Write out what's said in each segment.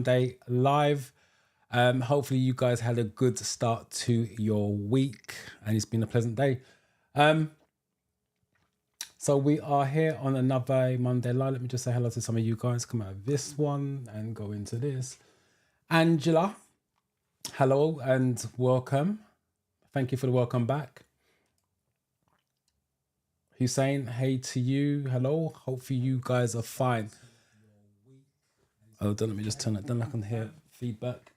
Day live. Hopefully you guys had a good start to your week and it's been a pleasant day. So we are here on another Monday live. Let me just say hello to some of you guys. Come out of this one and go into this. Angela, hello and welcome. Thank you for the welcome back. Hussein, hey to you. Hello. Hopefully you guys are fine. Hold on, let me just turn it down. I can hear feedback.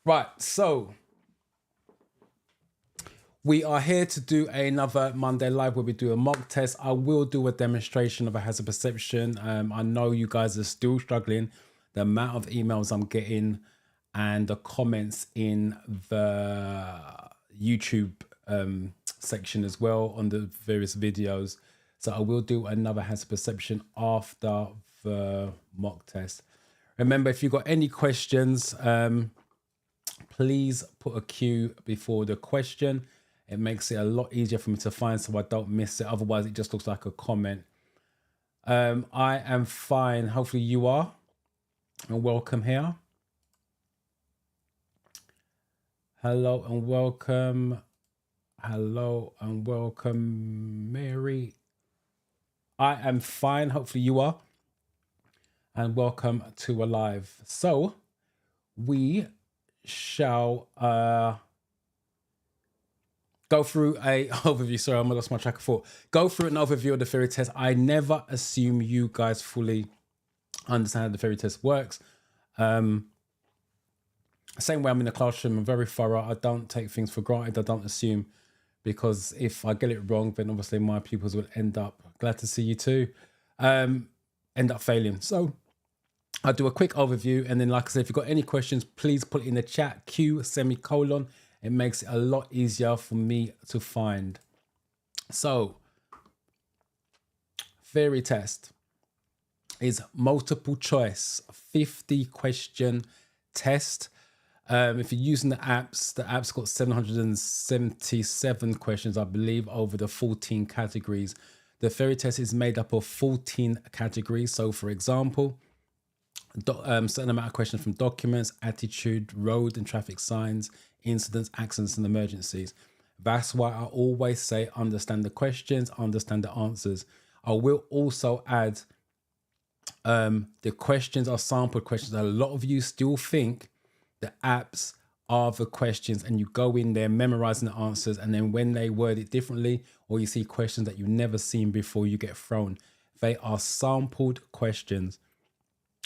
Right, so we are here to do another Monday live where we do a mock test. I will do a demonstration of a hazard perception. I know you guys are still struggling. The amount of emails I'm getting and the comments in the YouTube section as well on the various videos. So I will do another hazard perception after the mock test. Remember, if you've got any questions, please put a Q before the question. It makes it a lot easier for me to find so I don't miss it. Otherwise, it just looks like a comment. I am fine. Hopefully you are. And welcome here. Hello and welcome. Hello and welcome, Mary. I am fine. Hopefully you are. And welcome to a live. So we shall go through a overview. Sorry, I lost my track of thought. Go through an overview of the theory test. I never assume you guys fully understand how the theory test works. Same way I'm in the classroom, I'm very thorough. I don't take things for granted. I don't assume, because if I get it wrong, then obviously my pupils will end up, glad to see you too, end up failing. So I'll do a quick overview, and then like I said, if you've got any questions, please put it in the chat, Q semicolon. It makes it a lot easier for me to find. So theory test is multiple choice, 50 question test. If you're using the app's got 777 questions, I believe, over the 14 categories. The theory test is made up of 14 categories. So for example, certain amount of questions from documents, attitude, road and traffic signs, incidents, accidents and emergencies. That's why I always say understand the questions, understand the answers. I will also add the questions are sampled questions. A lot of you still think the apps are the questions and you go in there memorizing the answers, and then when they word it differently or you see questions that you've never seen before, you get thrown. They are sampled questions.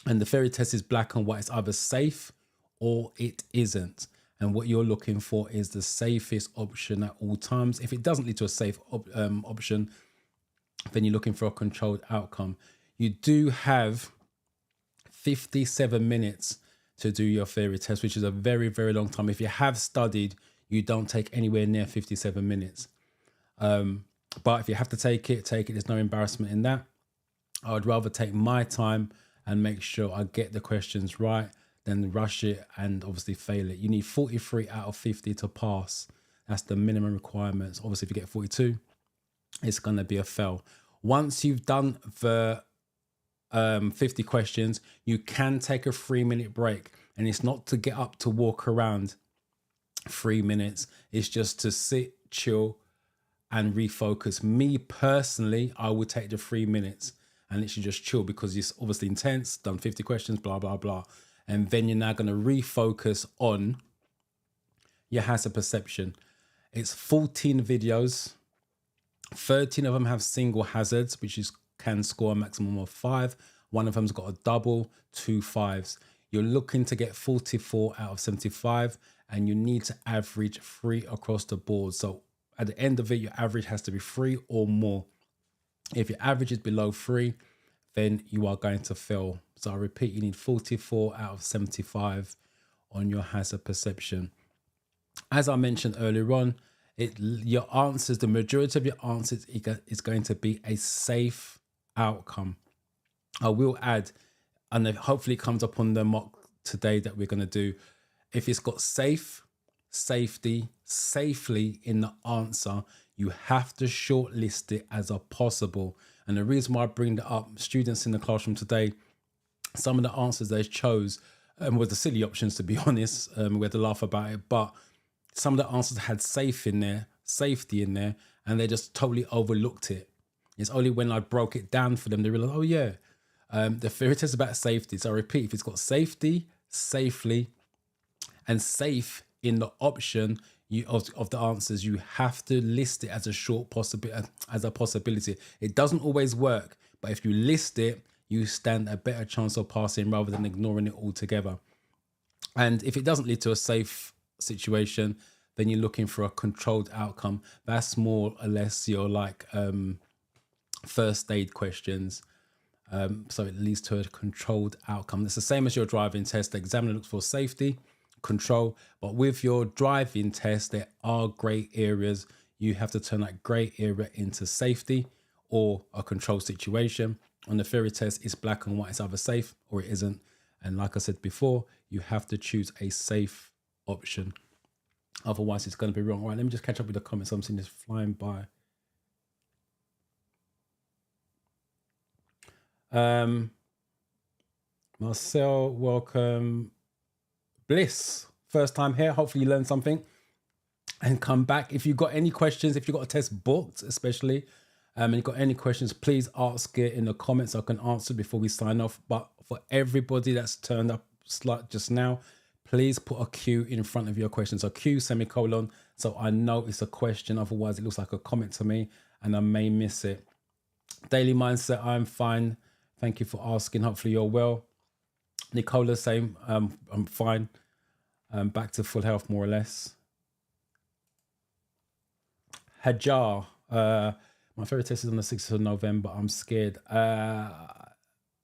And the theory test is black and white. It's either safe or it isn't. And what you're looking for is the safest option at all times. If it doesn't lead to a safe option, then you're looking for a controlled outcome. You do have 57 minutes to do your theory test, which is a very, very long time. If you have studied, you don't take anywhere near 57 minutes. But if you have to take it. There's no embarrassment in that. I would rather take my time and make sure I get the questions right than rush it and obviously fail it. You need 43 out of 50 to pass. That's the minimum requirements. Obviously, if you get 42, it's going to be a fail. Once you've done the 50 questions, you can take a 3-minute break. And it's not to get up to walk around 3 minutes. It's just to sit, chill, and refocus. Me personally, I would take the 3 minutes and literally just chill, because it's obviously intense, done 50 questions, blah, blah, blah. And then you're now going to refocus on your hazard perception. It's 14 videos. 13 of them have single hazards, which can score a maximum of 5. One of them's got a double, 2 5s. You're looking to get 44 out of 75, and you need to average 3 across the board. So at the end of it, your average has to be 3 or more. If your average is below 3, then you are going to fail. So I repeat, you need 44 out of 75 on your hazard perception. As I mentioned earlier on, your answers, the majority of your answers is going to be a safe outcome. I will add, and hopefully it comes up on the mock today that we're going to do, if it's got safe, safety, safely in the answer, you have to shortlist it as a possible. And the reason why I bring that up, students in the classroom today, some of the answers they chose were the silly options, to be honest. We had to laugh about it, but some of the answers had safety in there, and they just totally overlooked it. It's only when I broke it down for them they realized, oh yeah, the theory test is about safety. So I repeat, if it's got safety, safely, and safe in the option of the answers, you have to list it as a possibility. It doesn't always work, but if you list it, you stand a better chance of passing rather than ignoring it altogether. And if it doesn't lead to a safe situation, then you're looking for a controlled outcome. That's more or less your first aid questions. So it leads to a controlled outcome. It's the same as your driving test. The examiner looks for safety, control, but with your driving test, there are grey areas. You have to turn that grey area into safety or a control situation. On the theory test, it's black and white. It's either safe or it isn't. And like I said before, you have to choose a safe option. Otherwise, it's going to be wrong. All right, let me just catch up with the comments. I'm seeing this flying by. Marcel, welcome. Bliss, first time here. Hopefully you learned something and come back. If you've got any questions, if you've got a test booked especially, and you've got any questions, please ask it in the comments. I can answer before we sign off. But for everybody that's turned up just now, please put a Q in front of your question. So Q semicolon, so I know it's a question. Otherwise it looks like a comment to me and I may miss it. Daily mindset, I'm fine. Thank you for asking. Hopefully you're well. Nicola, same. I'm fine. Back to full health, more or less. Hajar, my favorite test is on the 6th of November. I'm scared.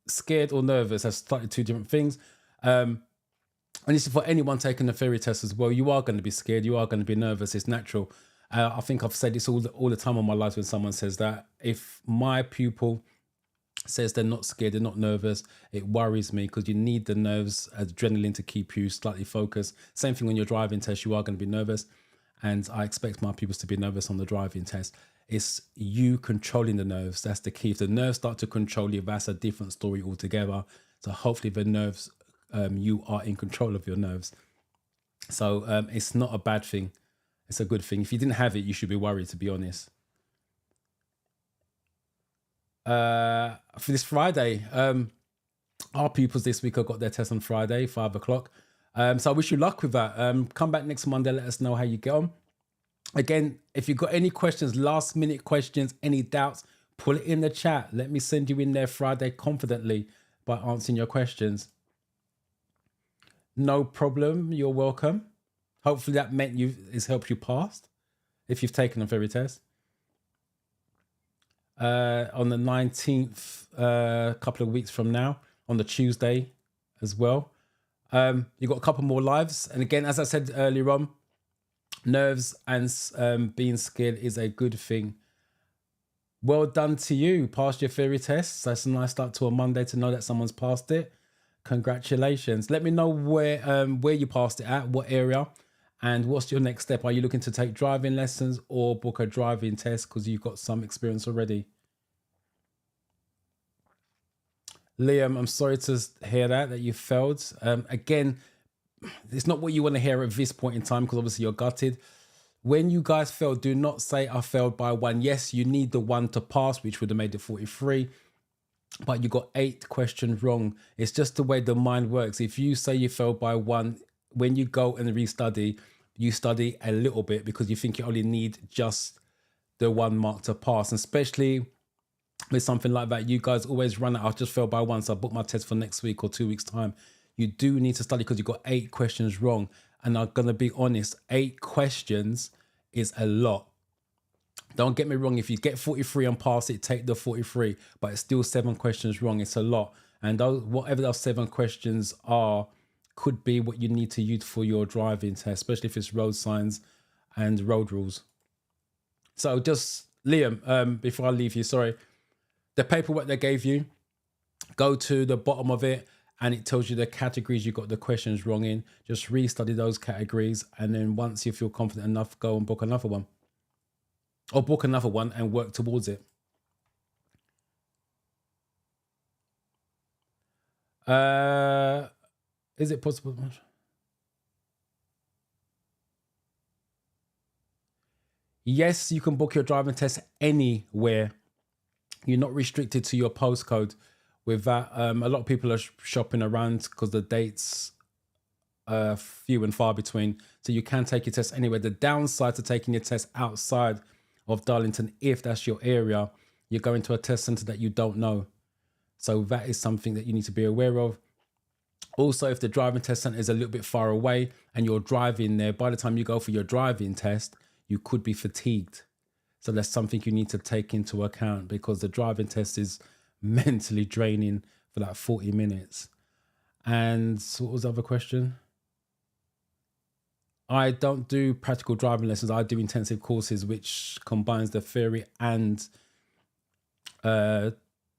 Scared or nervous? That's slightly two different things. And this is for anyone taking the theory test as well. You are going to be scared. You are going to be nervous. It's natural. I think I've said this all the time on my life when someone says that. If my pupil says they're not scared, they're not nervous, it worries me because you need the nerves, adrenaline to keep you slightly focused. Same thing when you're driving test, you are going to be nervous. And I expect my pupils to be nervous on the driving test. It's you controlling the nerves. That's the key. If the nerves start to control you, that's a different story altogether. So hopefully the nerves, you are in control of your nerves. So it's not a bad thing. It's a good thing. If you didn't have it, you should be worried, to be honest. For this Friday, our pupils this week have got their test on Friday, 5 o'clock. So I wish you luck with that. Come back next Monday, let us know how you get on. Again, if you've got any questions, last minute questions, any doubts, put it in the chat. Let me send you in there Friday confidently by answering your questions. No problem. You're welcome. Hopefully that meant it's helped you pass if you've taken a theory test. On the 19th, a couple of weeks from now, on the Tuesday as well. You've got a couple more lives. And again, as I said earlier on, nerves and being scared is a good thing. Well done to you. Passed your theory test. That's a nice start to a Monday to know that someone's passed it. Congratulations. Let me know where you passed it at, what area, and what's your next step. Are you looking to take driving lessons or book a driving test because you've got some experience already? Liam, I'm sorry to hear that you failed. Again, it's not what you want to hear at this point in time because obviously you're gutted. When you guys failed, do not say I failed by 1. Yes, you need the 1 to pass, which would have made it 43. But you got 8 questions wrong. It's just the way the mind works. If you say you failed by 1, when you go and restudy, you study a little bit because you think you only need just the 1 mark to pass. And especially with something like that, you guys always run out. I just failed by 1, so I booked my test for next week or 2 weeks' time. You do need to study because you've got 8 questions wrong. And I'm going to be honest, 8 questions is a lot. Don't get me wrong. If you get 43 and pass it, take the 43. But it's still 7 questions wrong. It's a lot. And whatever those 7 questions are could be what you need to use for your driving test, especially if it's road signs and road rules. So just, Liam, before I leave you, sorry. The paperwork they gave you, go to the bottom of it and it tells you the categories you got the questions wrong in. Just restudy those categories. And then once you feel confident enough, go and book another one. Or book another one and work towards it. Is it possible? Yes, you can book your driving test anywhere. You're not restricted to your postcode. With that, a lot of people are shopping around because the dates are few and far between. So you can take your test anywhere. The downside to taking your test outside of Darlington, if that's your area, you're going to a test center that you don't know. So that is something that you need to be aware of. Also, if the driving test center is a little bit far away and you're driving there, by the time you go for your driving test, you could be fatigued. So that's something you need to take into account, because the driving test is mentally draining for like 40 minutes. And what was the other question? I don't do practical driving lessons. I do intensive courses, which combines the theory and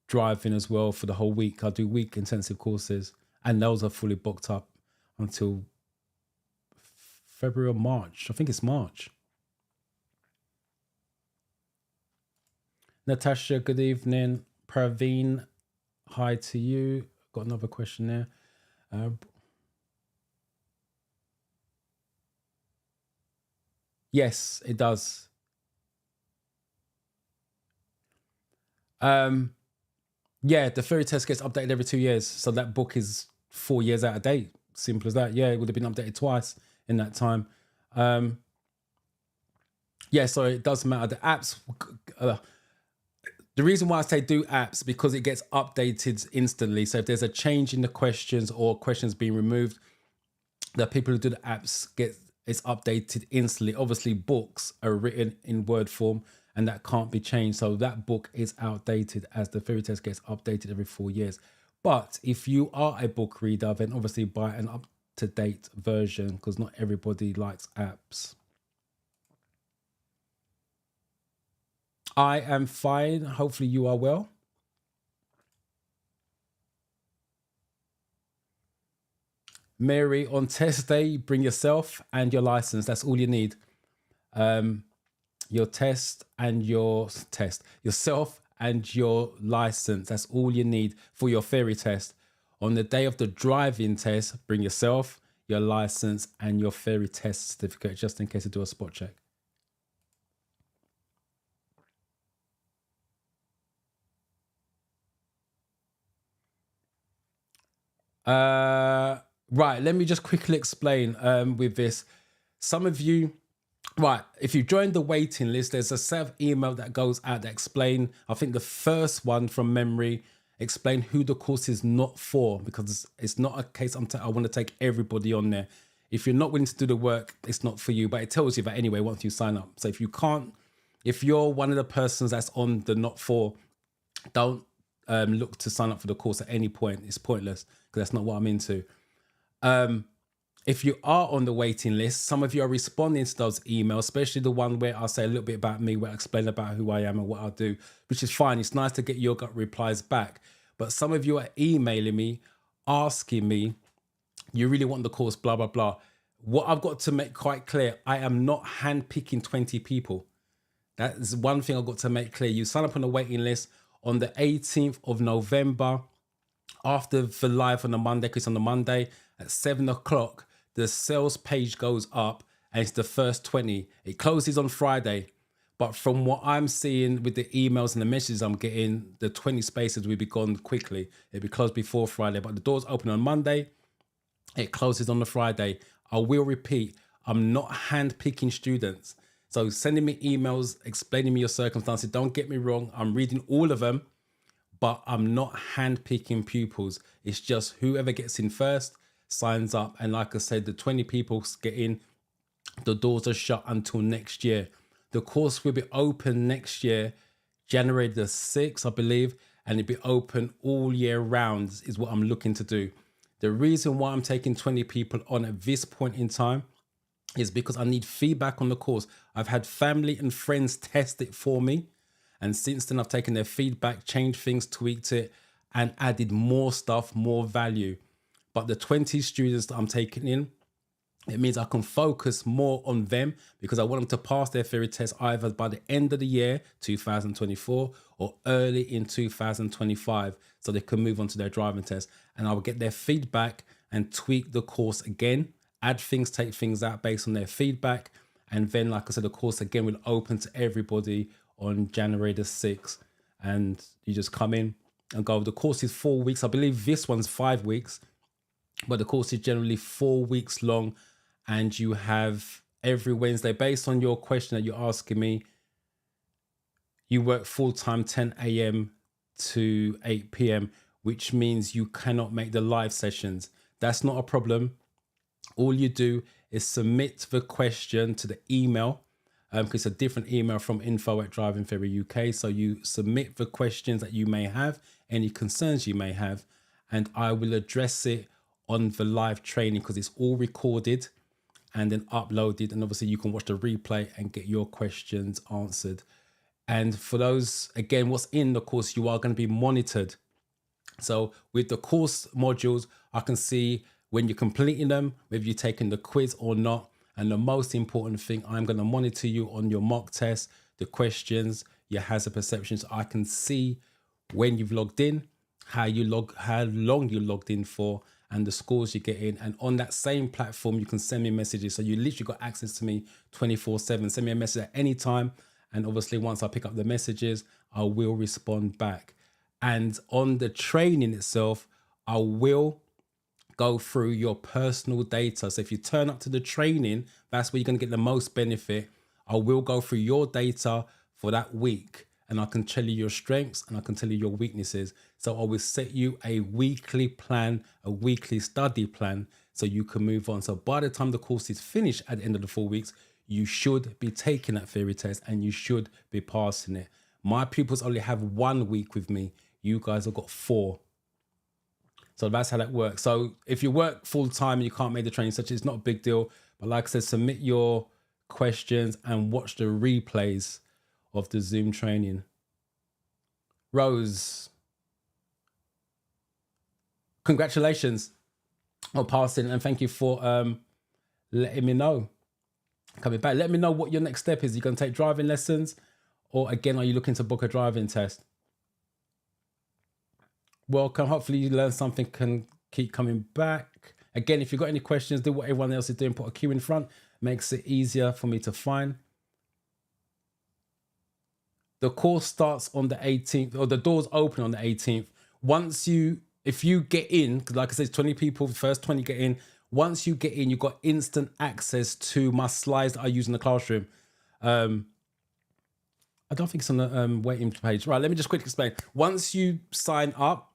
driving as well for the whole week. I do week intensive courses, and those are fully booked up until February or March. I think it's March. Natasha, good evening. Praveen, hi to you. Got another question there. Yes, it does. Yeah, the theory test gets updated every 2 years. So that book is 4 years out of date. Simple as that. Yeah, it would have been updated twice in that time. Yeah, so it does matter. The apps, the reason why I say do apps, because it gets updated instantly. So if there's a change in the questions or questions being removed, the people who do the apps it's updated instantly. Obviously, books are written in Word form, and that can't be changed. So that book is outdated, as the theory test gets updated every 4 years. But if you are a book reader, then obviously buy an up-to-date version, because not everybody likes apps. I am fine. Hopefully you are well. Mary, on test day, bring yourself and your license. That's all you need. Your test and yourself and your license. That's all you need for your theory test. On the day of the driving test, bring yourself, your license, and your theory test certificate, just in case you do a spot check. Right, let me just quickly explain with this. Some of you, right, if you join the waiting list, there's a set of email that goes out that explain, I think the first one from memory, explain who the course is not for, because it's not a case I want to take everybody on there. If you're not willing to do the work, it's not for you, but it tells you that anyway once you sign up. So if you're one of the persons that's on the not for, don't look to sign up for the course at any point. It's pointless, because that's not what I'm into. If you are on the waiting list, some of you are responding to those emails, especially the one where I'll say a little bit about me, where I explain about who I am and what I'll do, which is fine. It's nice to get your gut replies back. But some of you are emailing me, asking me, you really want the course, blah, blah, blah. What I've got to make quite clear, I am not handpicking 20 people. That is one thing I've got to make clear. You sign up on the waiting list on the 18th of November, after the live on the Monday, because on the Monday at 7 o'clock, the sales page goes up and it's the first 20. It closes on Friday. But from what I'm seeing with the emails and the messages I'm getting, the 20 spaces will be gone quickly. It'll be closed before Friday. But the doors open on Monday. It closes on the Friday. I will repeat, I'm not handpicking students. So sending me emails, explaining me your circumstances, don't get me wrong, I'm reading all of them, but I'm not handpicking pupils. It's just whoever gets in first signs up. And like I said, the 20 people get in, the doors are shut until next year. The course will be open next year, January the 6th, I believe, and it'll be open all year round is what I'm looking to do. The reason why I'm taking 20 people on at this point in time is because I need feedback on the course. I've had family and friends test it for me. And since then, I've taken their feedback, changed things, tweaked it, and added more stuff, more value. But the 20 students that I'm taking in, It means I can focus more on them because I want them to pass their theory test either by the end of the year, 2024, or early in 2025, so they can move on to their driving test. And I will get their feedback and tweak the course again, add things, take things out based on their feedback. And then, like I said, the course again will open to everybody on January the 6th. And you just come in and go. The course is 4 weeks. I believe this one's 5 weeks, but the course is generally 4 weeks long. And you have every Wednesday, based on your question that you're asking me, you work full-time 10 a.m. to 8 p.m., which means you cannot make the live sessions. That's not a problem. All you do is submit the question to the email, because it's a different email from info@drivingtheory.uk. So you submit the questions that you may have, any concerns you may have, and I will address it on the live training because it's all recorded and then uploaded. And obviously you can watch the replay and get your questions answered. And for those, again, what's in the course, you are going to be monitored. So with the course modules, I can see when you're completing them, whether you're taking the quiz or not. And the most important thing, I'm going to monitor you on your mock test, the questions, your hazard perceptions. I can see when you've logged in, how long you logged in for, and the scores you get in. And on that same platform, you can send me messages. So you literally got access to me 24/7. Send me a message at any time. And obviously, once I pick up the messages, I will respond back. And on the training itself, I will go through your personal data. So if you turn up to the training, that's where you're going to get the most benefit. I will go through your data for that week, and I can tell you your strengths and I can tell you your weaknesses. So I will set you a weekly plan, a weekly study plan, so you can move on. So by the time the course is finished at the end of the 4 weeks, you should be taking that theory test and you should be passing it. My pupils only have 1 week with me. You guys have got 4. So that's how that works. So if you work full time and you can't make the training session, it's not a big deal. But like I said, submit your questions and watch the replays of the Zoom training. Rose, congratulations on passing, and thank you for letting me know. Coming back, let me know what your next step is. You're going to take driving lessons, or again, are you looking to book a driving test? Welcome. Hopefully you learn something, can keep coming back. Again, if you've got any questions, do what everyone else is doing. Put a Q in front. Makes it easier for me to find. The course starts on the 18th, or the doors open on the 18th. If you get in, because like I said, 20 people, the first 20 get in. Once you get in, you've got instant access to my slides that I use in the classroom. I don't think it's on the waiting page. Right, let me just quickly explain. Once you sign up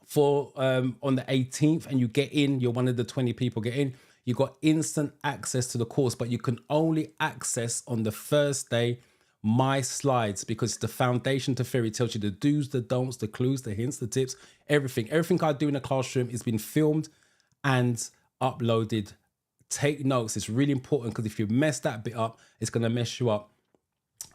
for on the 18th and you get in, you're one of the 20 people get in, you got instant access to the course, but you can only access on the first day my slides, because the foundation to theory tells you the do's, the don'ts, the clues, the hints, the tips, everything I do in the classroom is been filmed and uploaded. Take notes. It's really important, because if you mess that bit up, it's going to mess you up.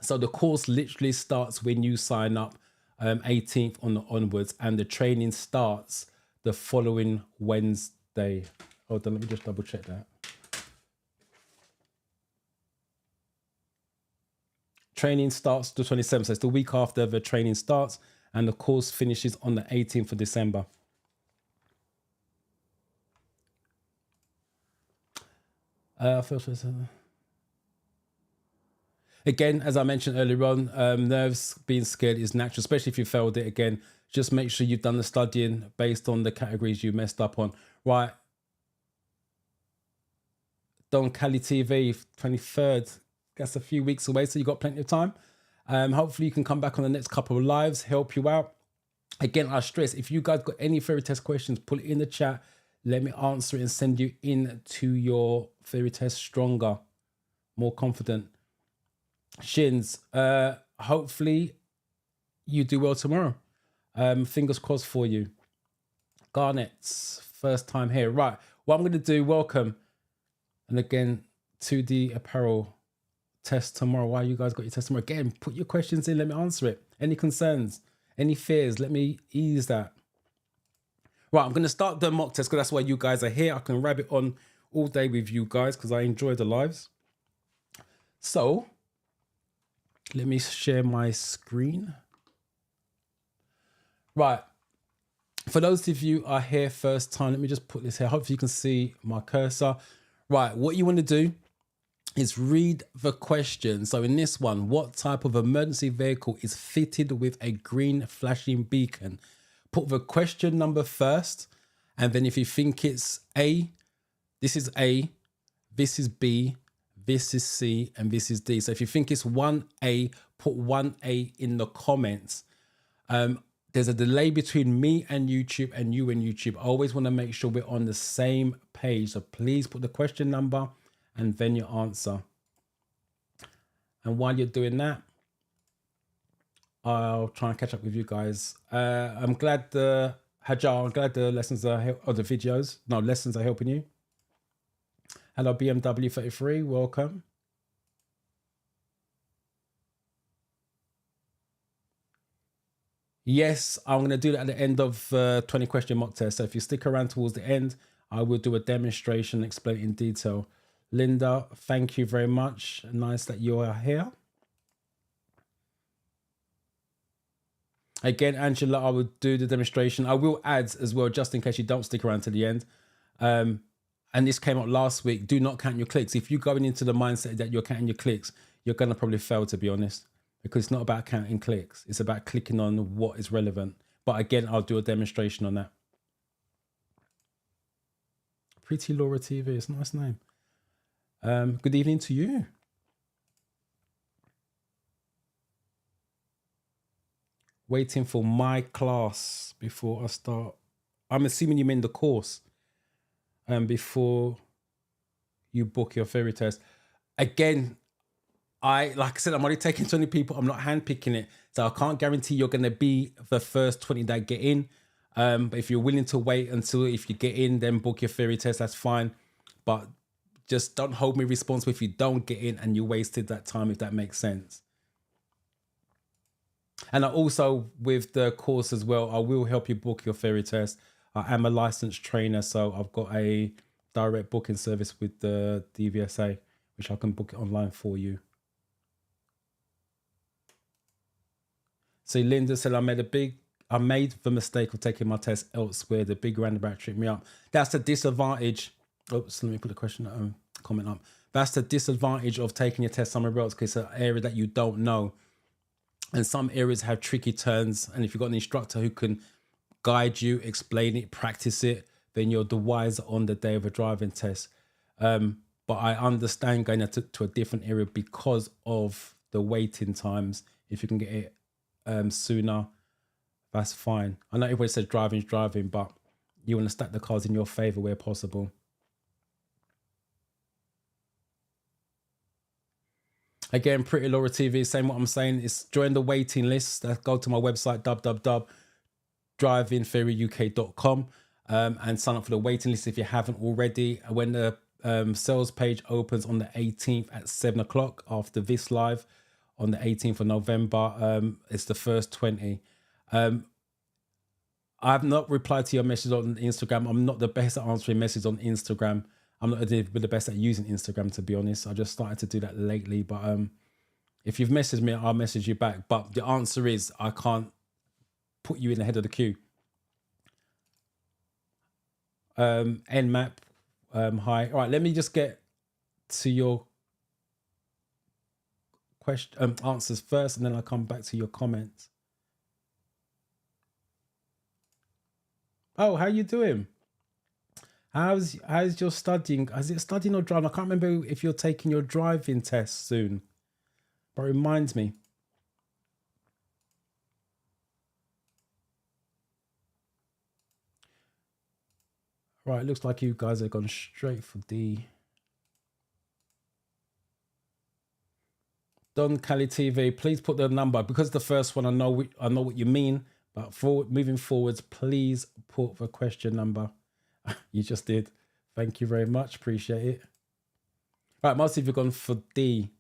So the course literally starts when you sign up, 18th onwards, and the training starts the following Wednesday. Hold on, let me just double check that. Training starts the 27th, so it's the week after the training starts, and the course finishes on the 18th of December. Again, as I mentioned earlier on, nerves, being scared is natural, especially if you failed it again. Just make sure you've done the studying based on the categories you messed up on. Right. Don Cali TV, 23rd. That's a few weeks away, so you've got plenty of time. Hopefully you can come back on the next couple of lives, help you out. Again, I stress, if you guys got any theory test questions, put it in the chat. Let me answer it and send you into your theory test stronger, more confident. Shins, hopefully you do well tomorrow. Fingers crossed for you. Garnett's first time here. Right, what I'm going to do, welcome. And again, 2D apparel test tomorrow. Why you guys got your test tomorrow? Again, put your questions in, let me answer it. Any concerns, any fears, let me ease that. Right, I'm going to start the mock test because that's why you guys are here. I can rabbit on all day with you guys because I enjoy the lives. So let me share my screen. Right. For those of you who are here first time, let me just put this here. Hopefully you can see my cursor. Right. What you want to do is read the question. So in this one, what type of emergency vehicle is fitted with a green flashing beacon? Put the question number first. And then if you think it's A, this is A, this is B, this is C, and this is D. So if you think it's 1A, put 1A in the comments. There's a delay between me and YouTube and you and YouTube. I always want to make sure we're on the same page. So please put the question number and then your answer. And while you're doing that, I'll try and catch up with you guys. I'm glad Hajar, I'm glad the lessons are, or the videos, no, lessons are helping you. Hello, BMW 33, welcome. Yes, I'm going to do that at the end of 20 question mock test. So if you stick around towards the end, I will do a demonstration, explain in detail. Linda, thank you very much. Nice that you are here. Again, Angela, I will do the demonstration. I will add as well, just in case you don't stick around to the end. And this came up last week. Do not count your clicks. If you're going into the mindset that you're counting your clicks, you're going to probably fail, to be honest, because it's not about counting clicks. It's about clicking on what is relevant. But again, I'll do a demonstration on that. Pretty Laura TV, it's a nice name. Good evening to you. Waiting for my class before I start. I'm assuming you mean the course. Before you book your fairy test. Again, like I said, I'm only taking 20 people. I'm not handpicking it. So I can't guarantee you're going to be the first 20 that get in. But if you're willing to wait until if you get in, then book your fairy test, that's fine. But just don't hold me responsible if you don't get in and you wasted that time, if that makes sense. And I also, with the course as well, I will help you book your fairy test. I am a licensed trainer, so I've got a direct booking service with the DVSA, which I can book it online for you. So Linda said, I made the mistake of taking my test elsewhere. The big roundabout tripped me up. That's the disadvantage. Oops, let me put the question comment up. That's the disadvantage of taking your test somewhere else, because it's an area that you don't know. And some areas have tricky turns. And if you've got an instructor who can guide you, explain it, practice it, then you're the wiser on the day of a driving test. But I understand going to a different area because of the waiting times. If you can get it sooner, that's fine. I know everybody says driving is driving, but you want to stack the cards in your favor where possible. Again, Pretty Laura TV, saying what I'm saying is join the waiting list. Go to my website, www.drivingfairyuk.com, and sign up for the waiting list if you haven't already. When the sales page opens on the 18th at 7 o'clock after this live on the 18th of November, it's the first 20. I've not replied to your message on Instagram. I'm not the best at answering messages on Instagram. I'm not the best at using Instagram, to be honest. I just started to do that lately. But if you've messaged me, I'll message you back. But the answer is I can't put you in the head of the queue. Nmap, hi. All right, let me just get to your question answers first, and then I'll come back to your comments. Oh, how you doing? How's your studying? Is it studying or driving? I can't remember if you're taking your driving test soon, but remind me. Right, it looks like you guys have gone straight for D. Don Cali TV, please put the number, because the first one I know what you mean, but moving forwards, please put the question number. You just did. Thank you very much. Appreciate it. Right, most of you have gone for D.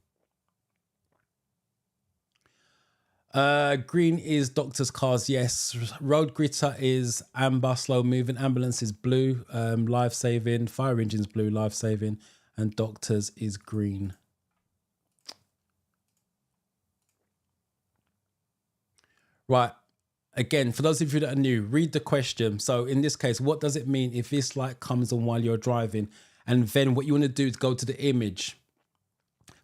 Green is doctor's cars, yes. Road gritter is amber, slow moving. Ambulance is blue, life saving. Fire engine's blue, life saving. And doctors is green. Right. Again, for those of you that are new, read the question. So in this case, what does it mean if this light comes on while you're driving? And then what you want to do is go to the image.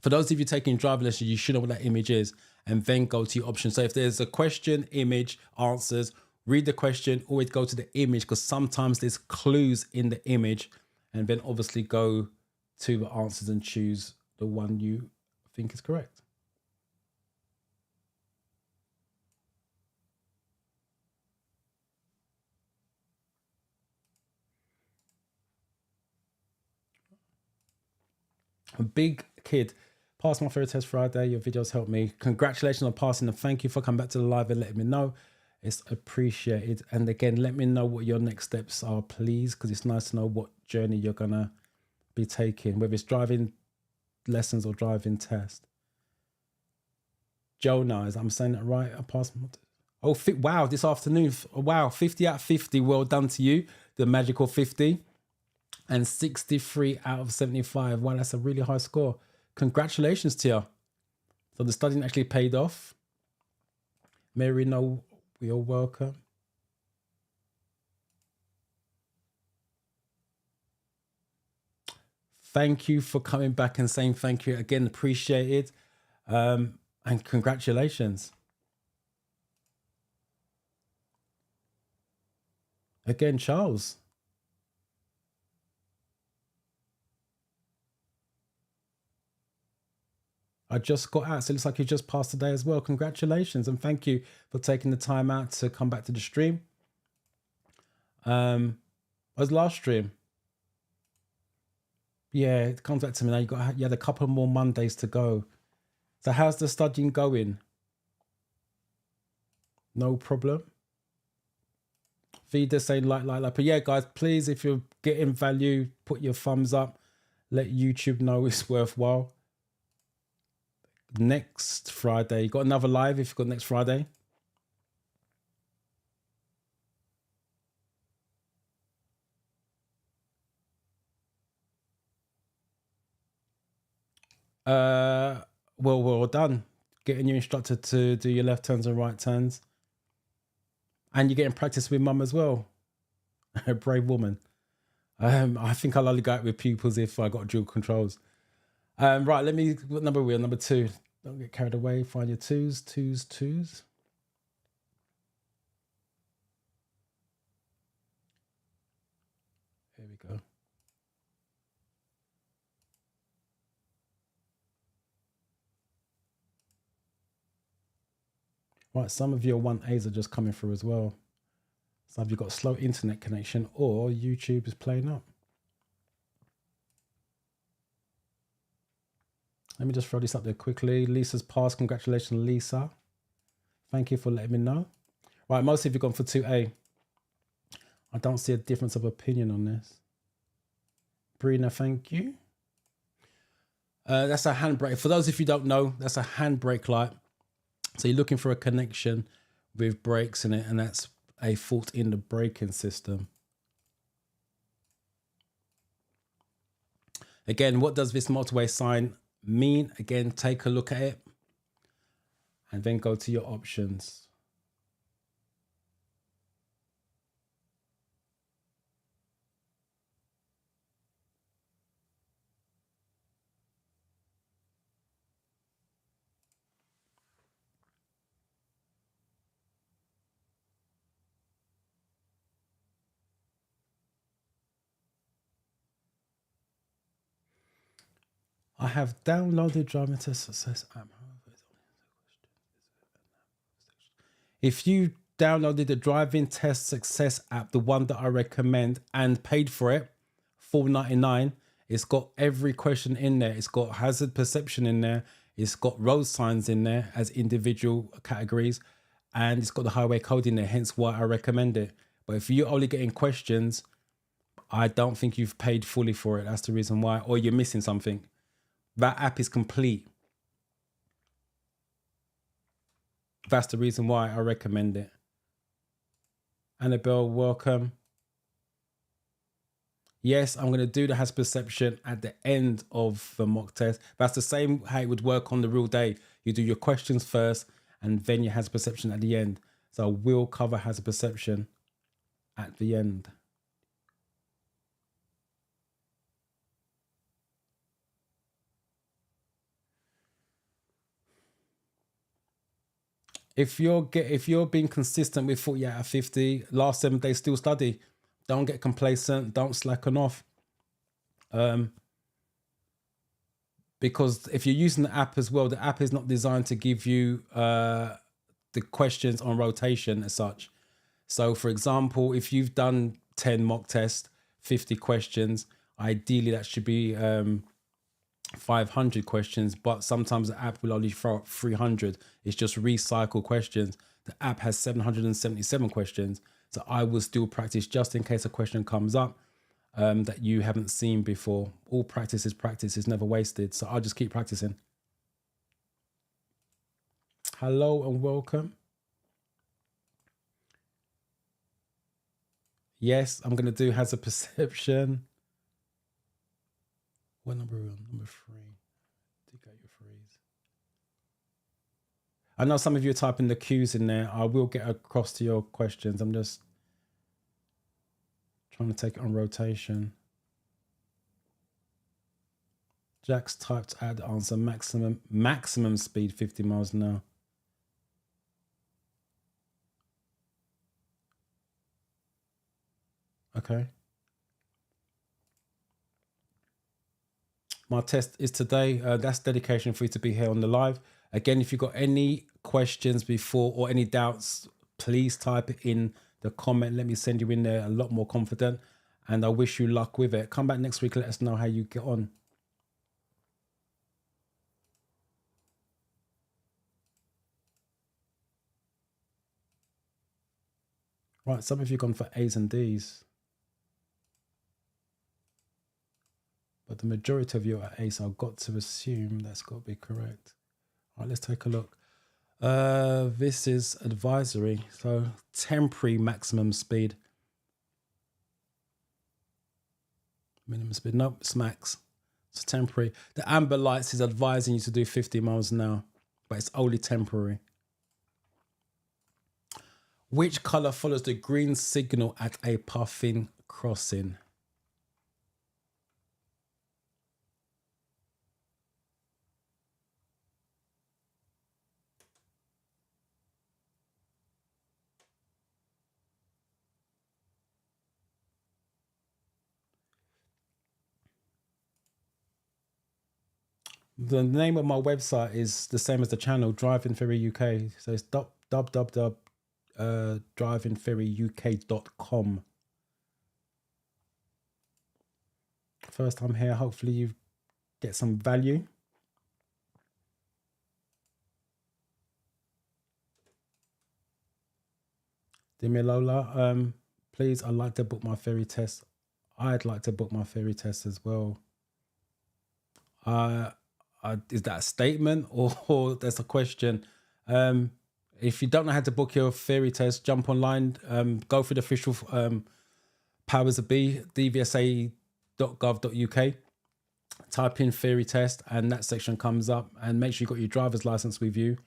For those of you taking driving lessons, you should know what that image is, and then go to your options. So if there's a question, image, answers, read the question, always go to the image, because sometimes there's clues in the image, and then obviously go to the answers and choose the one you think is correct. A big kid. Passed my favorite test Friday. Your videos helped me. Congratulations on passing, and thank you for coming back to the live and letting me know. It's appreciated. And again, let me know what your next steps are, please, because it's nice to know what journey you're going to be taking, whether it's driving lessons or driving test. Jonah, I'm saying that right? I passed. Oh, wow, this afternoon. Wow, 50 out of 50. Well done to you. The magical 50. And 63 out of 75. Wow, that's a really high score. Congratulations to you. So the studying actually paid off. Mary, no, you're welcome. Thank you for coming back and saying thank you again. Appreciate it. And congratulations. Again, Charles. I just got out, so it looks like you just passed today as well. Congratulations, and thank you for taking the time out to come back to the stream. Was last stream? Yeah, it comes back to me now. You had a couple more Mondays to go. So how's the studying going? No problem. Vida saying like. But yeah, guys, please, if you're getting value, put your thumbs up. Let YouTube know it's worthwhile. Next Friday, you got another live if you've got next Friday. Well done. Getting your instructor to do your left turns and right turns. And you're getting practice with mum as well. A brave woman. I think I'll only go out with pupils if I got dual controls. Right, what number are we on? Number 2. Don't get carried away. Find your twos. Here we go. Right, some of your 1As are just coming through as well. Some of you got a slow internet connection or YouTube is playing up. Let me just throw this up there quickly. Lisa's passed. Congratulations, Lisa. Thank you for letting me know. Right, most of you gone for 2A. I don't see a difference of opinion on this. Brina, thank you. That's a handbrake. For those of you who don't know, that's a handbrake light. So you're looking for a connection with brakes in it, and that's a fault in the braking system. Again, what does this motorway sign mean? Again, take a look at it and then go to your options. I have downloaded driving test success app. If you downloaded the driving test success app, the one that I recommend, and paid for it, $4.99, it's got every question in there. It's got hazard perception in there. It's got road signs in there as individual categories, and it's got the highway code in there, hence why I recommend it. But if you're only getting questions, I don't think you've paid fully for it. That's the reason why, or you're missing something. That app is complete. That's the reason why I recommend it. Annabelle, welcome. Yes, I'm going to do the hazard perception at the end of the mock test. That's the same how it would work on the real day. You do your questions first and then your hazard perception at the end. So I will cover hazard perception at the end. If you're being consistent with 40 out of 50, last 7 days still study. Don't get complacent. Don't slacken off. Because if you're using the app as well, the app is not designed to give you the questions on rotation as such. So for example, if you've done 10 mock tests, 50 questions, ideally that should be 500 questions, but sometimes the app will only throw up 300. It's just recycle questions. The app has 777 questions. So I will still practice just in case a question comes up that you haven't seen before. All practice is never wasted. So I'll just keep practicing. Hello and welcome. Yes, I'm going to do hazard perception. What number are we on? Number 3. Dig out your freeze. I know some of you are typing the Q's in there. I will get across to your questions. I'm just trying to take it on rotation. Jack's typed add answer maximum speed 50 miles an hour. Okay. My test is today. That's dedication for you to be here on the live. Again, if you've got any questions before or any doubts, please type it in the comment. Let me send you in there a lot more confident. And I wish you luck with it. Come back next week. Let us know how you get on. Right, some of you gone for A's and D's. But the majority of you are A's, so I've got to assume that's got to be correct. All right, let's take a look. This is advisory, so temporary maximum speed. Minimum speed, nope, it's max. It's temporary. The amber lights is advising you to do 50 miles an hour, but it's only temporary. Which color follows the green signal at a puffin crossing? The name of my website is the same as the channel, Driving Ferry UK. So it's drivingferryuk.com. First time here, hopefully you get some value. Dimilola, please, I'd like to book my ferry test. I'd like to book my ferry test as well. Is that a statement or there's a question? If you don't know how to book your ferry test, jump online, go through the official powers of be, dvsa.gov.uk, type in ferry test and that section comes up, and make sure you got your driver's license with you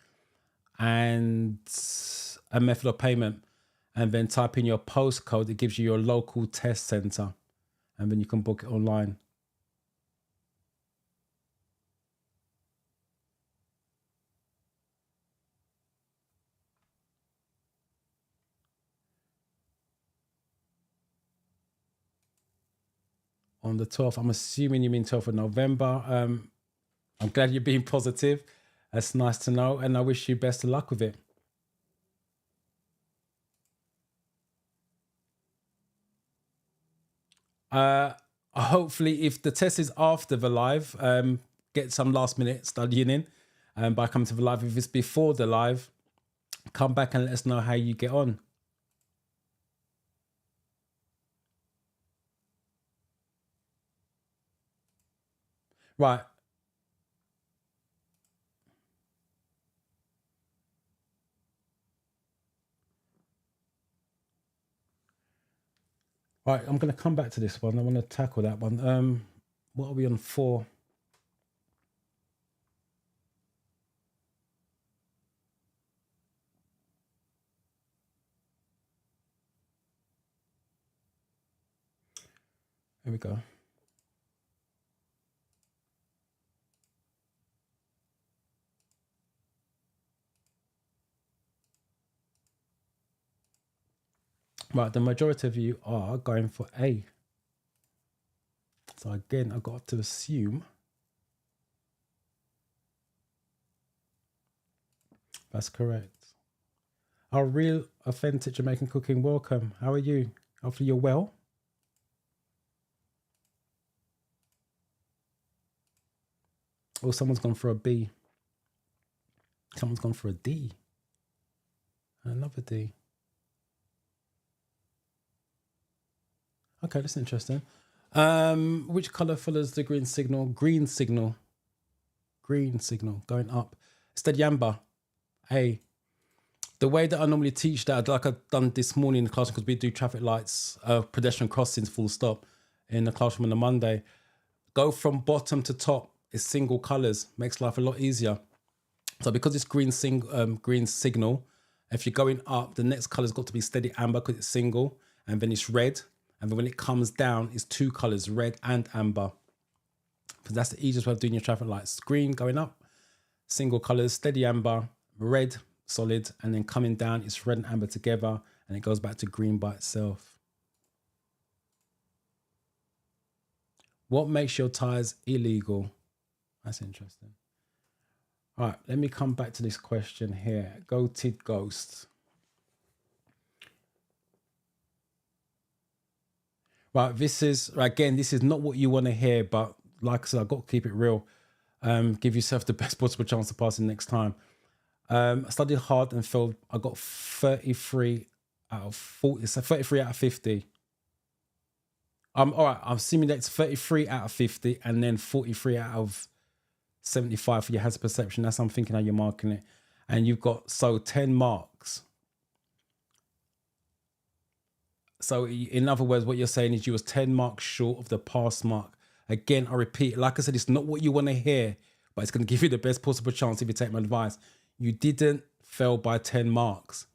and a method of payment, and then type in your postcode. It gives you your local test center, and then you can book it online. On the 12th, I'm assuming you mean 12th of November. I'm glad you're being positive. That's nice to know, and I wish you best of luck with it. Hopefully, if the test is after the live, get some last minute studying in by coming to the live. If it's before the live, come back and let us know how you get on. Right. Right, I'm going to come back to this one. I want to tackle that one. What are we on 4? Here we go. Right, the majority of you are going for A. So again, I've got to assume that's correct. Our real authentic Jamaican cooking, welcome. How are you? Hopefully you're well. Oh, someone's gone for a B. Someone's gone for a D. Another D. Okay, that's interesting. Which color follows the green signal? Green signal. Green signal going up. Steady amber. A. The way that I normally teach that, like I've done this morning in the classroom, because we do traffic lights, pedestrian crossings, full stop, in the classroom on a Monday. Go from bottom to top. It's single colors. Makes life a lot easier. So because it's green signal, if you're going up, the next color's got to be steady amber because it's single, and then it's red. And then when it comes down, it's 2 colors, red and amber. Because that's the easiest way of doing your traffic lights. Green going up, single colors, steady amber, red, solid, and then coming down, it's red and amber together, and it goes back to green by itself. What makes your tires illegal? That's interesting. All right, let me come back to this question here. Goated Ghost. Right, this is, again, this is not what you want to hear, but like I said, I've got to keep it real. Give yourself the best possible chance of passing next time. I studied hard and failed. I got 33 out of 40, so 33 out of 50. All right, I'm assuming that's 33 out of 50 and then 43 out of 75 for your hazard perception. That's how I'm thinking how you're marking it. And you've got, so 10 marks. So in other words, what you're saying is you was 10 marks short of the pass mark. Again, I repeat, like I said, it's not what you want to hear, but it's going to give you the best possible chance if you take my advice. You didn't fail by 10 marks.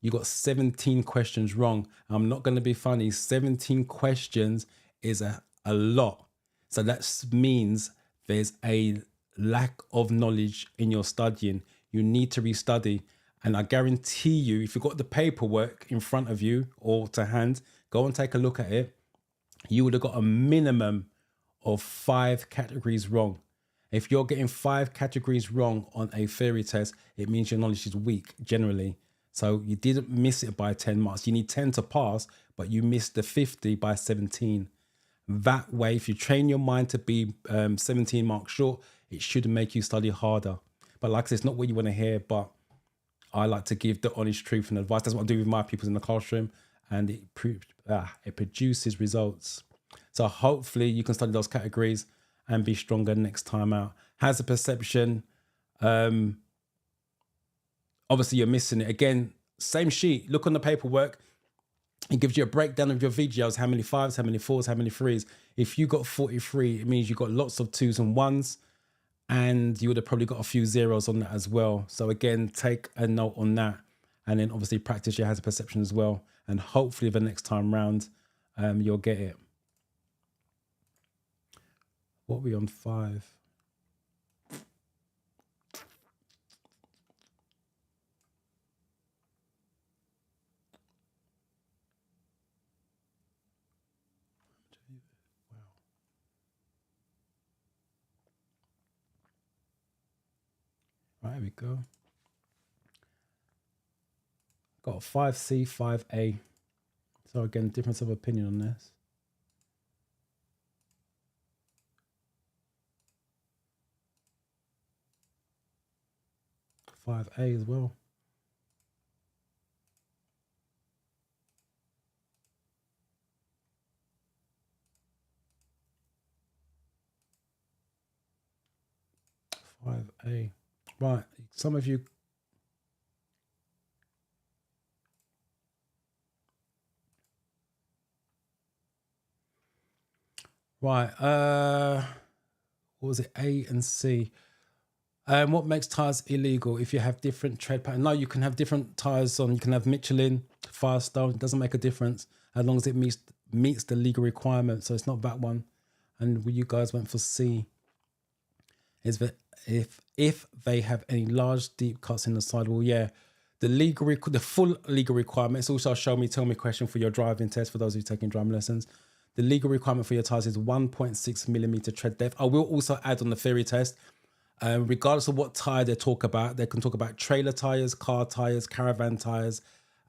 You got 17 questions wrong. I'm not going to be funny. 17 questions is a lot. So that means there's a lack of knowledge in your studying. You need to restudy. And I guarantee you, if you've got the paperwork in front of you or to hand, go and take a look at it. You would have got a minimum of 5 categories wrong. If you're getting 5 categories wrong on a theory test, it means your knowledge is weak generally. So you didn't miss it by 10 marks. You need 10 to pass, but you missed the 50 by 17. That way, if you train your mind to be 17 marks short, it should make you study harder. But like I said, it's not what you want to hear, but I like to give the honest truth and advice. That's what I do with my pupils in the classroom, and it produces results. So hopefully you can study those categories and be stronger next time out. Hazard perception, obviously you're missing it. Again, same sheet, look on the paperwork. It gives you a breakdown of your VGLs, how many 5s, how many 4s, how many 3s. If you got 43, it means you got lots of 2s and 1s, and you would have probably got a few 0s on that as well. So again, take a note on that, and then obviously practice your hazard perception as well. And hopefully the next time round, you'll get it. What are we on 5? Right, here we go. Got a 5C, 5A. So again, difference of opinion on this. Five A as well. Five A. Right, some of you. Right. What was it? A and C. What makes tires illegal? If you have different tread pattern? No, you can have different tires on. You can have Michelin, Firestone. It doesn't make a difference as long as it meets the legal requirement. So it's not that one. And you guys went for C. Is that if they have any large deep cuts in the sidewall? Yeah, the full legal requirement. It's also a tell me question for your driving test for those who are taking driving lessons. The legal requirement for your tires is 1.6 millimeter tread depth. I will also add on the theory test. Regardless of what tire they talk about, they can talk about trailer tires, car tires, caravan tires,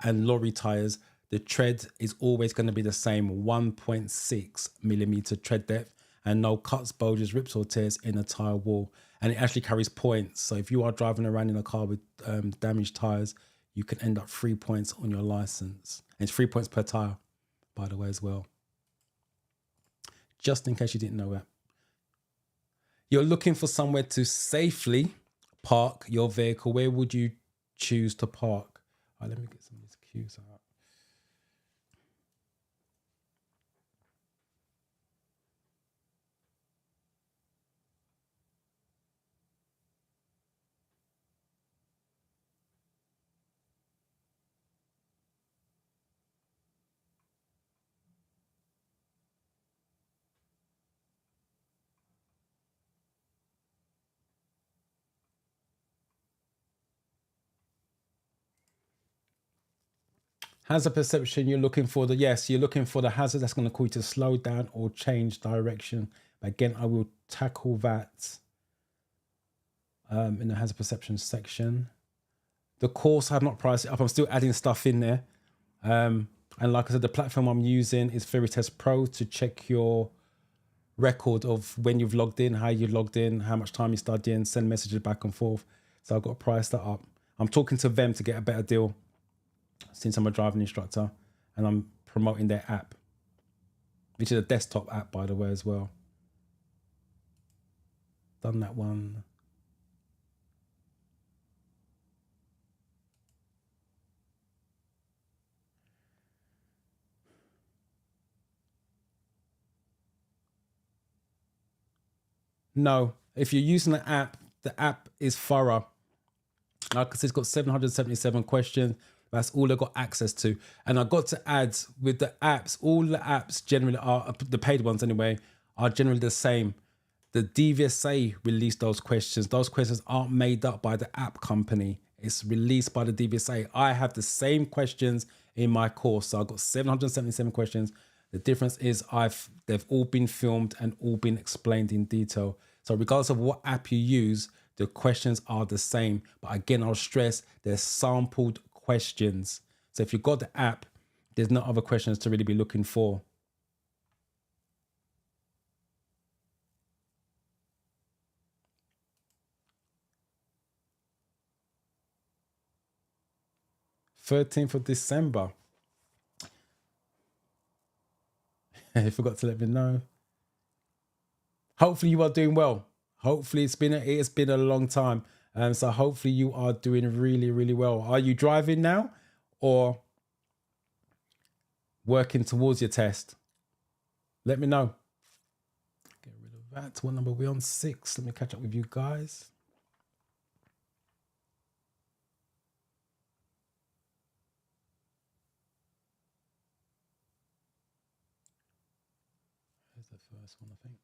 and lorry tires. The tread is always going to be the same 1.6 millimeter tread depth, and no cuts, bulges, rips, or tears in a tire wall. And it actually carries points. So if you are driving around in a car with damaged tires, you can end up 3 points on your license. And it's 3 points per tire, by the way, as well. Just in case you didn't know that. You're looking for somewhere to safely park your vehicle. Where would you choose to park? All right, let me get some of these cues out. Hazard perception, you're looking for you're looking for the hazard that's going to cause you to slow down or change direction. But again, I will tackle that in the hazard perception section. The course, I have not priced it up. I'm still adding stuff in there. And like I said, the platform I'm using is Veritest Pro to check your record of when you've logged in, how you logged in, how much time you studying, send messages back and forth. So I've got to price that up. I'm talking to them to get a better deal since I'm a driving instructor, and I'm promoting their app, which is a desktop app, by the way, as well. Done that one. No, if you're using the app is thorough. Like I said, it's got 777 questions. That's all I got access to. And I got to add with the apps, all the apps generally are, the paid ones anyway, are generally the same. The DVSA released those questions. Those questions aren't made up by the app company. It's released by the DVSA. I have the same questions in my course. So I've got 777 questions. The difference is they've all been filmed and all been explained in detail. So regardless of what app you use, the questions are the same. But again, I'll stress they're sampled questions. So if you've got the app, there's no other questions to really be looking for. "13th of December. You forgot to let me know. Hopefully you are doing well. Hopefully it's been a long time. So hopefully you are doing really, really well. Are you driving now or working towards your test? Let me know. Get rid of that. What number are we on? 6. Let me catch up with you guys. Here's the first one, I think.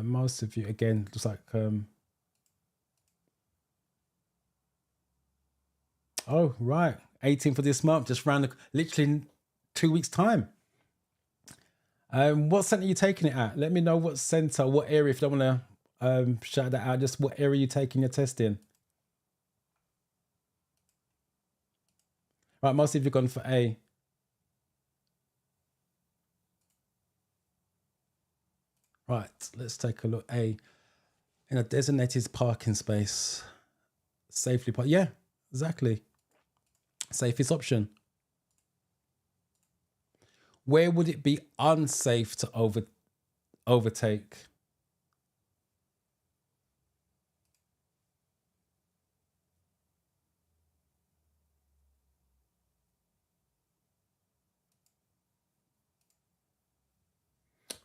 Most of you, again, just like oh right, 18th of this month, just round literally 2 weeks time. What center are you taking it at? Let me know what center, what area. If you don't want to shout that out, just what area you taking your test in. Right, most of you have gone for A. Right, let's take a look. A, in a designated parking space, safely park. Yeah, exactly. Safest option. Where would it be unsafe to overtake?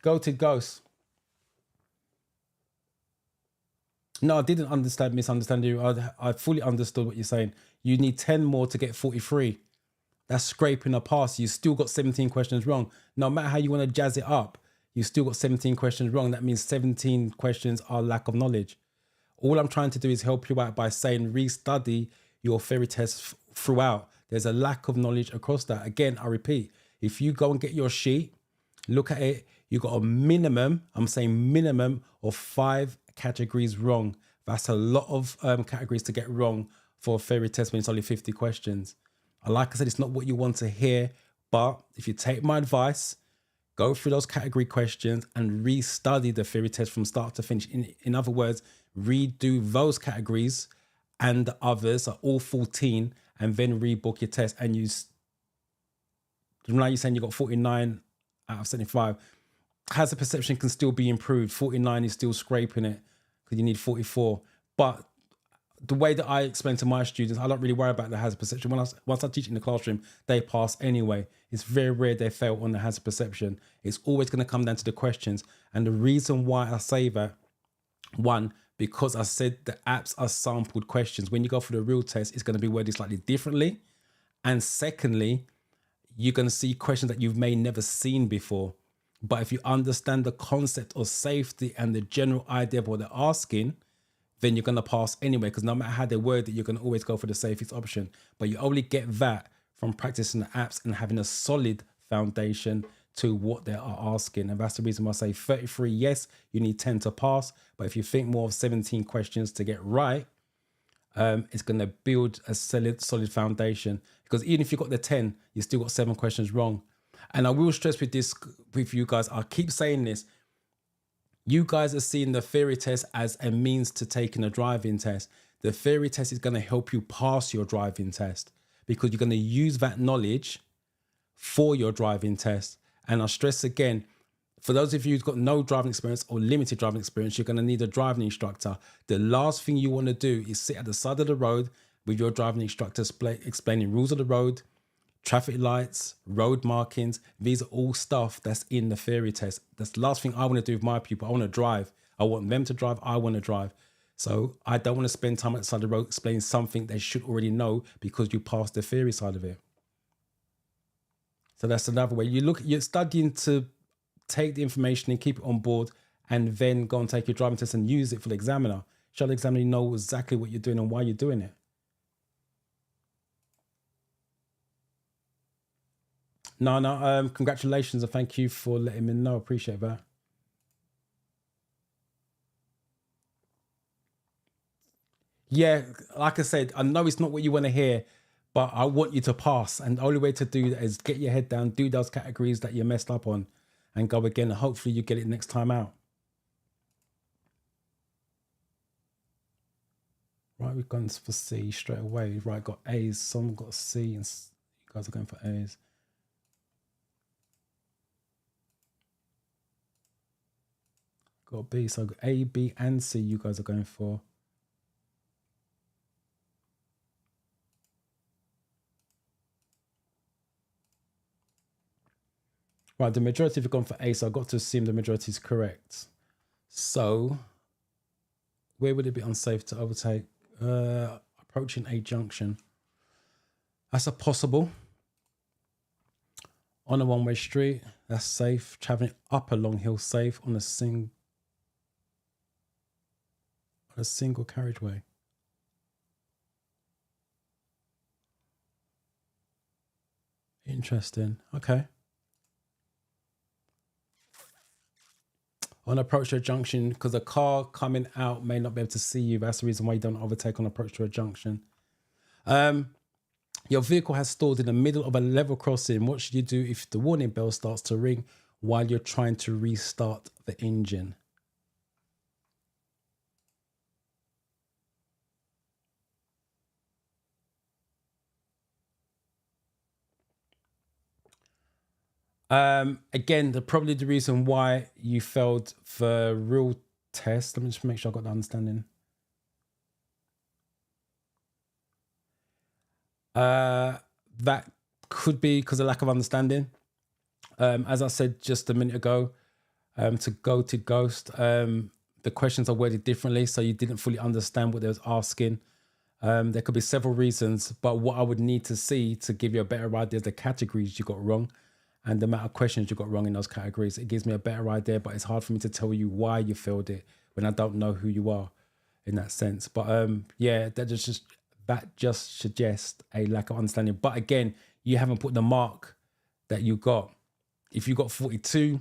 Goated Ghost. No, I didn't misunderstand you. I fully understood what you're saying. You need 10 more to get 43. That's scraping a pass. You still got 17 questions wrong. No matter how you want to jazz it up, you still got 17 questions wrong. That means 17 questions are lack of knowledge. All I'm trying to do is help you out by saying restudy your theory tests throughout. There's a lack of knowledge across that. Again, I repeat, if you go and get your sheet, look at it, you got a minimum, I'm saying minimum of 5 categories wrong. That's a lot of categories to get wrong for a theory test when it's only 50 questions. Like I said, it's not what you want to hear, but if you take my advice, go through those category questions and restudy the theory test from start to finish. In other words, redo those categories and the others are all 14 and then rebook your test. And now you're saying you got 49 out of 75. Hazard perception can still be improved. 49 is still scraping it because you need 44. But the way that I explain to my students, I don't really worry about the hazard perception. Once I teach in the classroom, they pass anyway. It's very rare they fail on the hazard perception. It's always going to come down to the questions. And the reason why I say that, one, because I said the apps are sampled questions. When you go for the real test, it's going to be worded slightly differently. And secondly, you're going to see questions that you've may never seen before. But if you understand the concept of safety and the general idea of what they're asking, then you're going to pass anyway, because no matter how they word it, you're going to always go for the safest option. But you only get that from practicing the apps and having a solid foundation to what they are asking. And that's the reason why I say 33, yes, you need 10 to pass. But if you think more of 17 questions to get right, it's going to build a solid foundation. Because even if you got the 10, you still got 7 questions wrong. And I will stress with you guys, I keep saying this, you guys are seeing the theory test as a means to taking a driving test. The theory test is going to help you pass your driving test because you're going to use that knowledge for your driving test. And I stress again, for those of you who've got no driving experience or limited driving experience, you're going to need a driving instructor. The last thing you want to do is sit at the side of the road with your driving instructor explaining rules of the road, traffic lights, road markings. These are all stuff that's in the theory test. That's the last thing I want to do with my people. I want to drive. I want them to drive. I want to drive. So I don't want to spend time outside the road explaining something they should already know because you passed the theory side of it. So that's another way. You're studying to take the information and keep it on board and then go and take your driving test and use it for the examiner. Show the examiner you know exactly what you're doing and why you're doing it. No, congratulations and thank you for letting me know. Appreciate that. Yeah, like I said, I know it's not what you want to hear, but I want you to pass. And the only way to do that is get your head down, do those categories that you messed up on and go again. And hopefully you get it next time out. Right, we've gone for C straight away. Right, got A's, some got C, and you guys are going for A's. Got B, so A, B, and C you guys are going for. Right, the majority have gone for A, so I've got to assume the majority is correct. So, where would it be unsafe to overtake? Approaching a junction. That's a possible. On a one-way street, that's safe. Traveling up a long hill, safe. On a single carriageway. Interesting. Okay. On approach to a junction, because a car coming out may not be able to see you. That's the reason why you don't overtake on approach to a junction. Your vehicle has stalled in the middle of a level crossing. What should you do if the warning bell starts to ring while you're trying to restart the engine? Again, probably the reason why you failed the real test. Let me just make sure I got the understanding. That could be because of lack of understanding. As I said just a minute ago, To go to ghost, the questions are worded differently, so you didn't fully understand what they was asking. There could be several reasons, but what I would need to see to give you a better idea of the categories you got wrong and the amount of questions you got wrong in those categories. It gives me a better idea, but it's hard for me to tell you why you failed it when I don't know who you are in that sense. But yeah, that just suggests a lack of understanding. But again, you haven't put the mark that you got. If you got 42,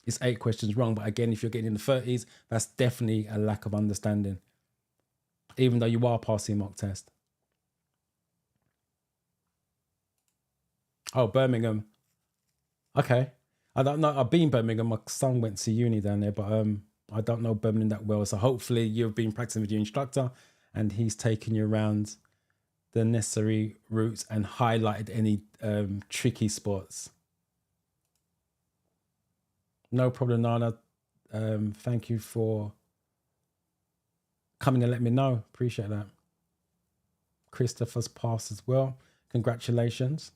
it's 8 questions wrong. But again, if you're getting in the 30s, that's definitely a lack of understanding, even though you are passing mock test. Oh, Birmingham. Okay. I don't know. I've been Birmingham. My son went to uni down there, but I don't know Birmingham that well. So hopefully you've been practicing with your instructor and he's taken you around the necessary routes and highlighted any tricky spots. No problem, Nana. Thank you for coming and let me know. Appreciate that. Christopher's passed as well. Congratulations.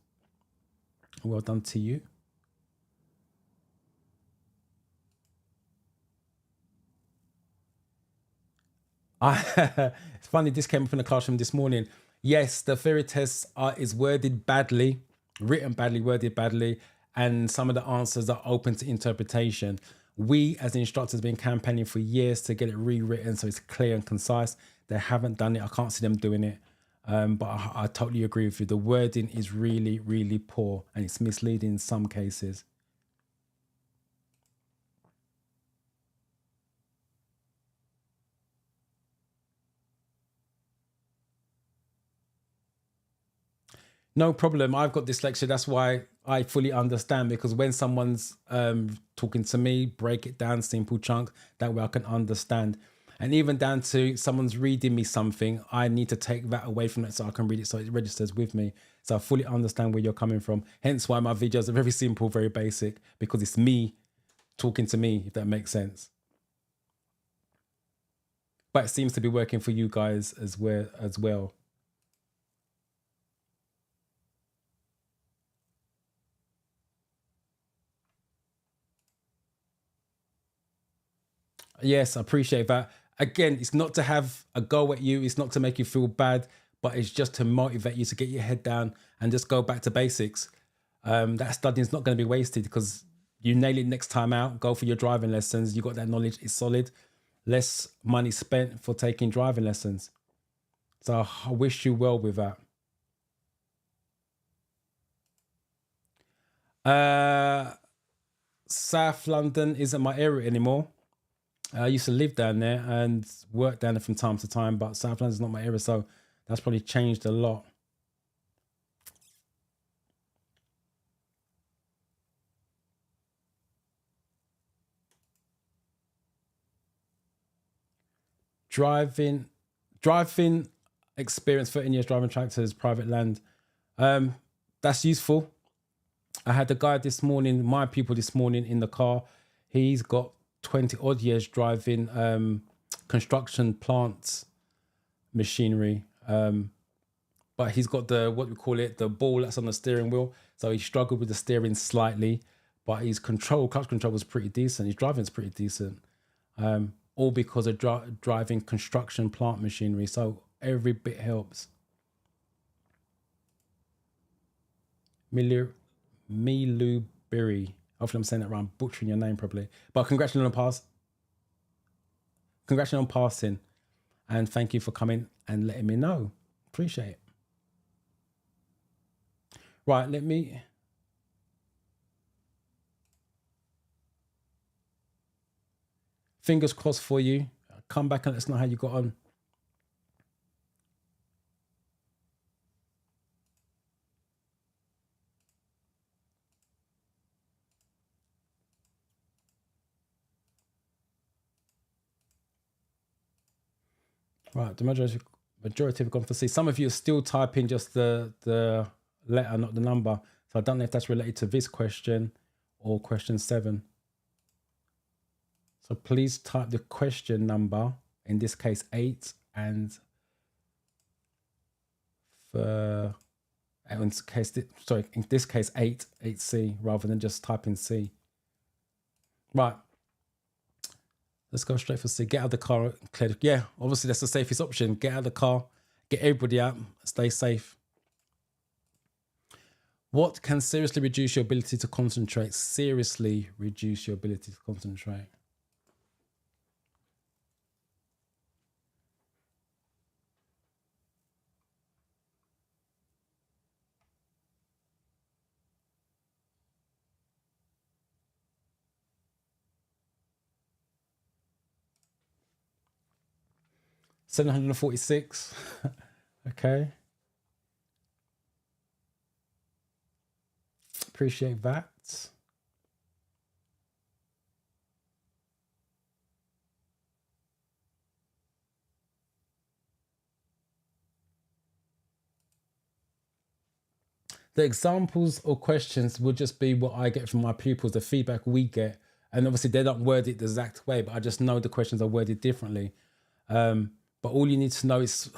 Well done to you. It's funny, this came up in the classroom this morning. Yes, the theory test is worded badly, written badly, worded badly, and some of the answers are open to interpretation. We, as instructors, have been campaigning for years to get it rewritten so it's clear and concise. They haven't done it. I can't see them doing it. But I totally agree with you. The wording is really, really poor and it's misleading in some cases. No problem. I've got dyslexia. That's why I fully understand, because when someone's talking to me, break it down simple chunks. That way I can understand. And even down to someone's reading me something, I need to take that away from it so I can read it so it registers with me. So I fully understand where you're coming from. Hence why my videos are very simple, very basic, because it's me talking to me, if that makes sense. But it seems to be working for you guys as well. Yes, I appreciate that. Again, it's not to have a go at you. It's not to make you feel bad, but it's just to motivate you to get your head down and just go back to basics. That studying is not going to be wasted because you nail it next time out. Go for your driving lessons. You got that knowledge. It's solid. Less money spent for taking driving lessons. So I wish you well with that. South London isn't my area anymore. I used to live down there and work down there from time to time, but South London's not my area, so that's probably changed a lot. Driving experience, 13 years driving tractors, private land. That's useful. I had a guy this morning, my pupil this morning in the car. He's got 20 odd years driving construction plants machinery. But he's got what we call it, the ball that's on the steering wheel. So he struggled with the steering slightly, but his clutch control was pretty decent. His driving's pretty decent. All because of driving construction plant machinery. So every bit helps. Milubiri. Hopefully I'm saying that right. I'm butchering your name probably. But congratulations on passing. And thank you for coming and letting me know. Appreciate it. Right, let me... Fingers crossed for you. Come back and let us know how you got on. Right, the majority have gone for C. Some of you are still typing just the letter, not the number. So I don't know if that's related to this question or question 7. So please type the question number, in this case 8, and for in this case 8C, rather than just typing C. Right, Let's go straight for C. Get out of the car. Clear. Yeah, obviously that's the safest option. Get out of the car. Get everybody out. Stay safe. What can seriously reduce your ability to concentrate? Seriously reduce your ability to concentrate. $746. Okay. Appreciate that. The examples or questions will just be what I get from my pupils, the feedback we get. And obviously they don't word it the exact way, but I just know the questions are worded differently. But all you need to know is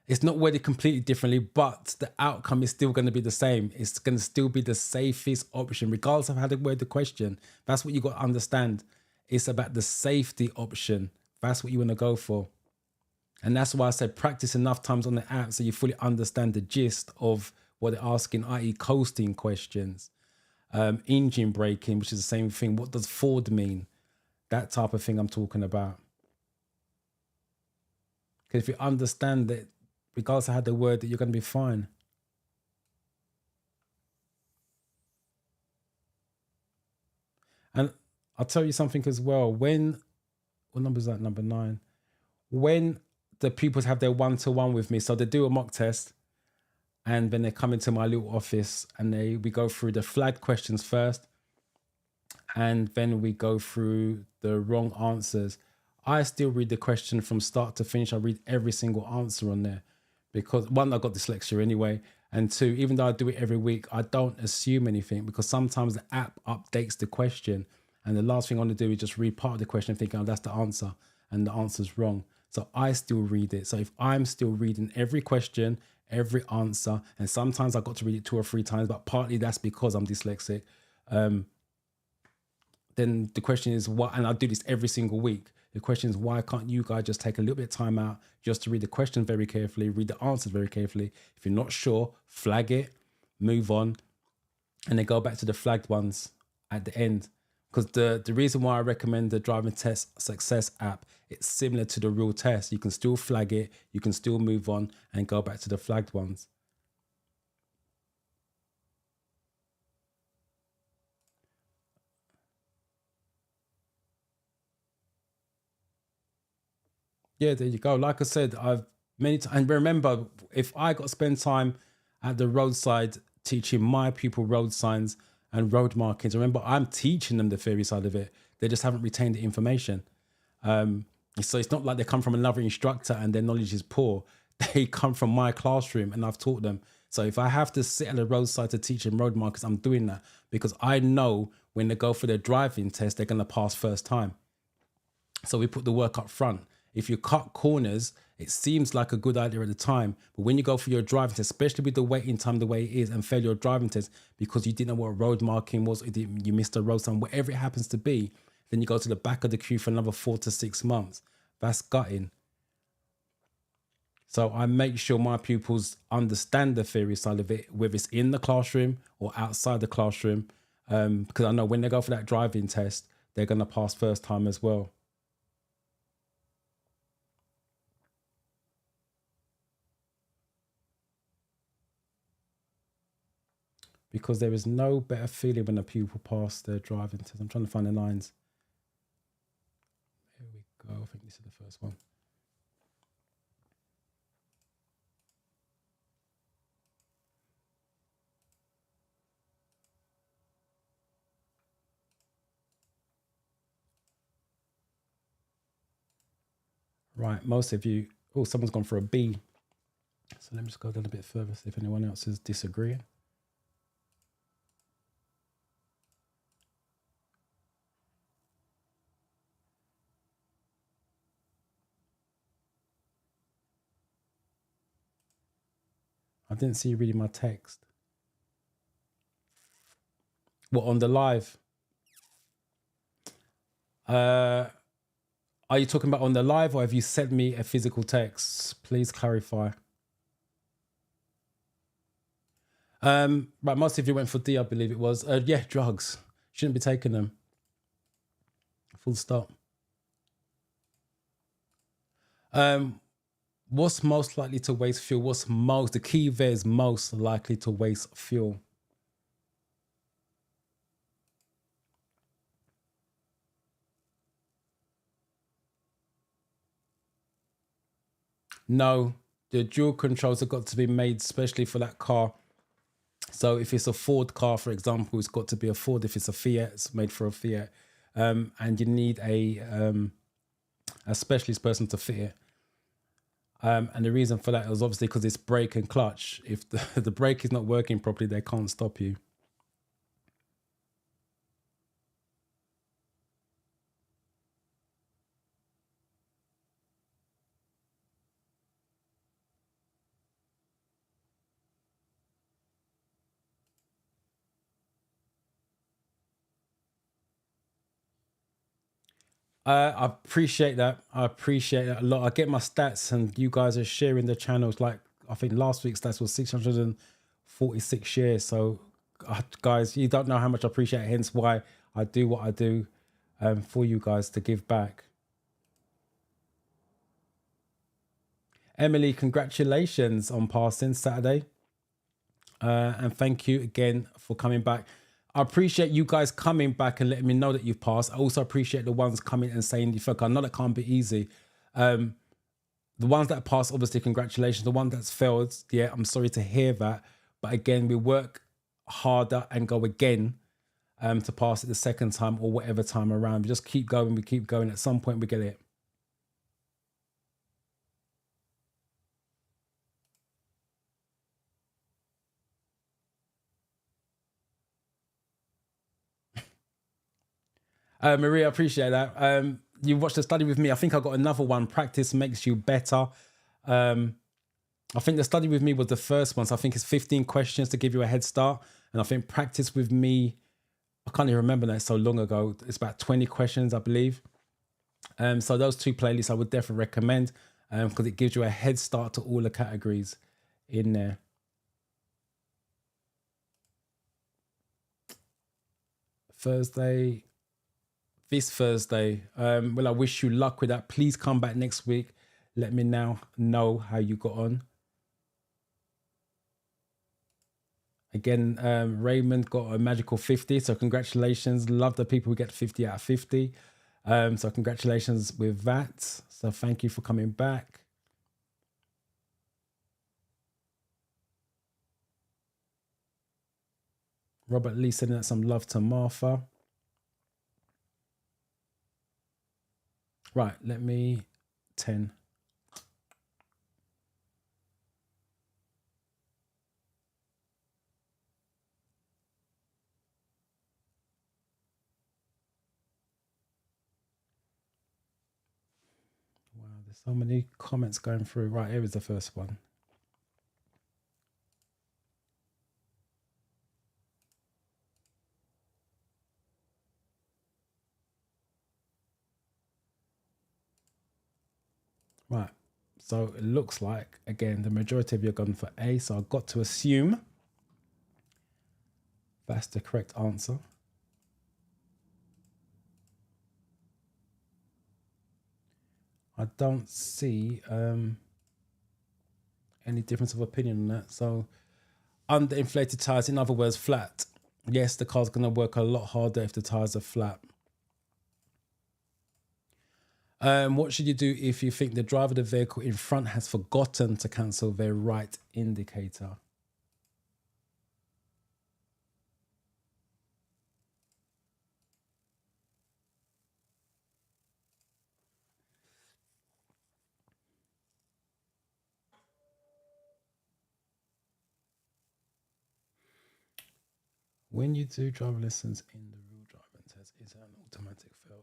it's not worded completely differently, but the outcome is still going to be the same. It's going to still be the safest option, regardless of how they word the question. That's what you got to understand. It's about the safety option. That's what you want to go for. And that's why I said practice enough times on the app so you fully understand the gist of what they're asking, i.e. coasting questions, engine braking, which is the same thing. What does Ford mean? That type of thing I'm talking about. Because if you understand that, regardless of how they word it, you're going to be fine. And I'll tell you something as well. What number is that? Number 9. When the pupils have their one-to-one with me, so they do a mock test, and then they come into my little office and we go through the flagged questions first, and then we go through the wrong answers. I still read the question from start to finish. I read every single answer on there because, one, I've got dyslexia anyway, and 2, even though I do it every week, I don't assume anything because sometimes the app updates the question, and the last thing I want to do is just read part of the question thinking, oh, that's the answer, and the answer's wrong. So I still read it. So if I'm still reading every question, every answer, and sometimes I got to read it 2 or 3 times, but partly that's because I'm dyslexic. Then the question is what, and I do this every single week. The question is, why can't you guys just take a little bit of time out just to read the question very carefully, read the answers very carefully? If you're not sure, flag it, move on, and then go back to the flagged ones at the end. Because the reason why I recommend the driving test success app, it's similar to the real test. You can still flag it, you can still move on and go back to the flagged ones. Yeah, there you go. Like I said, I've many times, and remember, if I got to spend time at the roadside teaching my people road signs and road markings, remember, I'm teaching them the theory side of it. They just haven't retained the information. So it's not like they come from another instructor and their knowledge is poor. They come from my classroom and I've taught them. So if I have to sit at the roadside to teach them road markers, I'm doing that because I know when they go for their driving test, they're going to pass first time. So we put the work up front. If you cut corners, it seems like a good idea at the time. But when you go for your driving test, especially with the waiting time the way it is, and fail your driving test because you didn't know what road marking was, you missed a road sign, whatever it happens to be, then you go to the back of the queue for another 4 to 6 months. That's gutting. So I make sure my pupils understand the theory side of it, whether it's in the classroom or outside the classroom, because I know when they go for that driving test, they're going to pass first time as well. Because there is no better feeling when a pupil passes their driving test. I'm trying to find the lines. Here we go. I think this is the first one. Right, most of you, oh, someone's gone for a B. So let me just go down a bit further, see if anyone else is disagreeing. I didn't see you reading my text. What, on the live? Are you talking about on the live, or have you sent me a physical text? Please clarify. Right, most of you went for D, I believe it was. Yeah, drugs. Shouldn't be taking them. Full stop. What's most likely to waste fuel? The key there is most likely to waste fuel. No, the dual controls have got to be made especially for that car. So if it's a Ford car, for example, it's got to be a Ford. If it's a Fiat, it's made for a Fiat. And you need a specialist person to fit it. And the reason for that is obviously because it's brake and clutch. If the brake is not working properly, they can't stop you. I appreciate that. I appreciate that a lot. I get my stats, and you guys are sharing the channels. Like, I think last week's stats was 646 shares. So, guys, you don't know how much I appreciate it. Hence why I do what I do for you guys to give back. Emily, congratulations on passing Saturday. And thank you again for coming back. I appreciate you guys coming back and letting me know that you've passed. I also appreciate the ones coming and saying, I know that can't be easy. The ones that passed, obviously, congratulations. The one that's failed, yeah, I'm sorry to hear that. But again, we work harder and go again to pass it the second time or whatever time around. We just keep going. We keep going. At some point, we get it. Maria, I appreciate that. You watched the study with me. I think I got another one. Practice makes you better. I think the study with me was the first one. So I think it's 15 questions to give you a head start. And I think practice with me, I can't even remember that, it's so long ago. It's about 20 questions, I believe. So those two playlists I would definitely recommend because it gives you a head start to all the categories in there. This Thursday. Well, I wish you luck with that. Please come back next week. Let me now know how you got on. Again, Raymond got a magical 50. So congratulations. Love the people who get 50 out of 50. So congratulations with that. So thank you for coming back. Robert Lee sending out some love to Martha. Right, let me 10. Wow, there's so many comments going through. Right, here is the first one. Right, so it looks like, again, the majority of you are gone for A, so I've got to assume that's the correct answer. I don't see any difference of opinion on that. So underinflated tires, in other words, flat. Yes, the car's going to work a lot harder if the tires are flat. What should you do if you think the driver of the vehicle in front has forgotten to cancel their right indicator? When you do driver lessons in the real driving test, is that an automatic fail?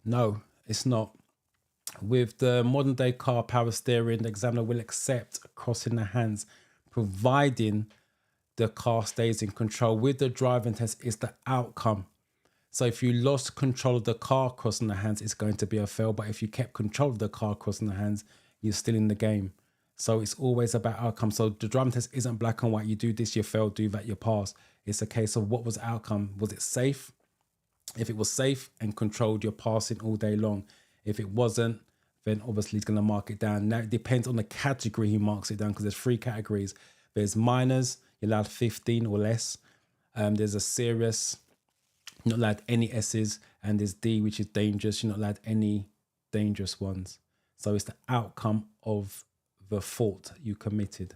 No, it's not. With the modern day car power steering, the examiner will accept crossing the hands, providing the car stays in control. With the driving test, it's the outcome. So if you lost control of the car crossing the hands, it's going to be a fail. But if you kept control of the car crossing the hands, you're still in the game. So it's always about outcome. So the driving test isn't black and white. You do this, you fail, do that, you pass. It's a case of what was the outcome? Was it safe? If it was safe and controlled, you're passing all day long. If it wasn't, then obviously he's going to mark it down. Now, it depends on the category he marks it down, because there's 3 categories. There's minors, you're allowed 15 or less. There's a serious, you're not allowed any S's. And there's D, which is dangerous. You're not allowed any dangerous ones. So it's the outcome of the fault you committed.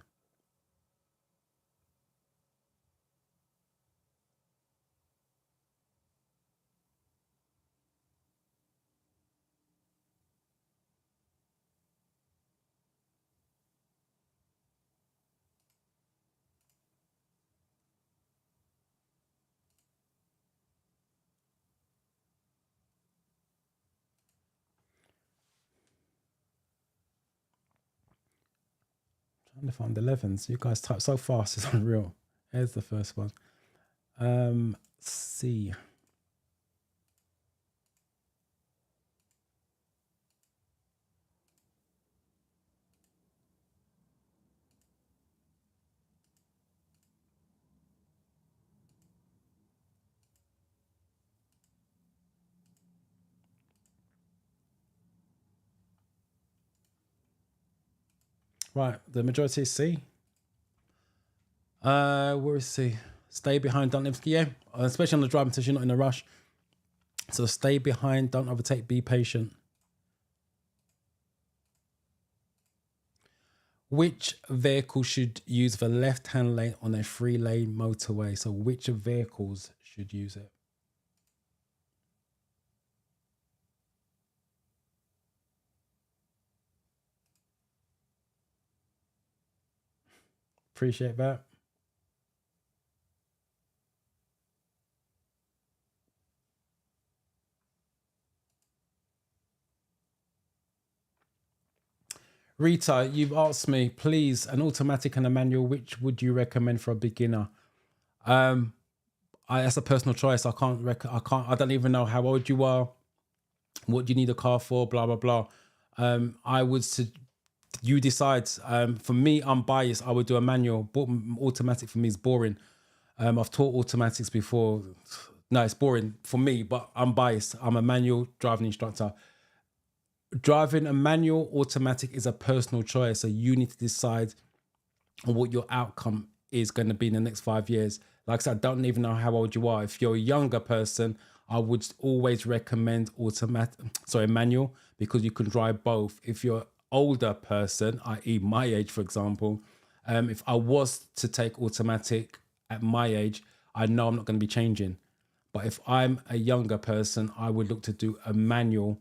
Trying to find the 11s. You guys type so fast, it's unreal. Here's the first one. C. Right, the majority is C. Where is C? Stay behind, don't live. Yeah, especially on the driving test, you're not in a rush. So stay behind, don't overtake, be patient. Which vehicle should use the left-hand lane on a 3-lane motorway? So which vehicles should use it? Appreciate that. Rita, you've asked me, please, an automatic and a manual, which would you recommend for a beginner? That's a personal choice. I don't even know how old you are, what do you need a car for, blah, blah, blah. You decide. For me, I'm biased. I would do a manual, but automatic for me is boring. I've taught automatics before. No, it's boring for me, but I'm biased. I'm a manual driving instructor. Driving a manual automatic is a personal choice. So you need to decide on what your outcome is going to be in the next 5 years. Like I said, I don't even know how old you are. If you're a younger person, I would always recommend manual, because you can drive both. If you're older person, i.e. my age, for example, if I was to take automatic at my age, I know I'm not going to be changing. But if I'm a younger person, I would look to do a manual.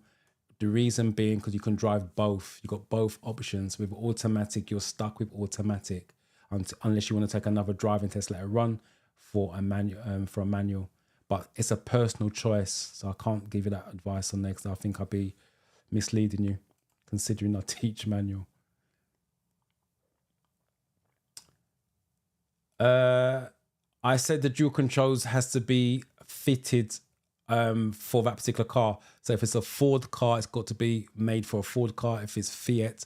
The reason being because you can drive both. You've got both options. With automatic, you're stuck with automatic unless you want to take another driving test later on for a manual. But it's a personal choice, so I can't give you that advice on next. I think I'll be misleading you, considering I teach manual. I said the dual controls has to be fitted for that particular car. So if it's a Ford car, it's got to be made for a Ford car. If it's Fiat,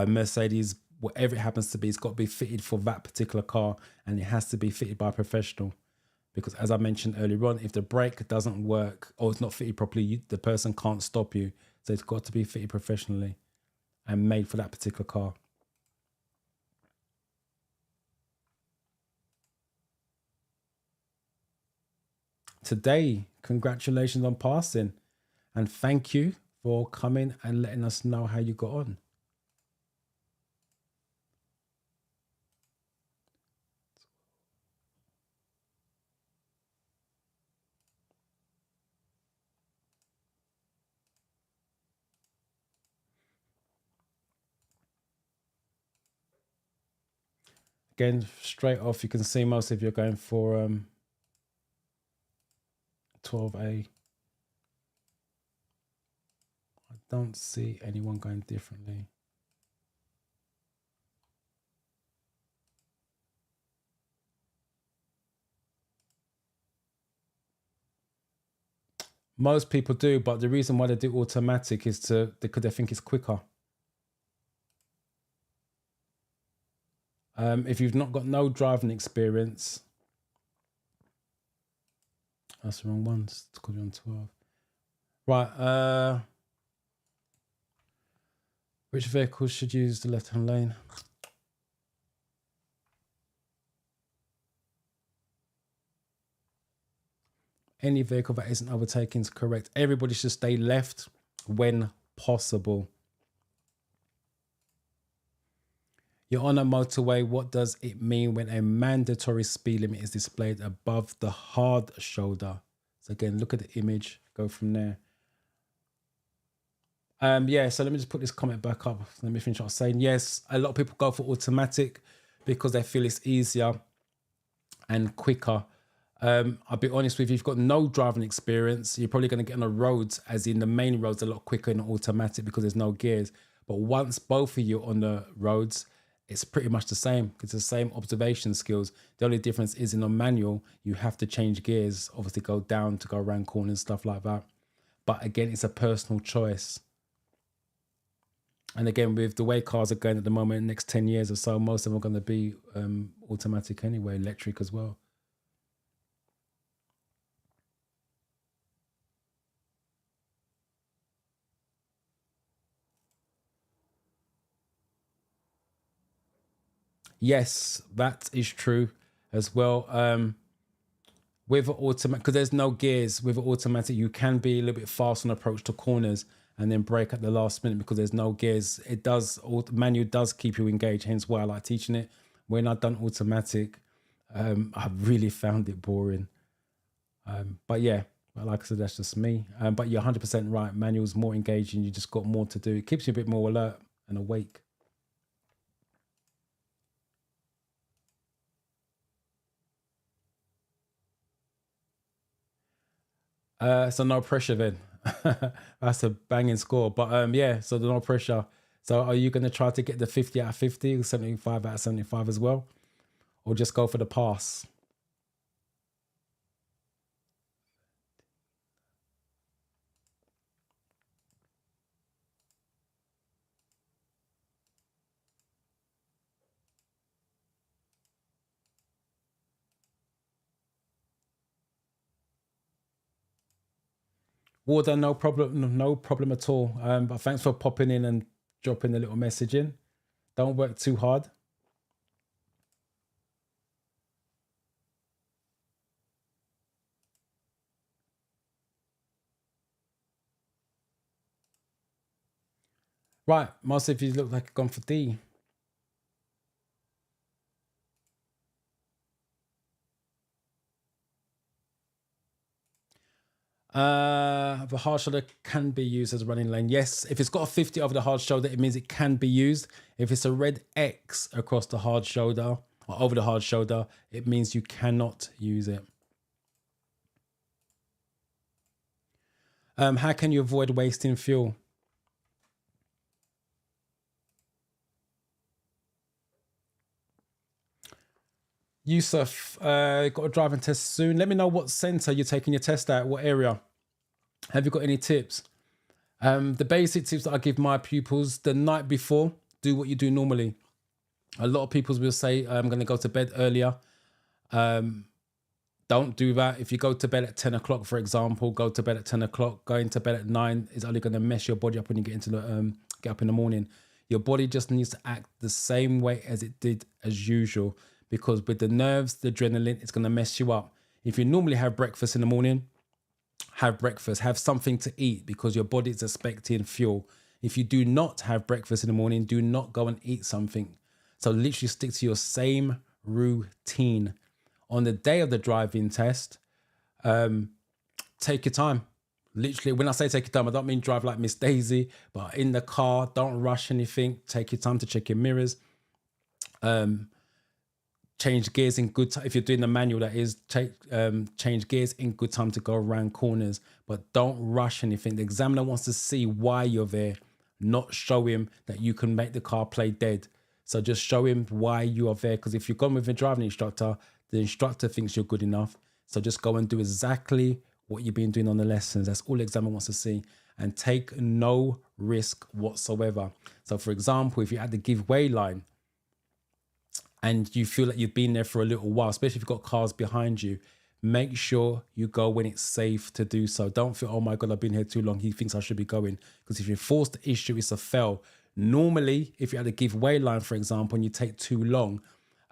Mercedes, whatever it happens to be, it's got to be fitted for that particular car, and it has to be fitted by a professional. Because as I mentioned earlier on, if the brake doesn't work or it's not fitted properly, the person can't stop you. So it's got to be fitted professionally and made for that particular car. Today, congratulations on passing, and thank you for coming and letting us know how you got on. Again, straight off, you can see most of you are going for 12A. I don't see anyone going differently. Most people do, but the reason why they do automatic is because they think it's quicker. If you've not got no driving experience, that's the wrong one. It's because you're on 12. Right. Which vehicles should use the left-hand lane? Any vehicle that isn't overtaking is correct. Everybody should stay left when possible. You're on a motorway. What does it mean when a mandatory speed limit is displayed above the hard shoulder? So again, look at the image, go from there. Yeah, so let me just put this comment back up. Let me finish what I was saying. Yes, a lot of people go for automatic because they feel it's easier and quicker. I'll be honest with you, if you've got no driving experience, you're probably going to get on the roads, as in the main roads, a lot quicker in automatic because there's no gears. But once both of you are on the roads, it's pretty much the same. It's the same observation skills. The only difference is in a manual, you have to change gears, obviously go down to go around corners, stuff like that. But again, it's a personal choice. And again, with the way cars are going at the moment, in the next 10 years or so, most of them are going to be automatic anyway, electric as well. Yes, that is true as well. With automatic, because there's no gears, with automatic, you can be a little bit fast on approach to corners and then brake at the last minute because there's no gears. It does, manual does keep you engaged, hence why I like teaching it. When I've done automatic, I've really found it boring. But yeah, like I said, that's just me. But you're 100% right. Manual's more engaging. You just got more to do. It keeps you a bit more alert and awake. So no pressure then. That's a banging score. But yeah, so no pressure. So are you going to try to get the 50 out of 50, 75 out of 75 as well? Or just go for the pass? Warden, no problem at all. But thanks for popping in and dropping a little message in. Don't work too hard. Right, most of you look like you've gone for D. The hard shoulder can be used as a running lane. Yes, if it's got a 50 over the hard shoulder, it means it can be used. If it's a red X across the hard shoulder or over the hard shoulder, it means you cannot use it. How can you avoid wasting fuel? Yusuf, got a driving test soon. Let me know what centre you're taking your test at, what area. Have you got any tips? The basic tips that I give my pupils: the night before, do what you do normally. A lot of people will say, I'm going to go to bed earlier. Don't do that. If you go to bed at 10 o'clock, for example, go to bed at 10 o'clock. Going to bed at 9 is only going to mess your body up when you get get up in the morning. Your body just needs to act the same way as it did as usual, because with the nerves, the adrenaline, it's going to mess you up. If you normally have breakfast in the morning, have breakfast, have something to eat, because your body is expecting fuel. If you do not have breakfast in the morning, do not go and eat something. So literally stick to your same routine. On the day of the driving test, take your time. Literally, when I say take your time, I don't mean drive like Miss Daisy, but in the car, don't rush anything. Take your time to check your mirrors. Change gears in good time. If you're doing the manual, that is, change gears in good time to go around corners, but don't rush anything. The examiner wants to see why you're there, not show him that you can make the car play dead. So just show him why you are there, because if you've gone with a driving instructor, the instructor thinks you're good enough. So just go and do exactly what you've been doing on the lessons. That's all the examiner wants to see. And take no risk whatsoever. So for example, if you're at the giveaway line and you feel like you've been there for a little while, especially if you've got cars behind you, make sure you go when it's safe to do so. Don't feel, oh my God, I've been here too long, he thinks I should be going. Because if you're forced to issue, it's a fail. Normally, if you're at the giveaway line, for example, and you take too long,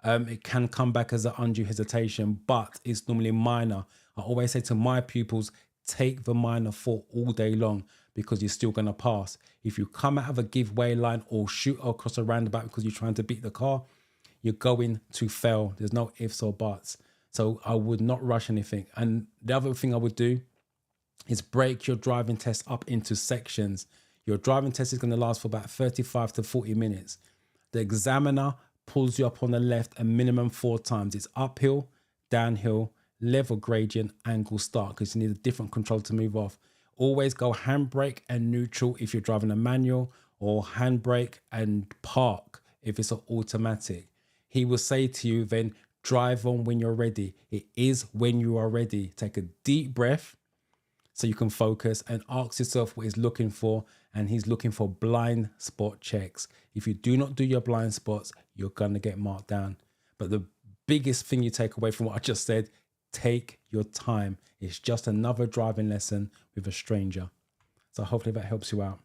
it can come back as an undue hesitation, but it's normally minor. I always say to my pupils, take the minor for all day long because you're still going to pass. If you come out of a giveaway line or shoot across a roundabout because you're trying to beat the car, you're going to fail. There's no ifs or buts. So I would not rush anything. And the other thing I would do is break your driving test up into sections. Your driving test is going to last for about 35 to 40 minutes. The examiner pulls you up on the left a minimum 4 times. It's uphill, downhill, level gradient, angle start, because you need a different control to move off. Always go handbrake and neutral if you're driving a manual, or handbrake and park if it's an automatic. He will say to you then, drive on when you're ready. It is when you are ready. Take a deep breath so you can focus and ask yourself what he's looking for. And he's looking for blind spot checks. If you do not do your blind spots, you're going to get marked down. But the biggest thing you take away from what I just said, take your time. It's just another driving lesson with a stranger. So hopefully that helps you out.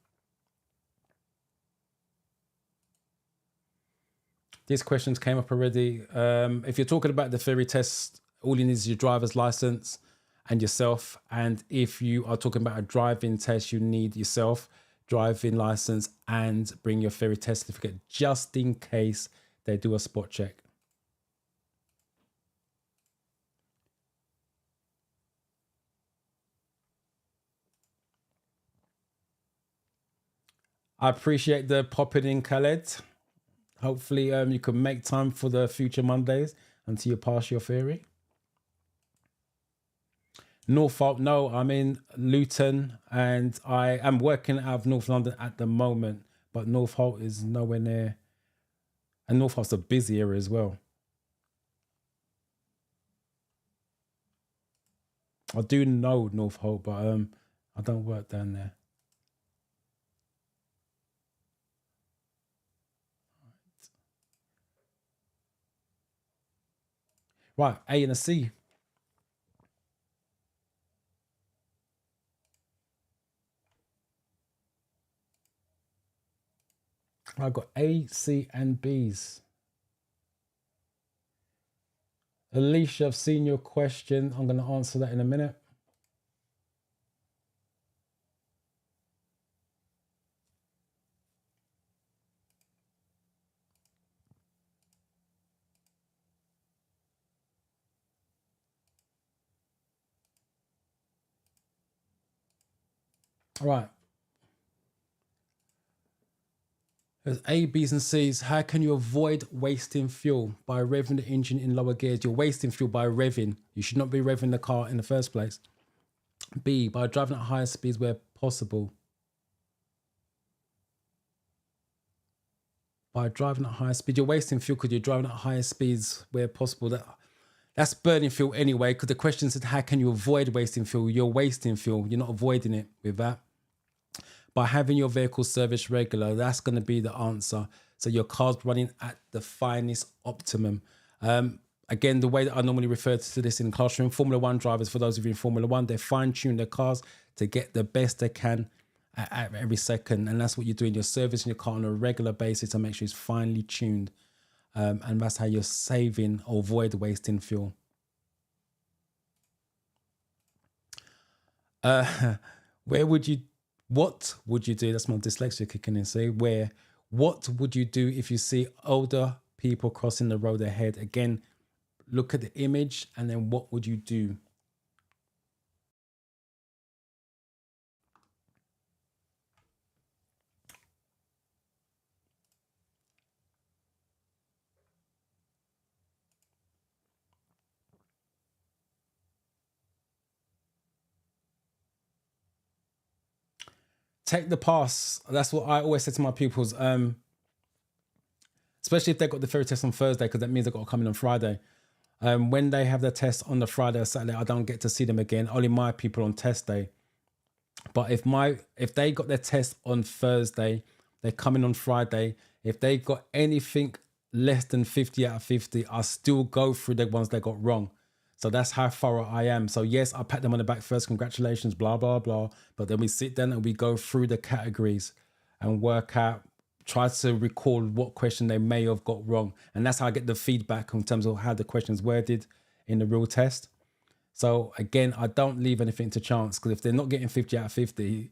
These questions came up already. If you're talking about the theory test, all you need is your driver's license and yourself. And if you are talking about a driving test, you need yourself, driving license, and bring your theory test certificate just in case they do a spot check. I appreciate the popping in, Khaled. Hopefully you can make time for the future Mondays until you pass your theory. Norfolk, no, I'm in Luton and I am working out of North London at the moment, but Norfolk is nowhere near. And Norfolk's a busy area as well. I do know Norfolk, but I don't work down there. Right, A and a C. I've got A, C, and B's. Alicia, I've seen your question. I'm going to answer that in a minute. All right. There's A, B's, and C's. How can you avoid wasting fuel? By revving the engine in lower gears. You're wasting fuel by revving. You should not be revving the car in the first place. B, by driving at higher speeds where possible. By driving at higher speed, you're wasting fuel because you're driving at higher speeds where possible. That's burning fuel anyway, because the question said, how can you avoid wasting fuel? You're wasting fuel. You're not avoiding it with that. By having your vehicle serviced regular, that's going to be the answer. So your car's running at the finest optimum. Again, the way that I normally refer to this in classroom, Formula One drivers, for those of you in Formula One, they fine-tune their cars to get the best they can at every second. And that's what you're doing. You're servicing your car on a regular basis to make sure it's finely tuned. And that's how you're saving or avoid wasting fuel. What would you do? That's my dyslexia kicking in. Say where. What would you do if you see older people crossing the road ahead? Again, look at the image and then what would you do? Take the pass. That's what I always say to my pupils. Especially if they got the theory test on Thursday, because that means they've got to come in on Friday. When they have their test on the Friday or Saturday, I don't get to see them again. Only my people on test day. But if they got their test on Thursday, they come in on Friday. If they got anything less than 50 out of 50, I still go through the ones they got wrong. So that's how thorough I am. So yes, I pat them on the back first, congratulations, blah, blah, blah. But then we sit down and we go through the categories and work out, try to recall what question they may have got wrong. And that's how I get the feedback in terms of how the question's worded in the real test. So again, I don't leave anything to chance, because if they're not getting 50 out of 50,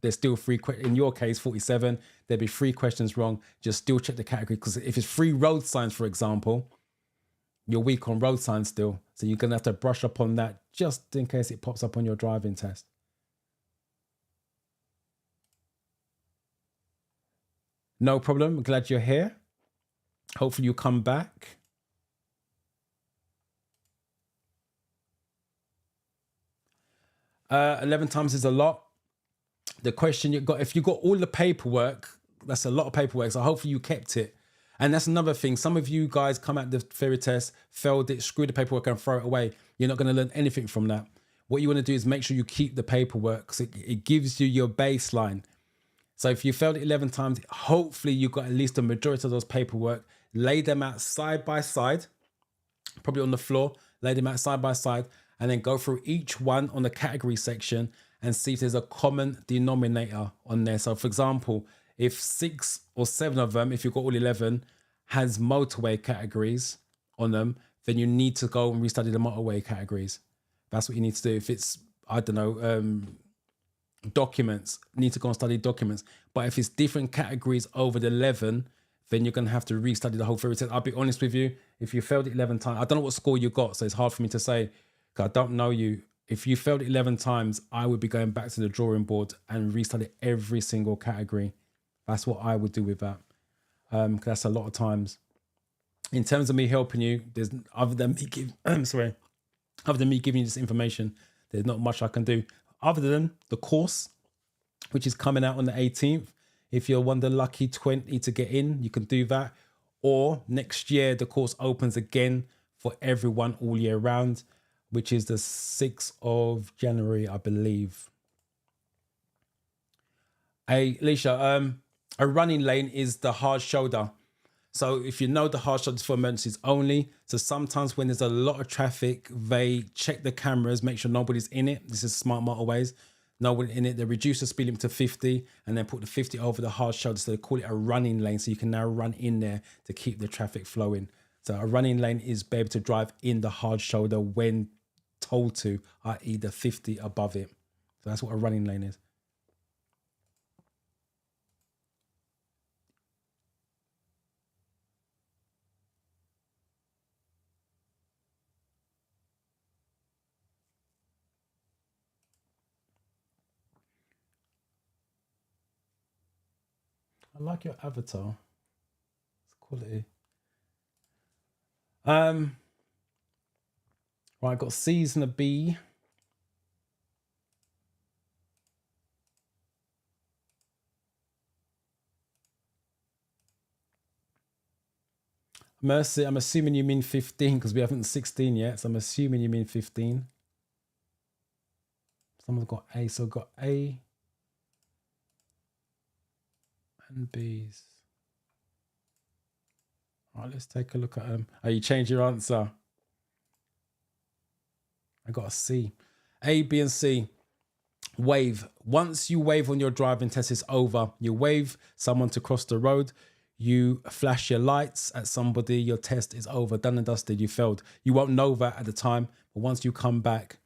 there's still three, in your case, 47, there'd be 3 questions wrong. Just still check the category, because if it's 3 road signs, for example, you're weak on road signs still. So you're going to have to brush up on that just in case it pops up on your driving test. No problem. I'm glad you're here. Hopefully you come back. Uh, 11 times is a lot. The question you got, if you got all the paperwork, that's a lot of paperwork. So hopefully you kept it. And that's another thing. Some of you guys come at the theory test, failed it, screw the paperwork and throw it away. You're not going to learn anything from that. What you want to do is make sure you keep the paperwork, because it gives you your baseline. So if you failed it 11 times, hopefully you got at least a majority of those paperwork. Lay them out side by side, probably on the floor, lay them out side by side, and then go through each one on the category section and see if there's a common denominator on there. So for example, if 6 or 7 of them, if you've got all 11, has motorway categories on them, then you need to go and restudy the motorway categories. That's what you need to do. If it's, I don't know, documents, need to go and study documents. But if it's different categories over the 11, then you're going to have to restudy the whole theory test. I'll be honest with you, if you failed it 11 times, I don't know what score you got, so it's hard for me to say, because I don't know you. If you failed it 11 times, I would be going back to the drawing board and restudy every single category. That's what I would do with that. Because that's a lot of times. In terms of me helping you, there's other than me giving you this information, there's not much I can do other than the course, which is coming out on the 18th. If you're one of the lucky 20 to get in, you can do that. Or next year, the course opens again for everyone all year round, which is the 6th of January, I believe. Hey, Alicia, a running lane is the hard shoulder. So if you know, the hard shoulder is for emergencies only. So sometimes when there's a lot of traffic, they check the cameras, make sure nobody's in it. This is smart motorways. No one in it. They reduce the speed limit to 50 and then put the 50 over the hard shoulder. So they call it a running lane. So you can now run in there to keep the traffic flowing. So a running lane is be able to drive in the hard shoulder when told to, i.e. the 50 above it. So that's what a running lane is. I like your avatar. It's quality. Right, I got C's and a B. Mercy, I'm assuming you mean 15 because we haven't 16 yet. So I'm assuming you mean 15. Someone's got A, so I've got A and B's. All right, let's take a look at them. Oh, you changed your answer. I got a C. A, B, and C. Wave. Once you wave on your driving test, it's over. You wave someone to cross the road. You flash your lights at somebody. Your test is over. Done and dusted. You failed. You won't know that at the time. But once you come back,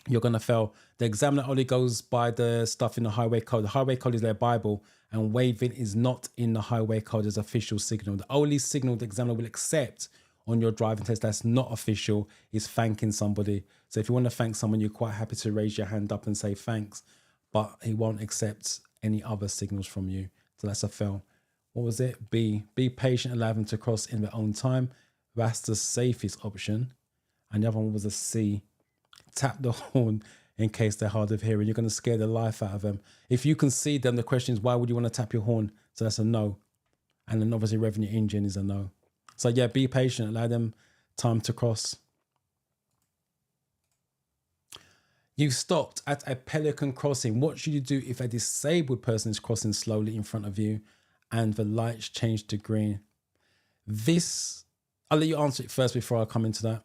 you're going to fail. The examiner only goes by the stuff in the highway code. The highway code is their Bible, and waving is not in the highway code as official signal. The only signal the examiner will accept on your driving test that's not official is thanking somebody. So if you want to thank someone, you're quite happy to raise your hand up and say thanks, but he won't accept any other signals from you. So that's a fail. What was it? B. Be patient, allow them to cross in their own time. That's the safest option. And the other one was a C. Tap the horn in case they're hard of hearing. You're going to scare the life out of them. If you can see them, the question is, why would you want to tap your horn? So that's a no. And then obviously revving your engine is a no. So yeah, be patient. Allow them time to cross. You stopped at a pelican crossing. What should you do if a disabled person is crossing slowly in front of you and the lights change to green? This, I'll let you answer it first before I come into that.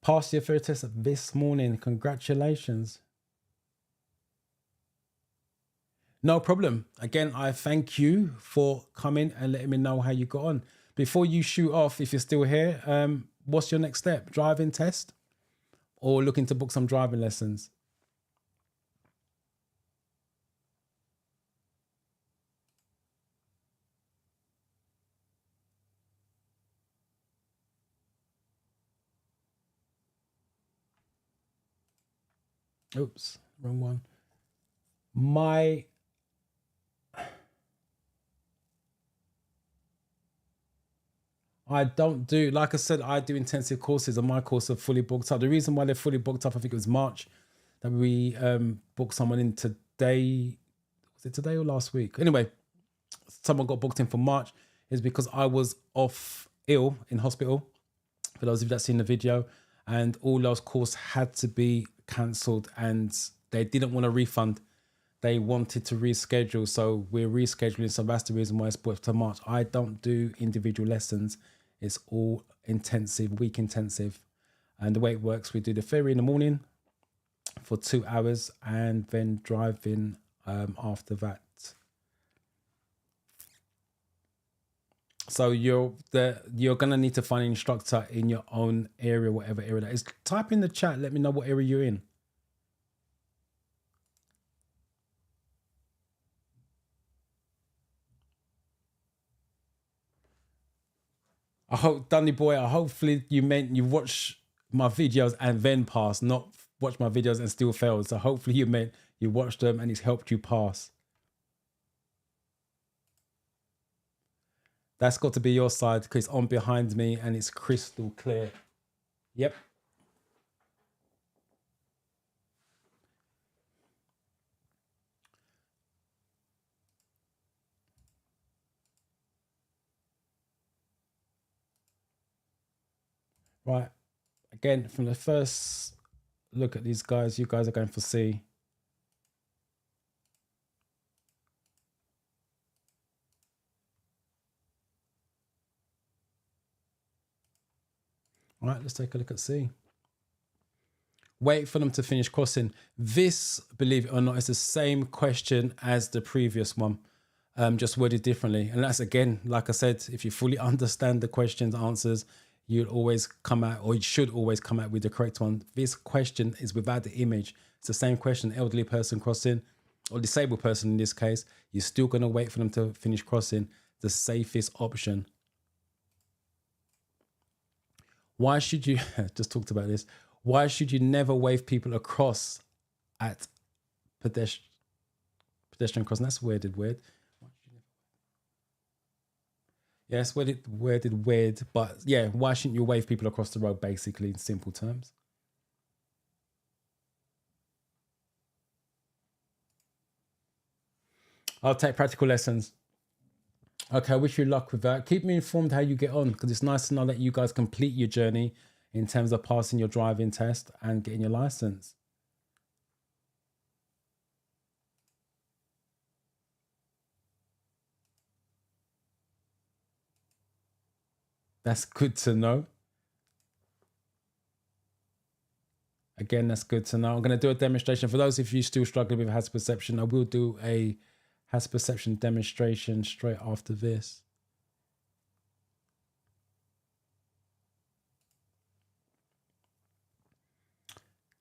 Passed your theory test this morning. Congratulations. No problem. Again, I thank you for coming and letting me know how you got on. Before you shoot off, if you're still here, what's your next step? Driving test or looking to book some driving lessons? Oops, wrong one. I don't do, like I said, I do intensive courses and my courses are fully booked up. The reason why they're fully booked up, I think it was March that we booked someone in today. Was it today or last week? Anyway, someone got booked in for March is because I was off ill in hospital. For those of you that seen the video, and all those courses had to be cancelled and they didn't want a refund. They wanted to reschedule. So we're rescheduling. So that's the reason why it's booked to March. I don't do individual lessons. It's all intensive, week intensive. And the way it works, we do the theory in the morning for 2 hours and then driving after that. So you're gonna need to find an instructor in your own area, whatever area that is. Type in the chat, let me know what area you're in. I hope, Dunny boy, hopefully you meant you watch my videos and then pass, not watch my videos and still fail. So hopefully you meant you watched them and it's helped you pass. That's got to be your side because it's on behind me and it's crystal clear. Yep. Right. Again, from the first look at these guys, you guys are going for C. All right, let's take a look at C. Wait for them to finish crossing. This, believe it or not, is the same question as the previous one, just worded differently. And that's, again, like I said, if you fully understand the questions, answers, you'll always come out, or you should always come out with the correct one. This question is without the image. It's the same question, elderly person crossing, or disabled person in this case. You're still going to wait for them to finish crossing. The safest option. Why should you, just talked about this, why should you never wave people across at pedestrian crossing? That's worded weird. Yes, worded weird, but yeah, why shouldn't you wave people across the road, basically, in simple terms? I'll take practical lessons. Okay, I wish you luck with that. Keep me informed how you get on, because it's nice to know that you guys complete your journey in terms of passing your driving test and getting your license. That's good to know. Again, that's good to know. I'm going to do a demonstration. For those of you still struggling with hazard perception, I will do a hazard perception demonstration straight after this.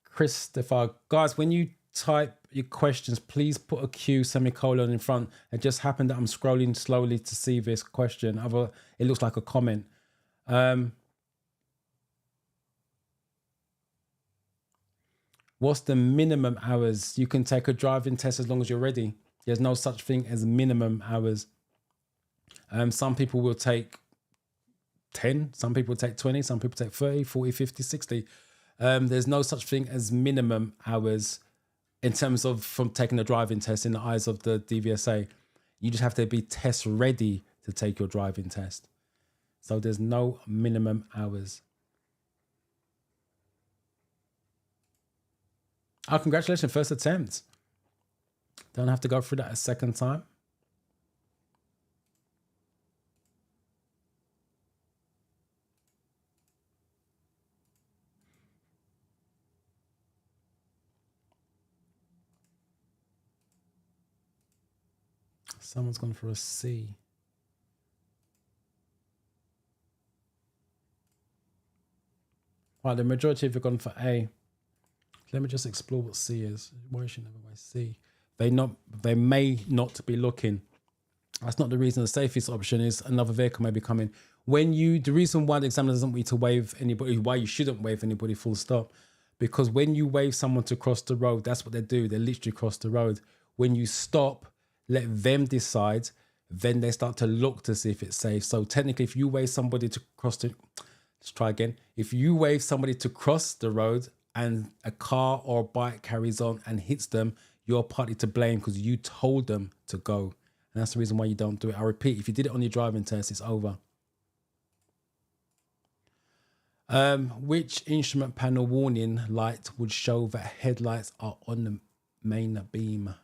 Christopher, guys, when you type your questions, please put a Q semicolon in front. It just happened that I'm scrolling slowly to see this question. It looks like a comment. What's the minimum hours? You can take a driving test as long as you're ready. There's no such thing as minimum hours. Some people will take 10, some people take 20, some people take 30, 40, 50, 60. There's no such thing as minimum hours in terms of from taking a driving test in the eyes of the DVSA. You just have to be test ready to take your driving test. So there's no minimum hours. Oh, congratulations, first attempt. Don't have to go through that a second time. Someone's gone for a C. Right, the majority of you have gone for A. Let me just explore what C is. Why should never wear C? They may not be looking. That's not the reason. The safest option is another vehicle may be coming. The reason why the examiner doesn't want you to wave anybody, why you shouldn't wave anybody full stop, because when you wave someone to cross the road, that's what they do. They literally cross the road. When you stop, let them decide, then they start to look to see if it's safe. So technically, if you wave somebody to cross the, let's try again. If you wave somebody to cross the road and a car or a bike carries on and hits them, you're partly to blame because you told them to go. And that's the reason why you don't do it. I repeat, if you did it on your driving test, it's over. Which instrument panel warning light would show that headlights are on the main beam?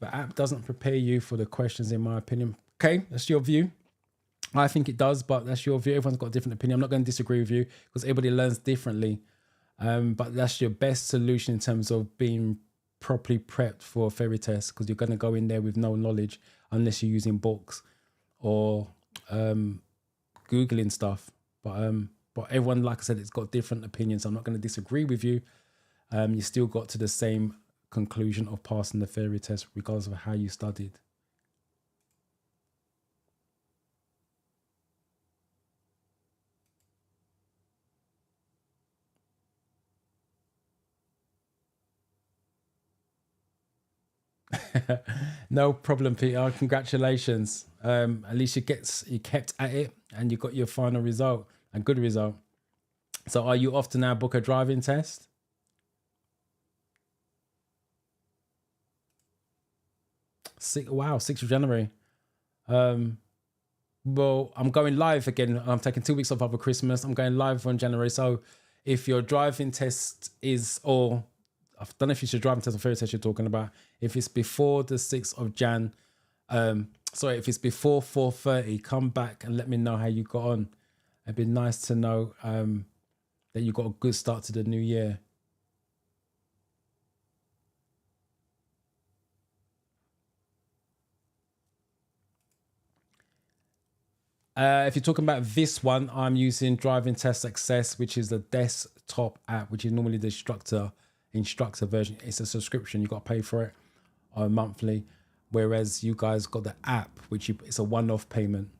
The app doesn't prepare you for the questions, in my opinion. Okay, that's your view. I think it does, but that's your view. Everyone's got a different opinion. I'm not going to disagree with you because everybody learns differently. But that's your best solution in terms of being properly prepped for a ferry test, because you're going to go in there with no knowledge unless you're using books or Googling stuff. But everyone, like I said, it's got different opinions. I'm not going to disagree with you. You still got to the same conclusion of passing the ferry test regardless of how you studied. No problem, Peter. Congratulations. At least you kept at it and you got your final result, a good result. So are you off to now book a driving test? Wow, 6th of January. Well, I'm going live again. I'm taking 2 weeks off over Christmas. I'm going live on January. So if your driving test is, or I don't know if it's your driving test or ferry test you're talking about, if it's before the 6th of Jan, if it's before 4:30, come back and let me know how you got on. It'd be nice to know that you got a good start to the new year. If you're talking about this one, I'm using Driving Test Success, which is the desktop app, which is normally the instructor version. It's a subscription. You got to pay for it monthly. Whereas you guys got the app, it's a one-off payment.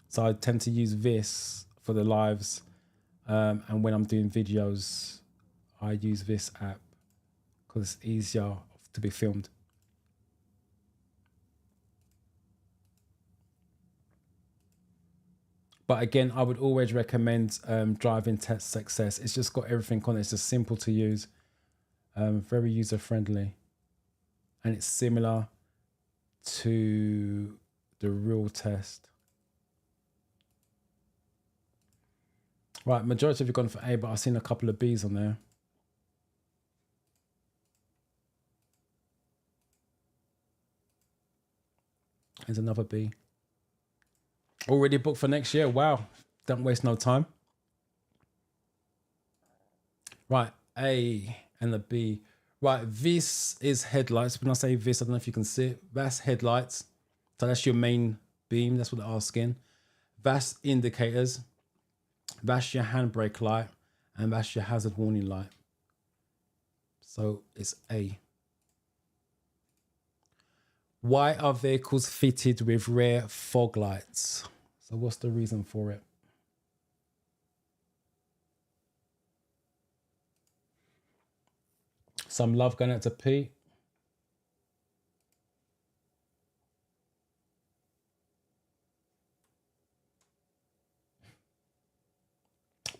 So I tend to use this for the lives. And when I'm doing videos, I use this app because it's easier to be filmed. But again, I would always recommend Driving Test Success. It's just got everything on it. It's just simple to use, very user-friendly. And it's similar to the real test. Right, majority of you gone for A, but I've seen a couple of Bs on there. There's another B. Already booked for next year. Wow. Don't waste no time. Right. A and the B. Right. This is headlights. When I say this, I don't know if you can see it. That's headlights. So that's your main beam. That's what they're asking. That's indicators. That's your handbrake light. And that's your hazard warning light. So it's A. Why are vehicles fitted with rear fog lights? So what's the reason for it? Some love going out to Pete.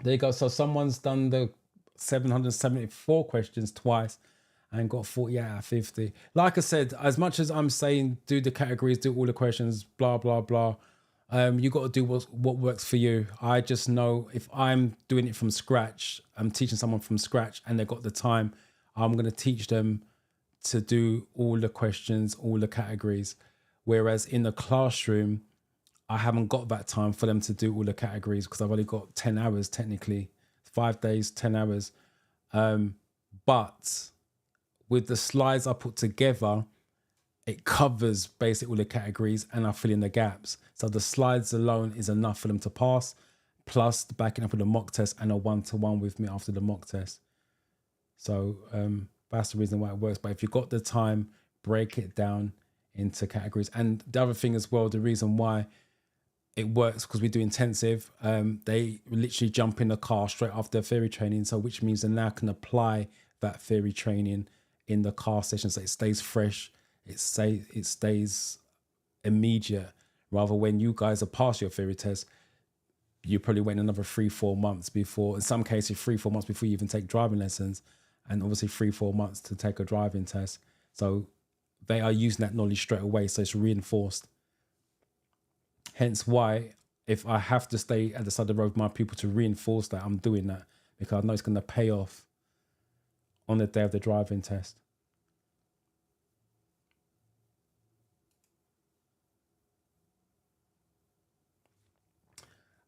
There you go. So someone's done the 774 questions twice and got 48 out of 50. Like I said, as much as I'm saying do the categories, do all the questions, blah, blah, blah, you got to do what works for you. I just know if I'm doing it from scratch, I'm teaching someone from scratch and they've got the time, I'm going to teach them to do all the questions, all the categories. Whereas in the classroom, I haven't got that time for them to do all the categories because I've only got 10 hours technically, 5 days, 10 hours. But with the slides I put together, it covers basically all the categories and I fill in the gaps. So the slides alone is enough for them to pass, plus the backing up with a mock test and a one-to-one with me after the mock test. So that's the reason why it works. But if you've got the time, break it down into categories. And the other thing as well, the reason why it works because we do intensive. They literally jump in the car straight after theory training. So which means they now can apply that theory training in the car session. So it stays fresh. It stays immediate. Rather when you guys are past your theory test, you probably wait another 3-4 months before, in some cases 3-4 months before you even take driving lessons. And obviously 3-4 months to take a driving test. So they are using that knowledge straight away. So it's reinforced. Hence why, if I have to stay at the side of the road with my people to reinforce that, I'm doing that because I know it's going to pay off on the day of the driving test.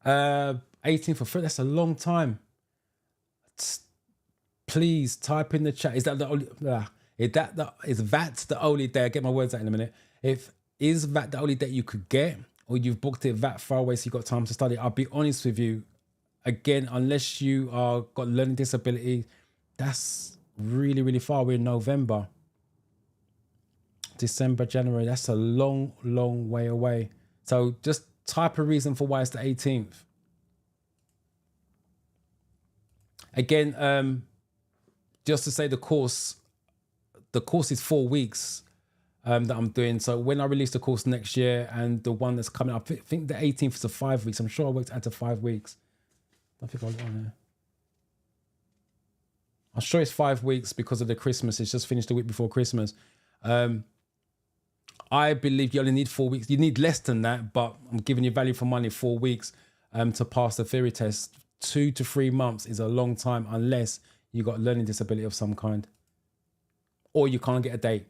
Uh, 18 for free. That's a long time. Please type in the chat. Is that the only? Is that the only day? I get my words out in a minute. Is that the only day you could get? Or you've booked it that far away so you've got time to study, I'll be honest with you. Again, unless you are got learning disability, that's really, really far. We're in November. December, January, that's a long, long way away. So just type a reason for why it's the 18th. Again, just to say the course is 4 weeks. That I'm doing. So when I release the course next year and the one that's coming up, I think the 18th is 5 weeks. I'm sure I worked out to 5 weeks. I think I'll go on here. I'm sure it's 5 weeks because of the Christmas. It's just finished the week before Christmas. I believe you only need 4 weeks. You need less than that, but I'm giving you value for money, 4 weeks to pass the theory test. 2 to 3 months is a long time unless you got a learning disability of some kind or you can't get a date.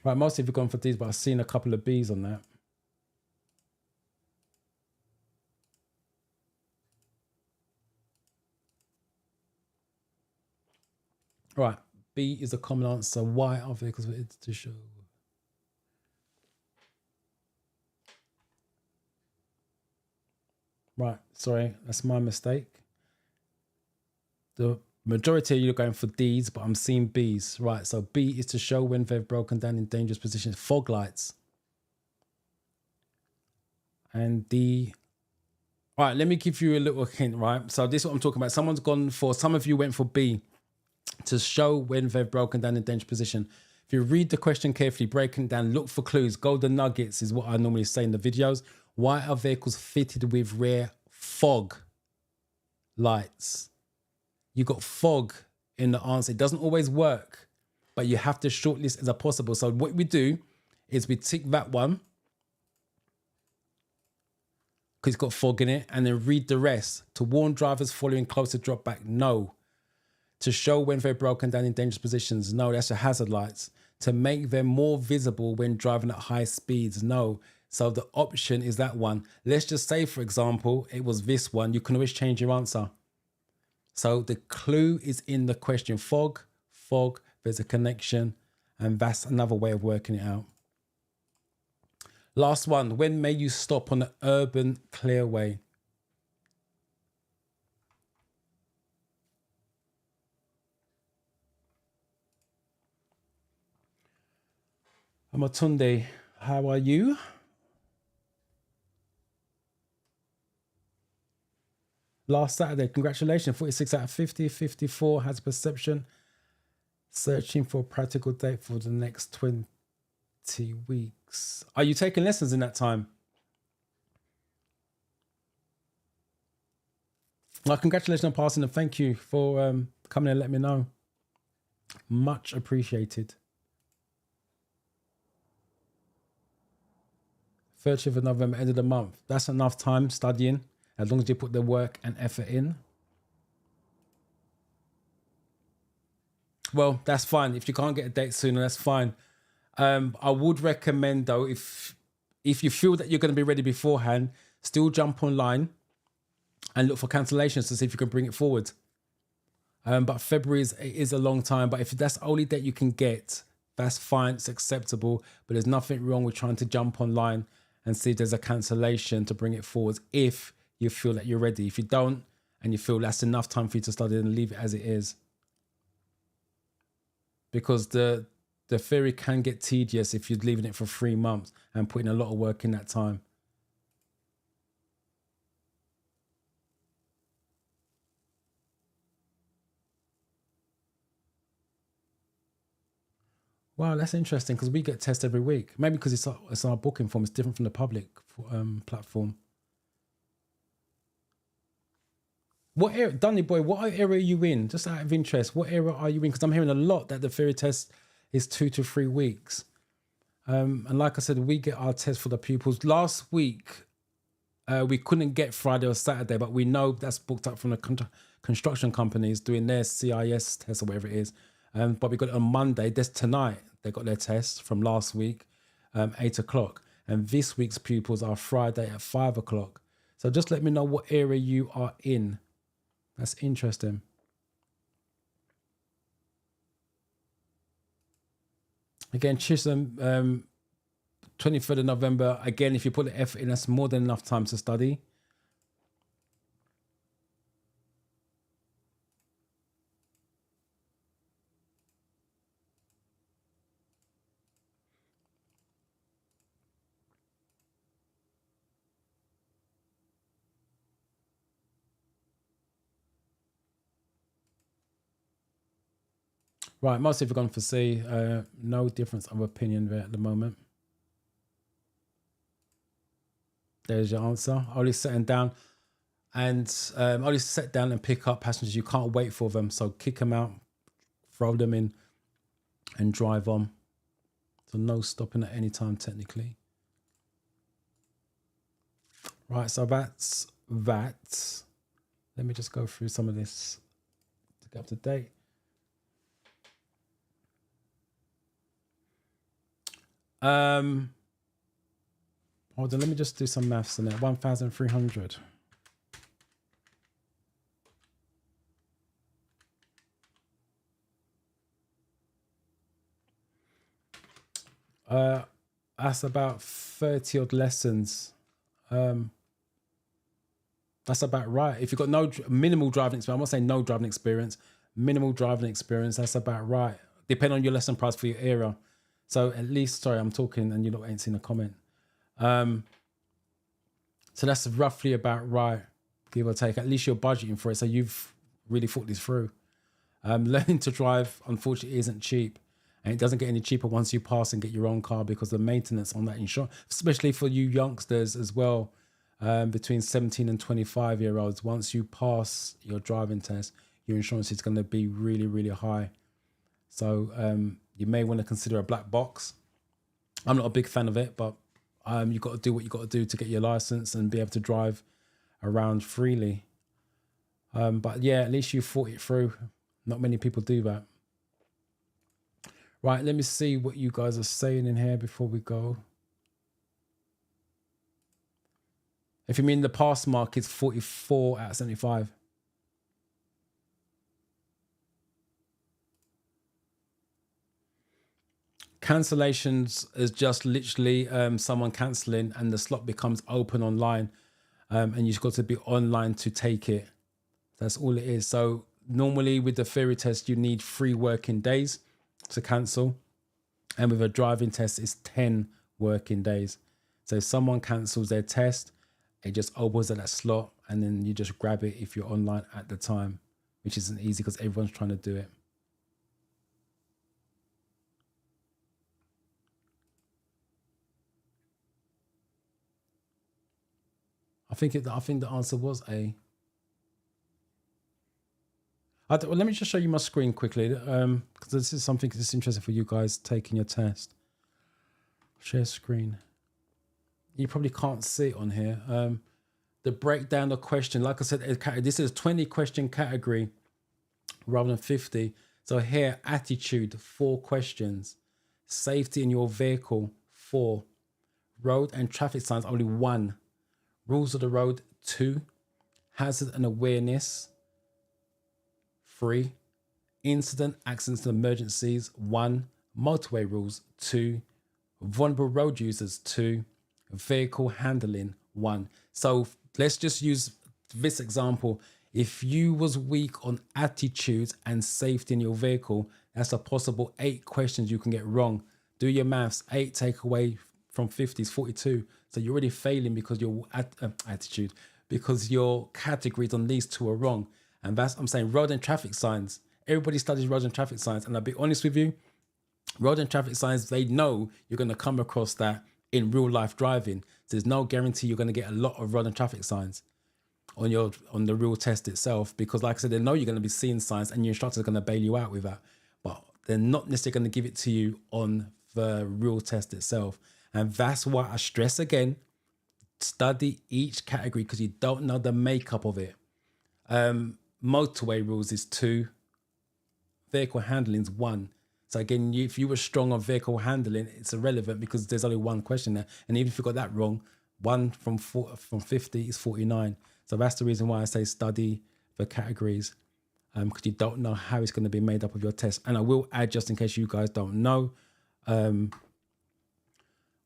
Right, most of you have gone for D's, but I've seen a couple of B's on that. Right, B is a common answer. Why are vehicles fitted to show? Right, sorry, that's my mistake. The majority of you are going for D's, but I'm seeing B's. Right, so B is to show when they've broken down in dangerous positions. Fog lights. And D. All right, let me give you a little hint, right? So this is what I'm talking about. Someone's gone for, some of you went for B, to show when they've broken down in dangerous position. If you read the question carefully, breaking down, look for clues. Golden nuggets is what I normally say in the videos. Why are vehicles fitted with rear fog lights? You got fog in the answer. It doesn't always work, but you have to shortlist as possible. So what we do is we tick that one because it's got fog in it, and then read the rest. To warn drivers following closer drop back, no. To show when they're broken down in dangerous positions, no, that's your hazard lights. To make them more visible when driving at high speeds, no. So the option is that one. Let's just say, for example, it was this one. You can always change your answer. So the clue is in the question. Fog, there's a connection, and that's another way of working it out. Last one. When may you stop on an urban clearway? Amatunde, how are you? last Saturday. Congratulations. 46 out of 50. 54 has perception. Searching for a practical date for the next 20 weeks. Are you taking lessons in that time? Well, congratulations on passing, and thank you for coming and letting me know. Much appreciated. 30th of November, end of the month. That's enough time studying, as long as you put the work and effort in. Well, that's fine. If you can't get a date sooner, that's fine. I would recommend, though, if you feel that you're going to be ready beforehand, still jump online and look for cancellations to see if you can bring it forward. But February is a long time. But if that's the only date you can get, that's fine. It's acceptable. But there's nothing wrong with trying to jump online and see if there's a cancellation to bring it forward if you feel that you're ready. If you don't and you feel that's enough time for you to study, then leave it as it is. Because the theory can get tedious if you're leaving it for 3 months and putting a lot of work in that time. Wow, that's interesting because we get tests every week. Maybe because it's our booking form. It's different from the public platform. What area, Dunny boy, what area are you in? Just out of interest, what area are you in? Because I'm hearing a lot that the theory test is 2 to 3 weeks. And like I said, we get our test for the pupils. Last week, we couldn't get Friday or Saturday, but we know that's booked up from the construction companies doing their CIS test or whatever it is. But we got it on Monday. That's tonight. They got their test from last week, 8 o'clock. And this week's pupils are Friday at 5 o'clock. So just let me know what area you are in. That's interesting. Again, Chisholm, 23rd of November. Again, if you put the effort in, that's more than enough time to study. Right, most of you have gone for C. No difference of opinion there at the moment. There's your answer. Only setting down and only set down and pick up passengers. You can't wait for them. So kick them out, throw them in and drive on. So no stopping at any time technically. Right, so that's that. Let me just go through some of this to get up to date. Hold on, let me just do some maths in it. 1,300. That's about 30 odd lessons. That's about right. If you've got no minimal driving experience, I'm not saying no driving experience, minimal driving experience, that's about right. Depending on your lesson price for your area. So at least, sorry, I'm talking and you lot ain't seen a comment. So that's roughly about right, give or take. At least you're budgeting for it. So you've really thought this through. Learning to drive, unfortunately, isn't cheap. And it doesn't get any cheaper once you pass and get your own car because the maintenance on that insurance, especially for you youngsters as well, between 17 and 25-year-olds, once you pass your driving test, your insurance is going to be really, really high. So you may want to consider a black box. I'm not a big fan of it, but you've got to do what you got to do to get your license and be able to drive around freely. But yeah, at least you thought it through. Not many people do that. Right, let me see what you guys are saying in here before we go. If you mean the pass mark, it's 44 out of 75. Cancellations is just literally someone cancelling and the slot becomes open online, and you've got to be online to take it. That's all it is. So normally with the theory test, you need 3 working days to cancel. And with a driving test, it's 10 working days. So if someone cancels their test, it just opens at that slot and then you just grab it if you're online at the time, which isn't easy because everyone's trying to do it. I think the answer was A. Well, let me just show you my screen quickly, because this is something that's interesting for you guys taking your test. Share screen. You probably can't see it on here. The breakdown of question, like I said, this is a 20 question category rather than 50. So here, attitude, 4 questions. Safety in your vehicle, 4. Road and traffic signs, only 1. Rules of the road, 2. Hazard and awareness, 3. Incident, accidents and emergencies, 1. Motorway rules, 2. Vulnerable road users, 2. Vehicle handling, 1. So let's just use this example. If you was weak on attitude and safety in your vehicle, that's a possible 8 questions you can get wrong. Do your maths. 8 take away from 50 is 42. So you're already failing because your attitude, because your categories on these 2 are wrong. And that's, I'm saying, road and traffic signs. Everybody studies road and traffic signs. And I'll be honest with you, road and traffic signs, they know you're going to come across that in real life driving. So there's no guarantee you're going to get a lot of road and traffic signs on the real test itself, because like I said, they know you're going to be seeing signs and your instructor is going to bail you out with that, but they're not necessarily going to give it to you on the real test itself. And that's why I stress again, study each category, because you don't know the makeup of it. Motorway rules is 2. Vehicle handling is 1. So again, if you were strong on vehicle handling, it's irrelevant because there's only 1 question there. And even if you got that wrong, 1 from 50 is 49. So that's the reason why I say study the categories, because you don't know how it's going to be made up of your test. And I will add, just in case you guys don't know,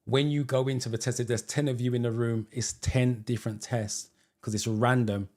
when you go into the test, if there's 10 of you in the room, it's 10 different tests because it's random.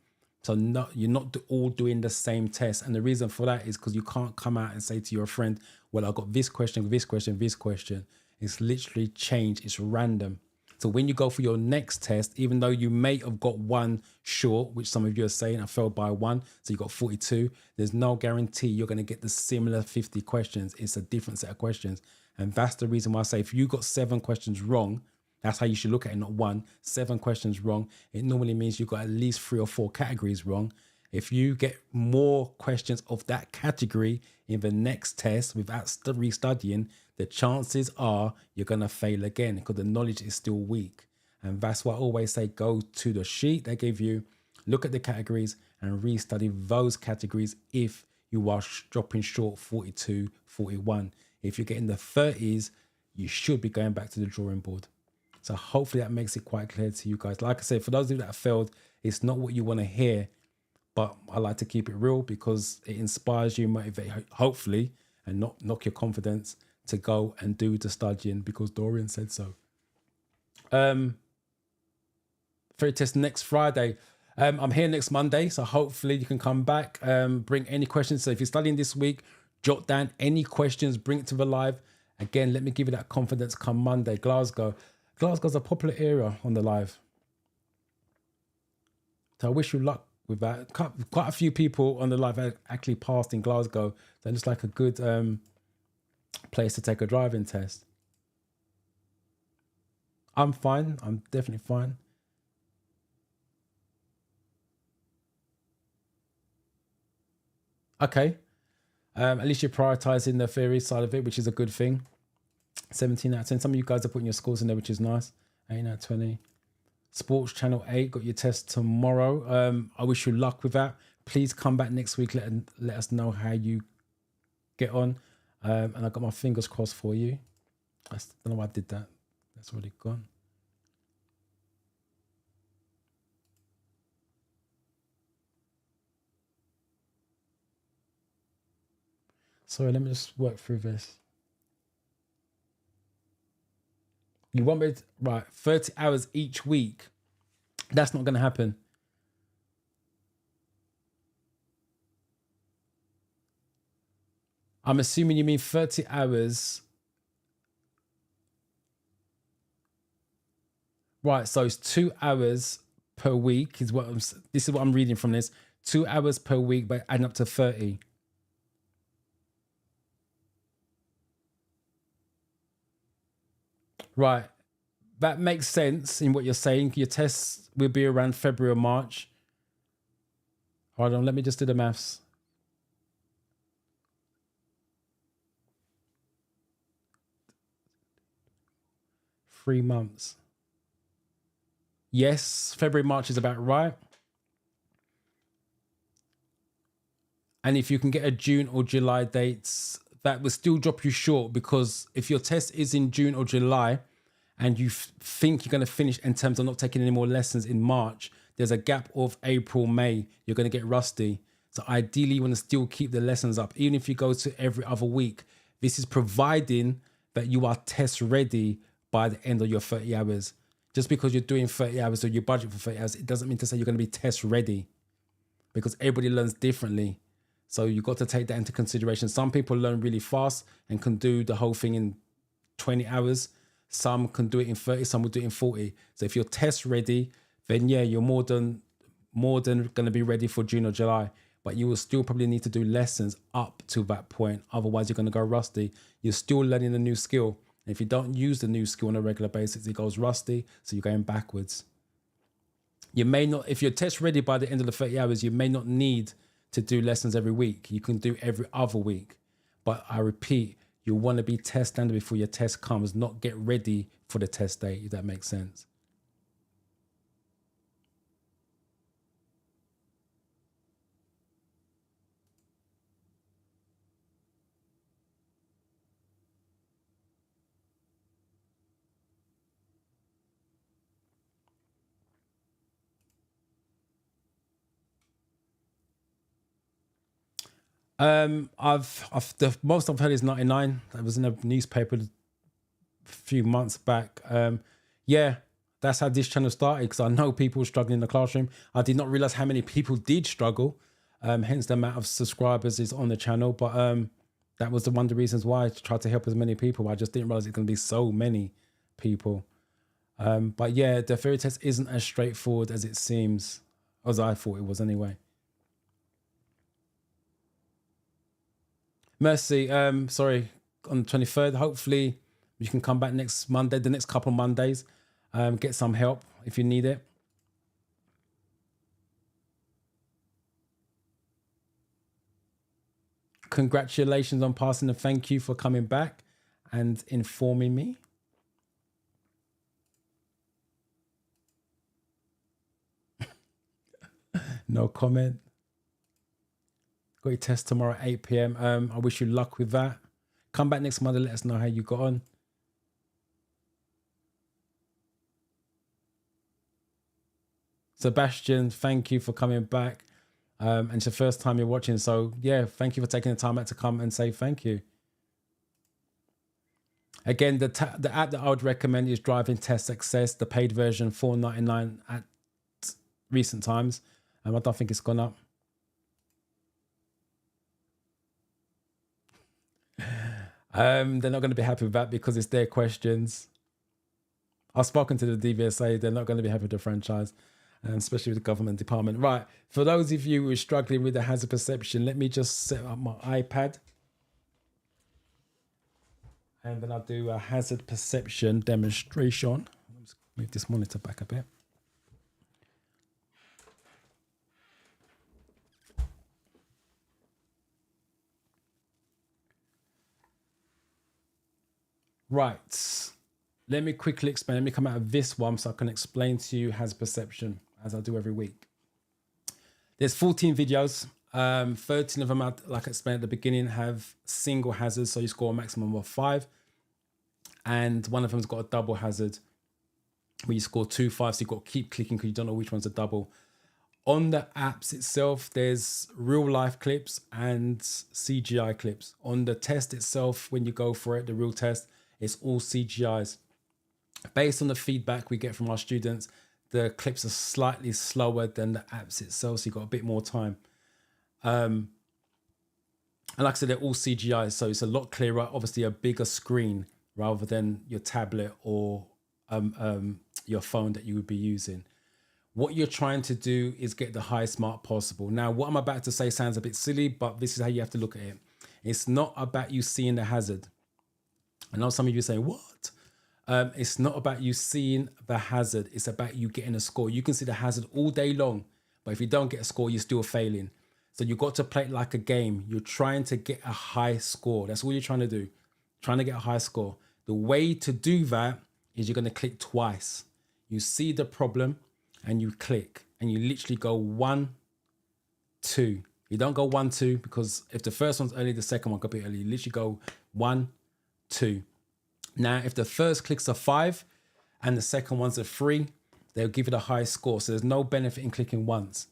So you're not all doing the same test. And the reason for that is because you can't come out and say to your friend, well, I got this question, this question, this question. It's literally changed. It's random. So when you go for your next test, even though you may have got 1 short, which some of you are saying I failed by 1, so you got 42, there's no guarantee you're going to get the similar 50 questions. It's a different set of questions. And that's the reason why I say if you got 7 questions wrong, that's how you should look at it, not 1. 7 questions wrong, it normally means you got at least 3 or 4 categories wrong. If you get more questions of that category in the next test without restudying, the chances are you're going to fail again because the knowledge is still weak. And that's why I always say go to the sheet they give you, look at the categories and restudy those categories if you are dropping short 42, 41. If you're getting the 30s, you should be going back to the drawing board. So hopefully that makes it quite clear to you guys. Like I said, for those of you that have failed, it's not what you want to hear, but I like to keep it real because it inspires you, motivate, hopefully, and not knock your confidence to go and do the studying because Dorian said so. Theory test next Friday. I'm here next Monday, so hopefully you can come back, bring any questions. So if you're studying this week, jot down any questions, bring it to the live. Again, let me give you that confidence come Monday. Glasgow's a popular area on the live. So I wish you luck with that. Quite a few people on the live actually passed in Glasgow. So it's like a good place to take a driving test. I'm fine. I'm definitely fine. Okay. At least you're prioritizing the theory side of it, which is a good thing. 17 out of 10. Some of you guys are putting your scores in there, which is nice. 8 out of 20. Sports Channel 8, got your test tomorrow. I wish you luck with that. Please come back next week. Let us know how you get on. And I got my fingers crossed for you. I don't know why I did that. That's already gone. Sorry, let me just work through this. You want me to, right, 30 hours each week. That's not going to happen. I'm assuming you mean 30 hours. Right, so it's 2 hours per week is what this is what I'm reading from this. 2 hours per week, but adding up to 30. Right. That makes sense in what you're saying. Your tests will be around February or March. Hold on, let me just do the maths. Three months. Yes, February, March is about right. And if you can get a June or July dates, that will still drop you short, because if your test is in June or July and you think you're going to finish in terms of not taking any more lessons in March, there's a gap of April, May, you're going to get rusty. So ideally, you want to still keep the lessons up, even if you go to every other week. This is providing that you are test ready by the end of your 30 hours. Just because you're doing 30 hours or you budget for 30 hours, it doesn't mean to say you're going to be test ready, because everybody learns differently. So you've got to take that into consideration. Some people learn really fast and can do the whole thing in 20 hours. Some can do it in 30, some will do it in 40. So if you're test ready, then yeah, you're more than going to be ready for June or July. But you will still probably need to do lessons up to that point. Otherwise, you're going to go rusty. You're still learning a new skill. And if you don't use the new skill on a regular basis, it goes rusty. So you're going backwards. You may not, if you're test ready by the end of the 30 hours, you may not need to do lessons every week. You can do every other week. But I repeat, you want to be test standard before your test comes, not get ready for the test date, if that makes sense. The most I've heard is 99. That was in a newspaper a few months back. Yeah, that's how this channel started, because I know people struggling in the classroom. I did not realize how many people did struggle. Hence the amount of subscribers is on the channel. But that was one of the reasons why I tried to help as many people. I just didn't realize it's going to be so many people. But yeah, the theory test isn't as straightforward as it seems, as I thought it was anyway. Mercy, sorry, on the 23rd. Hopefully you can come back next Monday, the next couple of Mondays, get some help if you need it. Congratulations on passing, and thank you for coming back and informing me. No comment. Got your test tomorrow at 8 p.m. I wish you luck with that. Come back next Monday, let us know how you got on. Sebastian, thank you for coming back. And it's the first time you're watching. So yeah, thank you for taking the time out to come and say thank you. Again, the app that I would recommend is Driving Test Success, the paid version, $4.99 at recent times. I don't think it's gone up. They're not going to be happy with that because it's their questions. I've spoken to the DVSA. They're not going to be happy with the franchise, especially with the government department. Right. For those of you who are struggling with the hazard perception, let me just set up my iPad. And then I'll do a hazard perception demonstration. Let's move this monitor back a bit. Right. Let me quickly explain. Let me come out of this one so I can explain to you hazard perception, as I do every week. There's 14 videos. 13 of them, like I explained at the beginning, have single hazards, so you score a maximum of 5. And one of them's got a double hazard where you score 2, 5. So you've got to keep clicking because you don't know which one's a double. On the apps itself, there's real life clips and CGI clips. On the test itself, when you go for it, the real test, it's all CGIs. Based on the feedback we get from our students, the clips are slightly slower than the apps itself, so you've got a bit more time. And like I said, they're all CGI, so it's a lot clearer, obviously a bigger screen rather than your tablet or your phone that you would be using. what you're trying to do is get the highest mark possible. Now, what I'm about to say sounds a bit silly, but this is how you have to look at it. It's not about you seeing the hazard. I know some of you say, what? It's not about you seeing the hazard. It's about you getting a score. You can see the hazard all day long, but if you don't get a score, you're still failing. So you've got to play it like a game. You're trying to get a high score. That's all you're trying to do. Trying to get a high score. The way to do that is you're going to click twice. You see the problem and you click and you literally go 1, 2. You don't go 1, 2 because if the first one's early, the second one could be early. You literally go 1, 2. Now, if the first click's a 5 and the second one's a 3, they'll give it a high score. So there's no benefit in clicking once.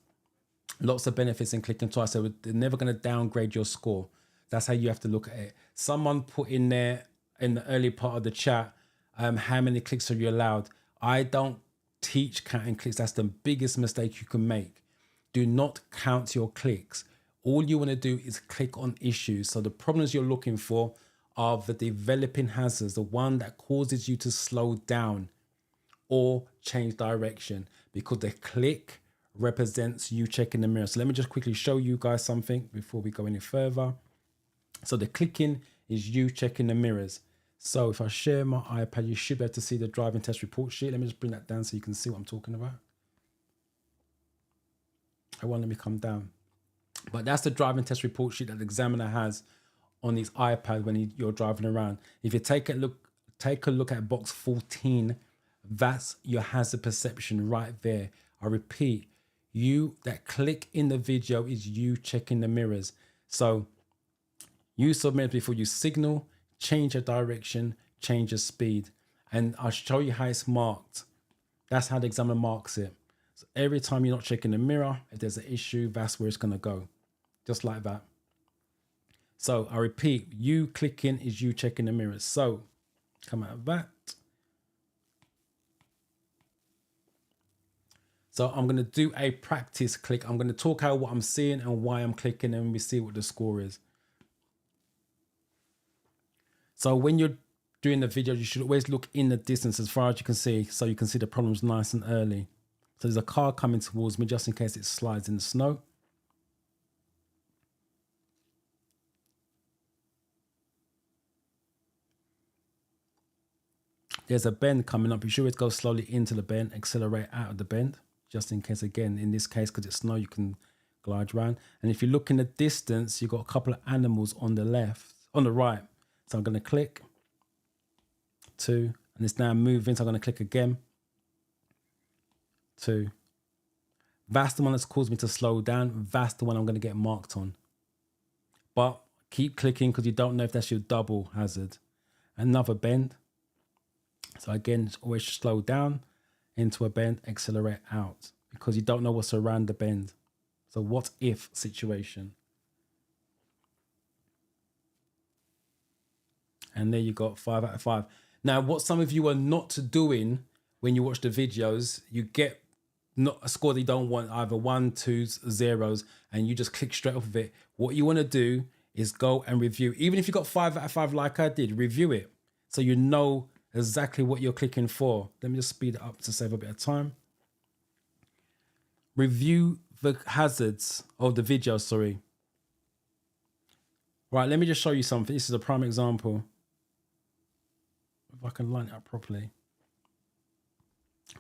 Lots of benefits in clicking twice. So they're never going to downgrade your score. That's how you have to look at it. Someone put in there in the early part of the chat, how many clicks are you allowed? I don't teach counting clicks. That's the biggest mistake you can make. Do not count your clicks. All you want to do is click on issues. So the problems you're looking for are the developing hazards, the one that causes you to slow down or change direction, because the click represents you checking the mirror. So let me just quickly show you guys something before we go any further. So the clicking is you checking the mirrors. So if I share my iPad, you should be able to see the driving test report sheet. Let me just bring that down so you can see what I'm talking about. I won't let me come down. But that's the driving test report sheet that the examiner has on his iPad when you're driving around. If you take a look at box 14, that's your hazard perception right there. I repeat, that click in the video is you checking the mirrors. So you submit before you signal, change your direction, change your speed. And I'll show you how it's marked. That's how the examiner marks it. So every time you're not checking the mirror, if there's an issue, that's where it's going to go. Just like that. So I repeat, you clicking is you checking the mirrors. So come out of that. So I'm going to do a practice click. I'm going to talk out what I'm seeing and why I'm clicking, and we see what the score is. So when you're doing the video, you should always look in the distance as far as you can see, so you can see the problems nice and early. So there's a car coming towards me just in case it slides in the snow. There's a bend coming up. You should always go slowly into the bend, accelerate out of the bend, just in case, again, in this case, because it's snow, you can glide around. And if you look in the distance, you've got a couple of animals on the right. So I'm going to click 2, and it's now moving. So I'm going to click again 2. That's the one that's caused me to slow down. That's the one I'm going to get marked on. But keep clicking because you don't know if that's your double hazard. Another bend. So again, always slow down into a bend, accelerate out, because you don't know what's around the bend. So what if situation? And there you got 5 out of 5. Now, what some of you are not doing when you watch the videos, you get not a score that you don't want, either 1, 2s, 0s, and you just click straight off of it. What you want to do is go and review. Even if you got 5 out of 5 like I did, review it so you know exactly what you're clicking for. Let me just speed it up to save a bit of time. Review the hazards of the video, sorry. Right, let me just show you something. This is a prime example. If I can line it up properly.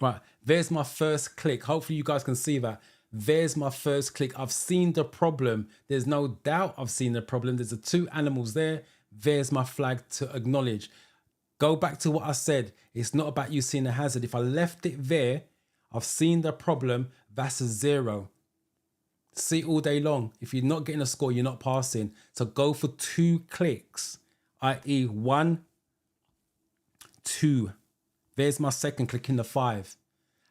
Right, there's my first click. Hopefully you guys can see that. There's my first click. I've seen the problem. There's no doubt I've seen the problem. There's the 2 animals there. There's my flag to acknowledge. Go back to what I said. It's not about you seeing the hazard. If I left it there, I've seen the problem, that's a 0. See it all day long. If you're not getting a score, you're not passing. So go for 2 clicks, i.e. 1, 2. There's my second click in the 5.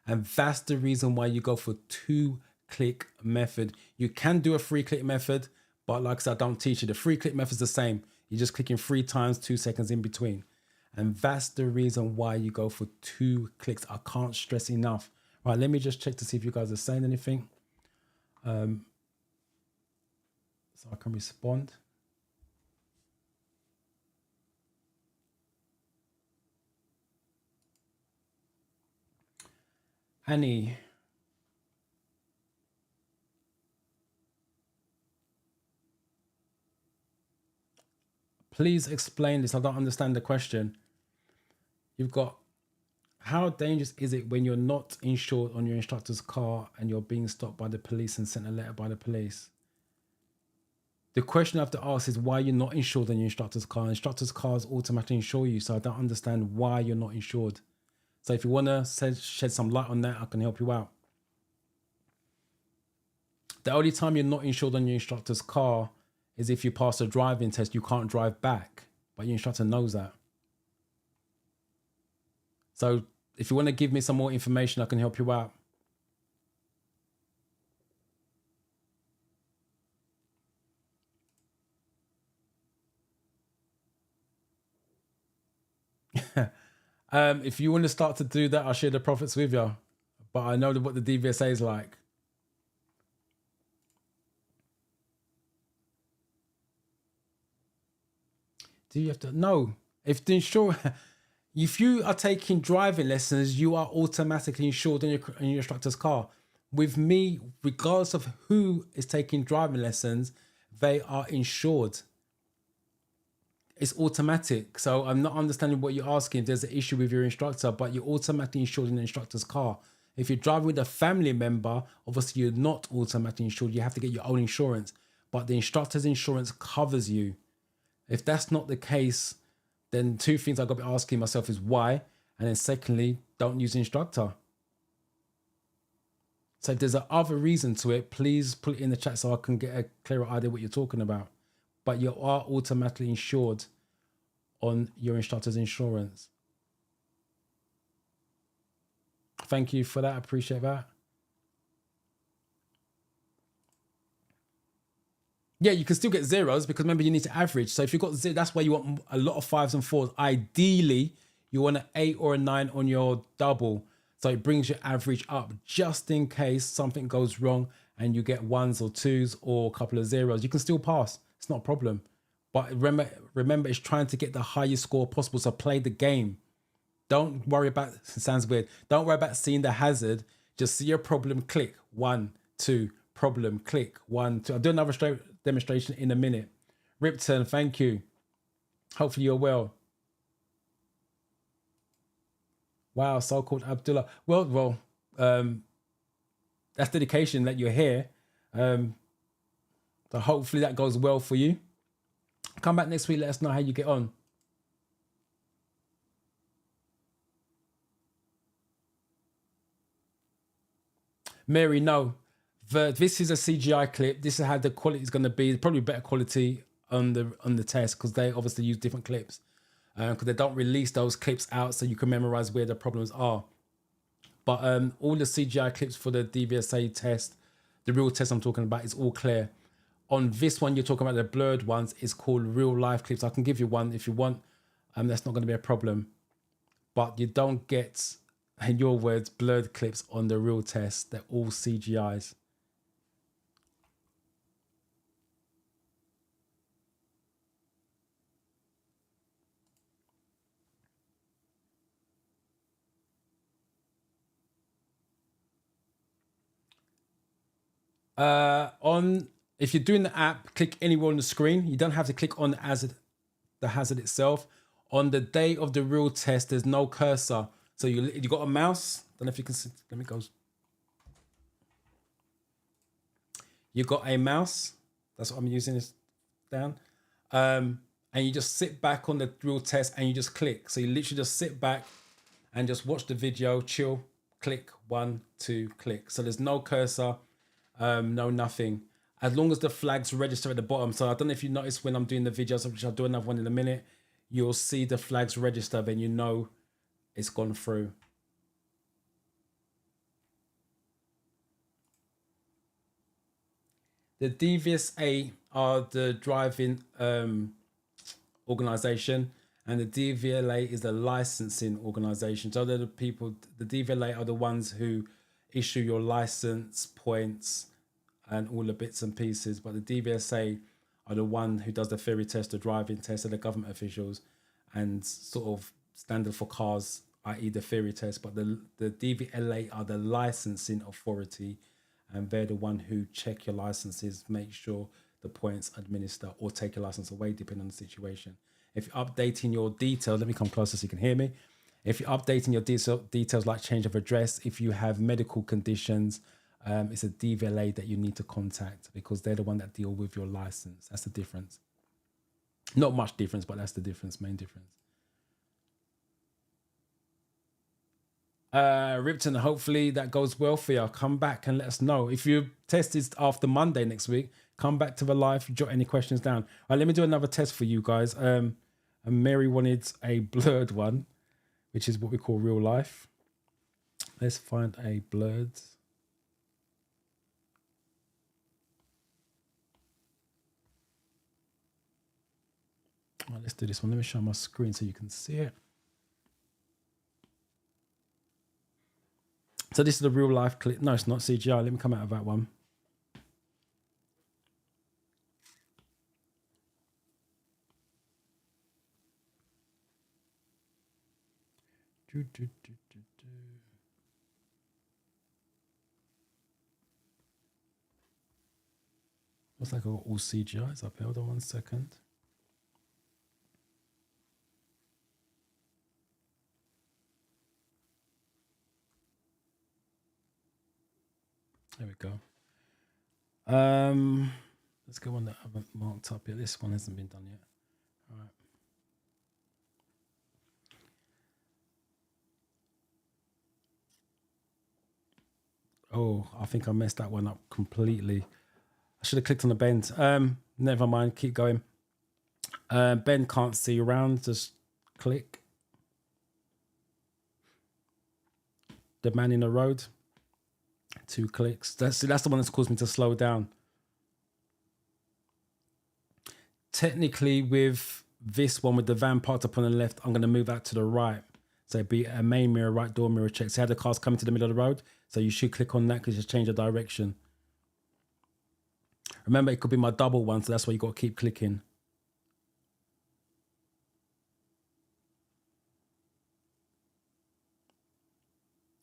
And that's the reason why you go for 2-click method. You can do a 3-click method, but like I said, I don't teach you. The 3-click method is the same. You're just clicking 3 times, 2 seconds in between. And that's the reason why you go for 2 clicks. I can't stress enough. Right, let me just check to see if you guys are saying anything. So I can respond. Annie, Please explain this. I don't understand the question. You've got, how dangerous is it when you're not insured on your instructor's car and you're being stopped by the police and sent a letter by the police? The question I have to ask is why you're not insured on your instructor's car. Instructor's cars automatically insure you, so I don't understand why you're not insured. So if you want to shed some light on that, I can help you out. The only time you're not insured on your instructor's car is if you pass a driving test. You can't drive back, but your instructor knows that. So if you want to give me some more information, I can help you out. If you want to start to do that, I'll share the profits with you. But I know what the DVSA is like. Do you have to? No. If the insurer, if you are taking driving lessons, you are automatically insured on your instructor's car. With me, regardless of who is taking driving lessons, they are insured. It's automatic. So I'm not understanding what you're asking. If there's an issue with your instructor, but you're automatically insured in the instructor's car. If you're driving with a family member, obviously you're not automatically insured. You have to get your own insurance, but the instructor's insurance covers you. If that's not the case, then two things I've got to be asking myself is why, and then secondly, don't use the instructor. So if there's a other reason to it, please put it in the chat so I can get a clearer idea what you're talking about. But you are automatically insured on your instructor's insurance. Thank you for that. I appreciate that. Yeah, you can still get zeros because remember you need to average. So if you've got zero, that's why you want a lot of 5s and 4s. Ideally, you want an 8 or a 9 on your double. So it brings your average up just in case something goes wrong and you get 1s or 2s or a couple of zeros. You can still pass. It's not a problem. But remember, it's trying to get the highest score possible. So play the game. Don't worry about, it sounds weird. Don't worry about seeing the hazard. Just see your problem, click 1, 2, problem, click 1, 2. I'll do another demonstration in a minute. Ripton, thank you. Hopefully you're well. Wow, so-called Abdullah. Well, that's dedication that you're here. So hopefully that goes well for you. Come back next week, let us know how you get on. Mary, no. This is a CGI clip. This is how the quality is going to be. Probably better quality on the test because they obviously use different clips. Because they don't release those clips out so you can memorize where the problems are. But all the CGI clips for the DVSA test, the real test I'm talking about, is all clear. On this one, you're talking about the blurred ones. It's called real life clips. I can give you one if you want. That's not going to be a problem. But you don't get, in your words, blurred clips on the real test. They're all CGIs. If you're doing the app, click anywhere on the screen. You don't have to click on the hazard itself. On the day of the real test, there's no cursor. So you got a mouse. Don't know if you can see. Let me go. You got a mouse. That's what I'm using this down. And you just sit back on the real test and you just click. So you literally just sit back and just watch the video, chill, click, 1, 2, click. So there's no cursor. No, nothing. As long as the flags register at the bottom. So I don't know if you notice when I'm doing the videos, which I'll do another one in a minute, you'll see the flags register, then you know it's gone through. The DVSA are the driving organization, and the DVLA is the licensing organization. So they're the people, the DVLA are the ones who issue your license points and all the bits and pieces, but the DVSA are the one who does the theory test, the driving test, and the government officials, and sort of standard for cars, i.e. the theory test. But the DVLA are the licensing authority, and they're the one who check your licenses, make sure the points, administer, or take your license away, depending on the situation. If you're updating your details, let me come closer so you can hear me. If you're updating your details like change of address, if you have medical conditions, it's a DVLA that you need to contact because they're the one that deal with your license. That's the difference. Not much difference, but that's the difference, main difference. Ripton, hopefully that goes well for you. Come back and let us know. If your test is after Monday next week, come back to the live, jot any questions down. All right, let me do another test for you guys. And Mary wanted a blurred one, which is what we call real life. Let's find a blurred. All right, let's do this one. Let me show my screen so you can see it. So this is the real life clip. No, it's not CGI. Let me come out of that one. Looks like I've got all CGIs up here. Hold on 1 second. There we go. Let's go one that I haven't marked up yet. This one hasn't been done yet. All right. Oh, I think I messed that one up completely. I should have clicked on the bend. Never mind, keep going. Ben can't see around, just click. The man in the road. 2 clicks. That's the one that's caused me to slow down. Technically, with this one, with the van parked up on the left, I'm going to move out to the right. So it'd be a main mirror, right door mirror check. See how the car's coming to the middle of the road? So you should click on that because you change the direction. Remember, it could be my double one, so that's why you got to keep clicking.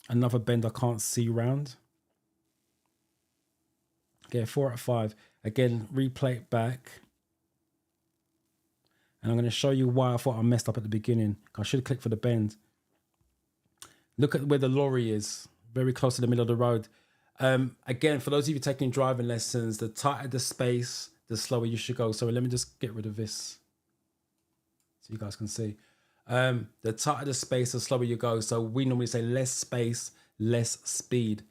Another bend I can't see round. Okay, 4 out of 5. Again, replay it back. And I'm going to show you why I thought I messed up at the beginning. I should have clicked for the bend. Look at where the lorry is. Very close to the middle of the road. Again, for those of you taking driving lessons, the tighter the space, the slower you should go. So let me just get rid of this so you guys can see. The tighter the space, the slower you go. So we normally say less space, less speed.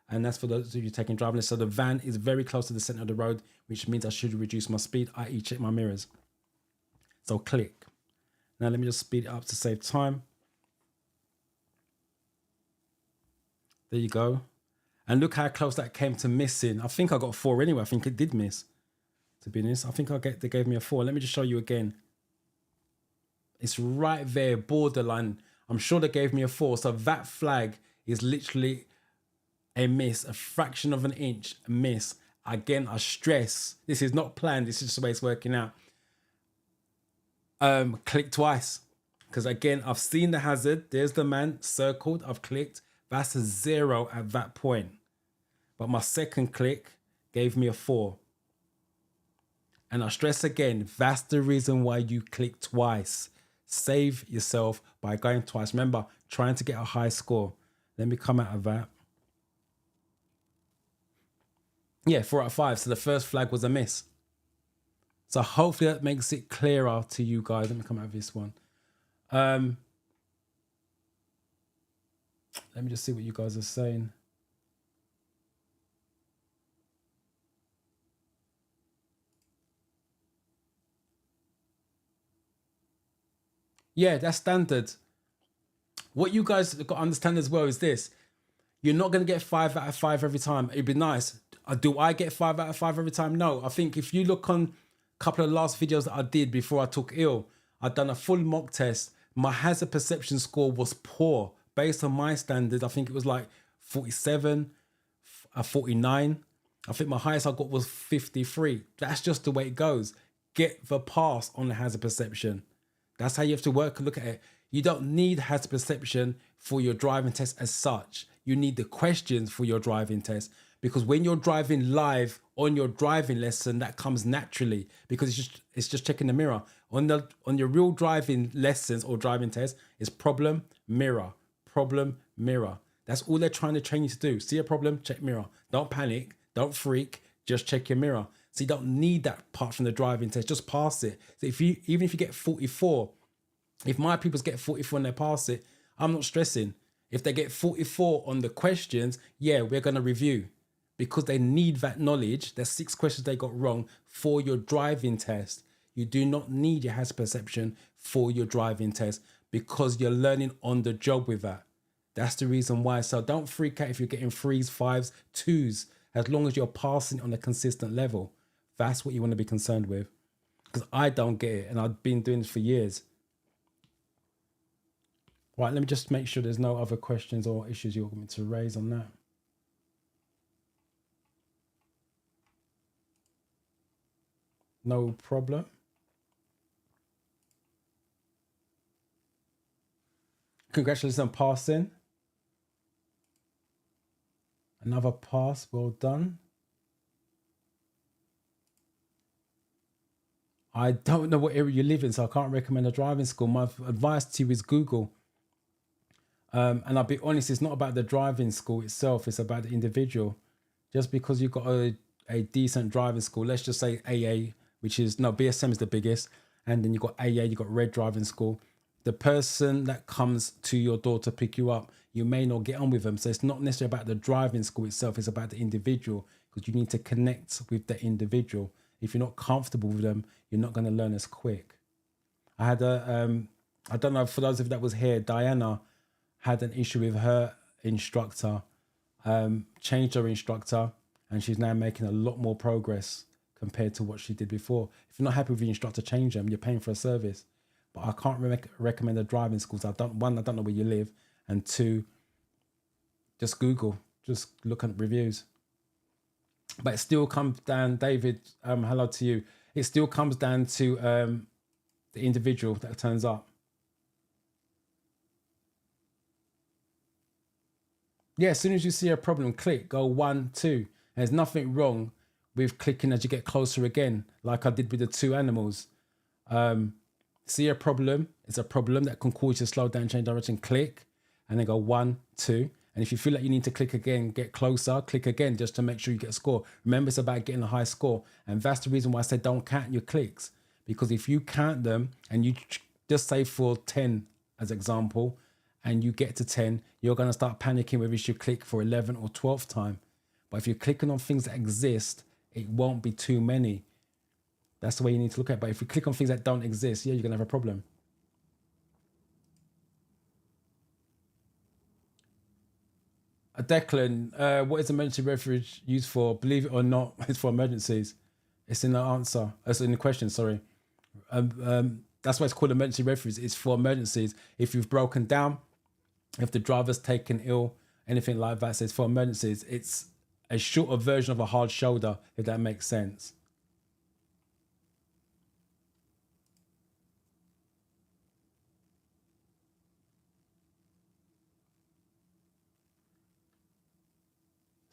And that's for those of you taking driving lessons. So the van is very close to the center of the road, which means I should reduce my speed, i.e. check my mirrors. So click. Now let me just speed it up to save time. There you go. And look how close that came to missing. I think I got 4 anyway. I think it did miss. To be honest, I think they gave me a 4. Let me just show you again. It's right there, borderline. I'm sure they gave me a 4. So that flag is literally a miss, a fraction of an inch miss. Again, I stress, this is not planned. This is just the way it's working out. Click twice. Because again, I've seen the hazard. There's the man circled. I've clicked. That's a 0 at that point. But my second click gave me a 4. And I stress again, that's the reason why you click twice. Save yourself by going twice. Remember, trying to get a high score. Let me come out of that. Yeah, 4 out of 5. So the first flag was a miss. So hopefully that makes it clearer to you guys. Let me come out of this one. Let me just see what you guys are saying. Yeah, that's standard. What you guys got to understand as well is this. You're not going to get 5 out of 5 every time. It'd be nice. Do I get 5 out of 5 every time? No. I think if you look on a couple of last videos that I did before I took ill, I'd done a full mock test. My hazard perception score was poor. Based on my standards, I think it was like 47, 49. I think my highest I got was 53. That's just the way it goes. Get the pass on the hazard perception. That's how you have to work and look at it. You don't need hazard perception for your driving test as such. You need the questions for your driving test, because when you're driving live on your driving lesson, that comes naturally because it's just checking the mirror. On your real driving lessons or driving tests, it's problem, mirror, problem, mirror. That's all they're trying to train you to do. See a problem, check mirror. Don't panic, don't freak, just check your mirror. So you don't need that part from the driving test, just pass it. So even if you get 44, if my pupils get 44 and they pass it, I'm not stressing. If they get 44 on the questions, yeah, we're going to review because they need that knowledge. There's 6 questions they got wrong for your driving test. You do not need your hazard perception for your driving test because you're learning on the job with that. That's the reason why. So don't freak out if you're getting 3s, 5s, 2s, as long as you're passing on a consistent level. That's what you want to be concerned with. Because I don't get it, and I've been doing this for years. Right, let me just make sure there's no other questions or issues you want me to raise on that. No problem. Congratulations on passing. Another pass, well done. I don't know what area you live in, so I can't recommend a driving school. My advice to you is Google. And I'll be honest, it's not about the driving school itself, it's about the individual. Just because you've got a decent driving school, let's just say AA, which is, no, BSM is the biggest, and then you've got AA, you've got Red Driving School. The person that comes to your door to pick you up, you may not get on with them. So it's not necessarily about the driving school itself, it's about the individual, because you need to connect with the individual. If you're not comfortable with them, you're not going to learn as quick. I had I don't know, for those of you that was here, Diana had an issue with her instructor, changed her instructor, and she's now making a lot more progress compared to what she did before. If you're not happy with your instructor, change them. You're paying for a service. But I can't recommend the driving schools. I don't know where you live, and 2, just Google, just look at reviews. But it still comes down, David, hello to you. It still comes down to the individual that turns up. Yeah, as soon as you see a problem, click, go 1, 2. There's nothing wrong with clicking as you get closer again, like I did with the 2 animals. See a problem, it's a problem that can cause you to slow down, change direction, click, and then go 1, 2. And if you feel like you need to click again, get closer, click again, just to make sure you get a score. Remember, it's about getting a high score. And that's the reason why I said don't count your clicks. Because if you count them and you just say for 10 as example, and you get to 10, you're going to start panicking whether you should click for 11 or 12th time. But if you're clicking on things that exist, it won't be too many. That's the way you need to look at it. But if you click on things that don't exist, yeah, you're going to have a problem. Declan, what is emergency refuge used for? Believe it or not, it's for emergencies. It's in the answer. It's in the question, sorry. That's why it's called emergency refuge. It's for emergencies. If you've broken down, if the driver's taken ill, anything like that, so it's for emergencies. It's a shorter version of a hard shoulder, if that makes sense.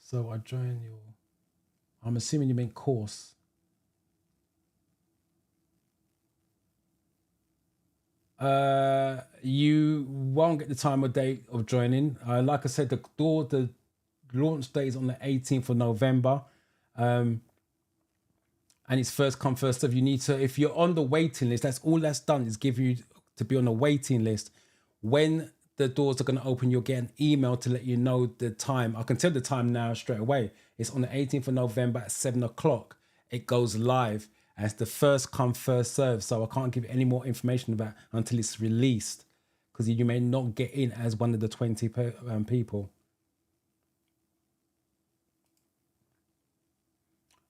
So I join your, I'm assuming you mean course. You won't get the time or date of joining. Like I said, the launch date is on the 18th of November. And it's first come, first serve. You need to, if you're on the waiting list, that's all that's done is give you to be on the waiting list. When the doors are going to open, you'll get an email to let you know the time. I can tell the time now straight away. It's on the 18th of November at 7 o'clock. It goes live as the first come, first serve. So I can't give any more information about it until it's released, because you may not get in as one of the 20 people.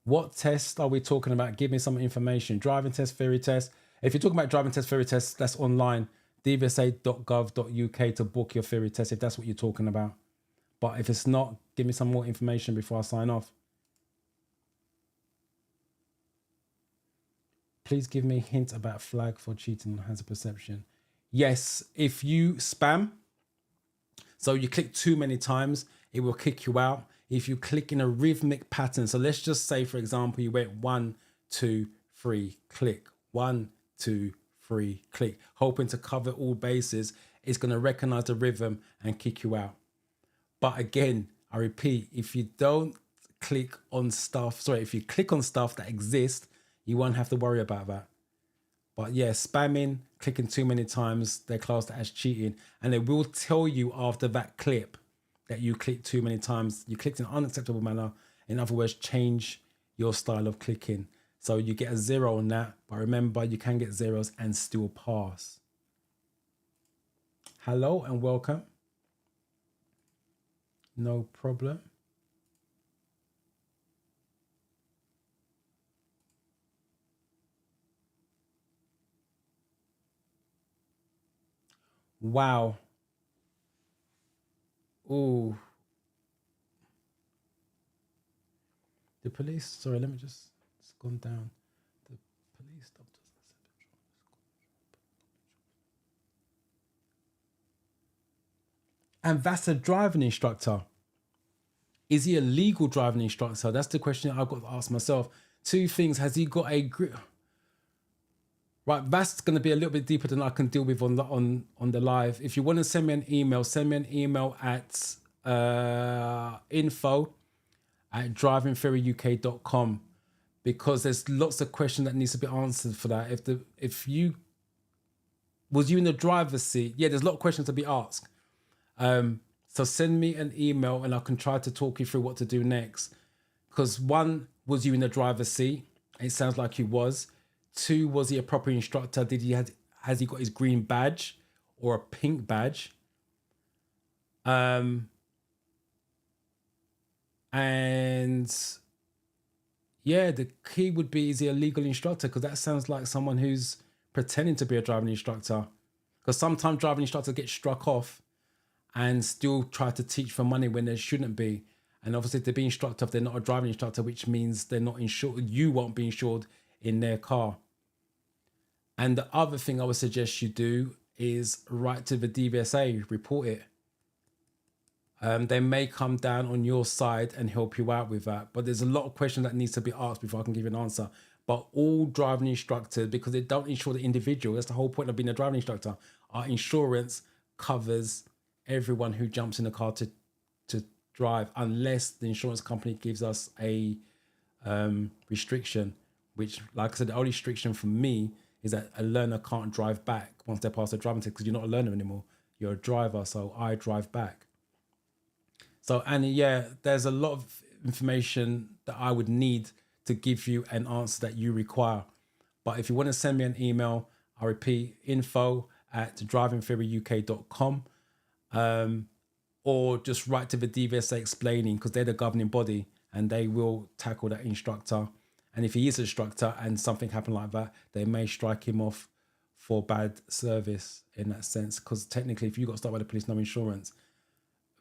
What test are we talking about? Give me some information. Driving test, theory test. If you're talking about driving test, theory test, that's online. dvsa.gov.uk to book your theory test if that's what you're talking about. But if it's not, give me some more information before I sign off. Please give me a hint about flag for cheating on hazard perception. Yes, if you spam, so you click too many times, it will kick you out. if you click in a rhythmic pattern. So let's just say, for example, you went 1, 2, 3, click, 1, 2, 3, click, hoping to cover all bases, it's going to recognize the rhythm and kick you out. But again, I repeat, if you don't click on stuff, sorry, if you click on stuff that exists, you won't have to worry about that. But yeah, spamming, clicking too many times, they're classed as cheating. And it will tell you after that clip that you clicked too many times. You clicked in an unacceptable manner. In other words, change your style of clicking. So you get a 0 on that. But remember, you can get zeros and still pass. Hello and welcome. No problem. Wow. Ooh. The police, sorry, let me just, it's gone down. The police stopped us. And that's a driving instructor. Is he a legal driving instructor? That's the question I've got to ask myself. Two things. Has he got a grip? Right, that's going to be a little bit deeper than I can deal with on the live. If you want to send me an email at info@drivingtheoryuk.com, because there's lots of questions that needs to be answered for that. If you was you in the driver's seat? Yeah, there's a lot of questions to be asked. So send me an email and I can try to talk you through what to do next. Because 1, was you in the driver's seat? It sounds like he was. 2, was he a proper instructor? Has he got his green badge or a pink badge? And yeah, the key would be, is he a legal instructor? Because that sounds like someone who's pretending to be a driving instructor. Because sometimes driving instructors get struck off and still try to teach for money when there shouldn't be. And obviously, if they're being instructor, they're not a driving instructor, which means they're not insured. You won't be insured in their car. And the other thing I would suggest you do is write to the DVSA, report it. They may come down on your side and help you out with that. But there's a lot of questions that needs to be asked before I can give you an answer. But all driving instructors, because they don't insure the individual, that's the whole point of being a driving instructor. Our insurance covers everyone who jumps in the car to drive, unless the insurance company gives us a restriction, which, like I said, the only restriction for me is that a learner can't drive back once they pass their driving test, because you're not a learner anymore. You're a driver, so I drive back. So, Annie, yeah, there's a lot of information that I would need to give you an answer that you require. But if you want to send me an email, I repeat, info@drivingtheoryuk.com, or just write to the DVSA explaining, because they're the governing body and they will tackle that instructor. And if he is an instructor and something happened like that, they may strike him off for bad service in that sense. Because technically, if you got stopped by the police, no insurance,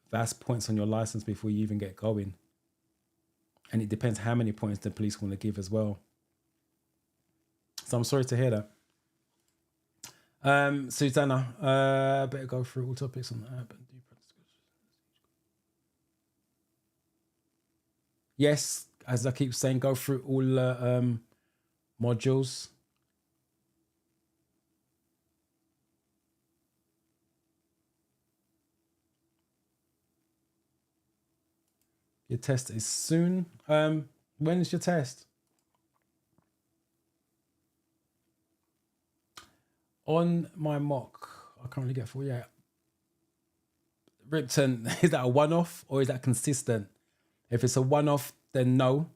that's points on your license before you even get going. And it depends how many points the police want to give as well. So I'm sorry to hear that. Susanna, better go through all topics on the app. Yes, as I keep saying, go through all modules. Your test is soon. When is your test? On my mock, I can't really get 48. Ripton, is that a one-off or is that consistent? If it's a one-off, then no.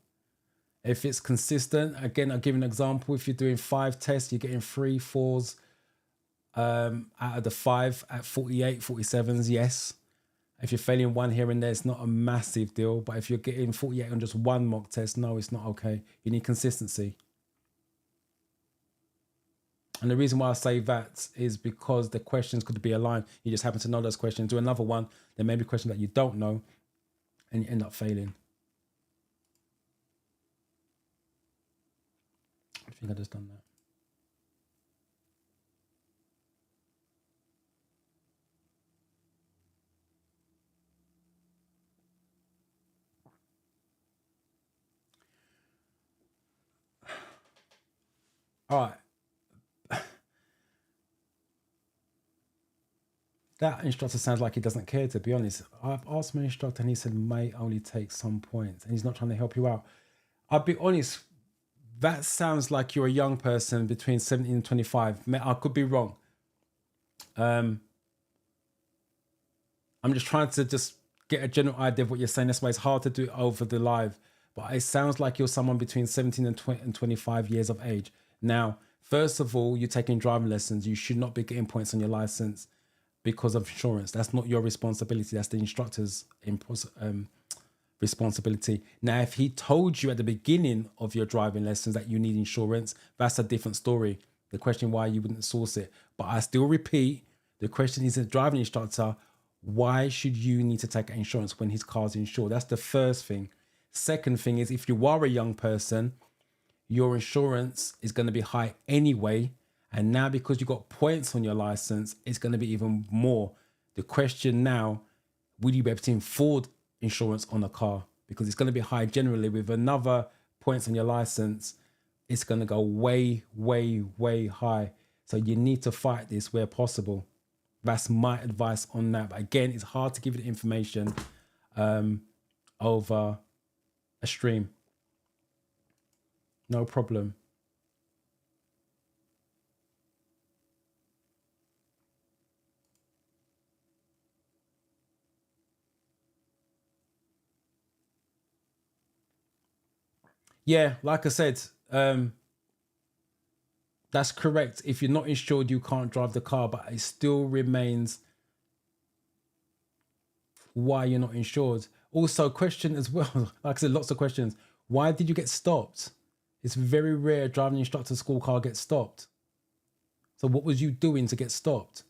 If it's consistent, again, I'll give you an example. If you're doing 5 tests, you're getting 3 4s out of the 5 at 48, 47s, yes. If you're failing one here and there, it's not a massive deal. But if you're getting 48 on just one mock test, no, it's not okay. You need consistency. And the reason why I say that is because the questions could be aligned. You just happen to know those questions. Do another one, there may be questions that you don't know, and you end up failing. I think I just done that. All right. That instructor sounds like he doesn't care, to be honest. I've asked my instructor and he said may only take some points and he's not trying to help you out. I'll be honest, that sounds like you're a young person between 17 and 25. I could be wrong. I'm just trying to just get a general idea of what you're saying. That's why it's hard to do it over the live. But it sounds like you're someone between 17 and 25 years of age. Now, first of all, you're taking driving lessons. You should not be getting points on your license because of insurance. That's not your responsibility. That's the instructor's responsibility. Now, if he told you at the beginning of your driving lessons that you need insurance, that's a different story. The question why you wouldn't source it. But I still repeat, the question is, a driving instructor, why should you need to take insurance when his car's insured? That's the first thing. Second thing is, if you are a young person, your insurance is going to be high anyway. And now because you got points on your license, it's going to be even more. The question now, will you be able to afford insurance on a car? Because it's going to be high generally. With another points on your license, it's going to go way, way, way high. So you need to fight this where possible. That's my advice on that. But again, it's hard to give you the information over a stream. No problem. Yeah, like I said, that's correct. If you're not insured, you can't drive the car, but it still remains why you're not insured. Also, question as well, like I said, lots of questions. Why did you get stopped? It's very rare driving instructor school car gets stopped. So what was you doing to get stopped?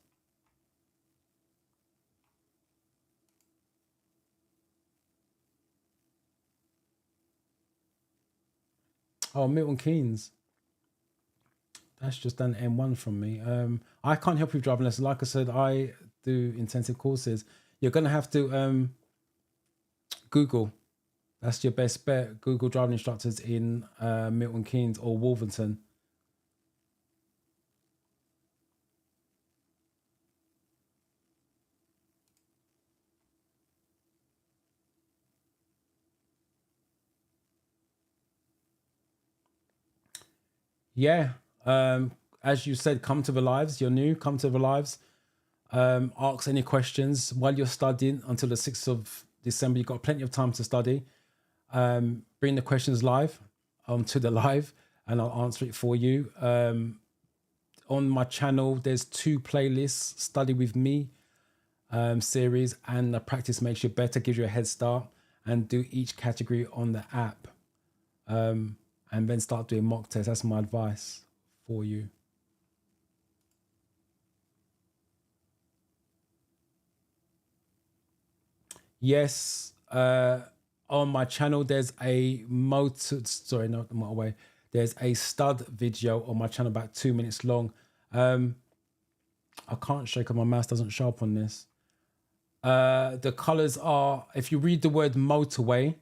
Oh, Milton Keynes. That's just an M1 from me. I can't help you with driving lessons. Like I said, I do intensive courses. You're going to have to Google. That's your best bet. Google driving instructors in Milton Keynes or Wolverhampton. Yeah. As you said, come to the lives. You're new. Come to the lives. Ask any questions while you're studying until the 6th of December. You've got plenty of time to study. Bring the questions live to the live and I'll answer it for you. On my channel, there's 2 playlists, Study With Me series and the Practice Makes You Better, gives you a head start, and do each category on the app. And then start doing mock tests. That's my advice for you. Yes, on my channel, there's a there's a stud video on my channel about 2 minutes long. I can't show because my mouse doesn't show up on this. The colors are, if you read the word motorway,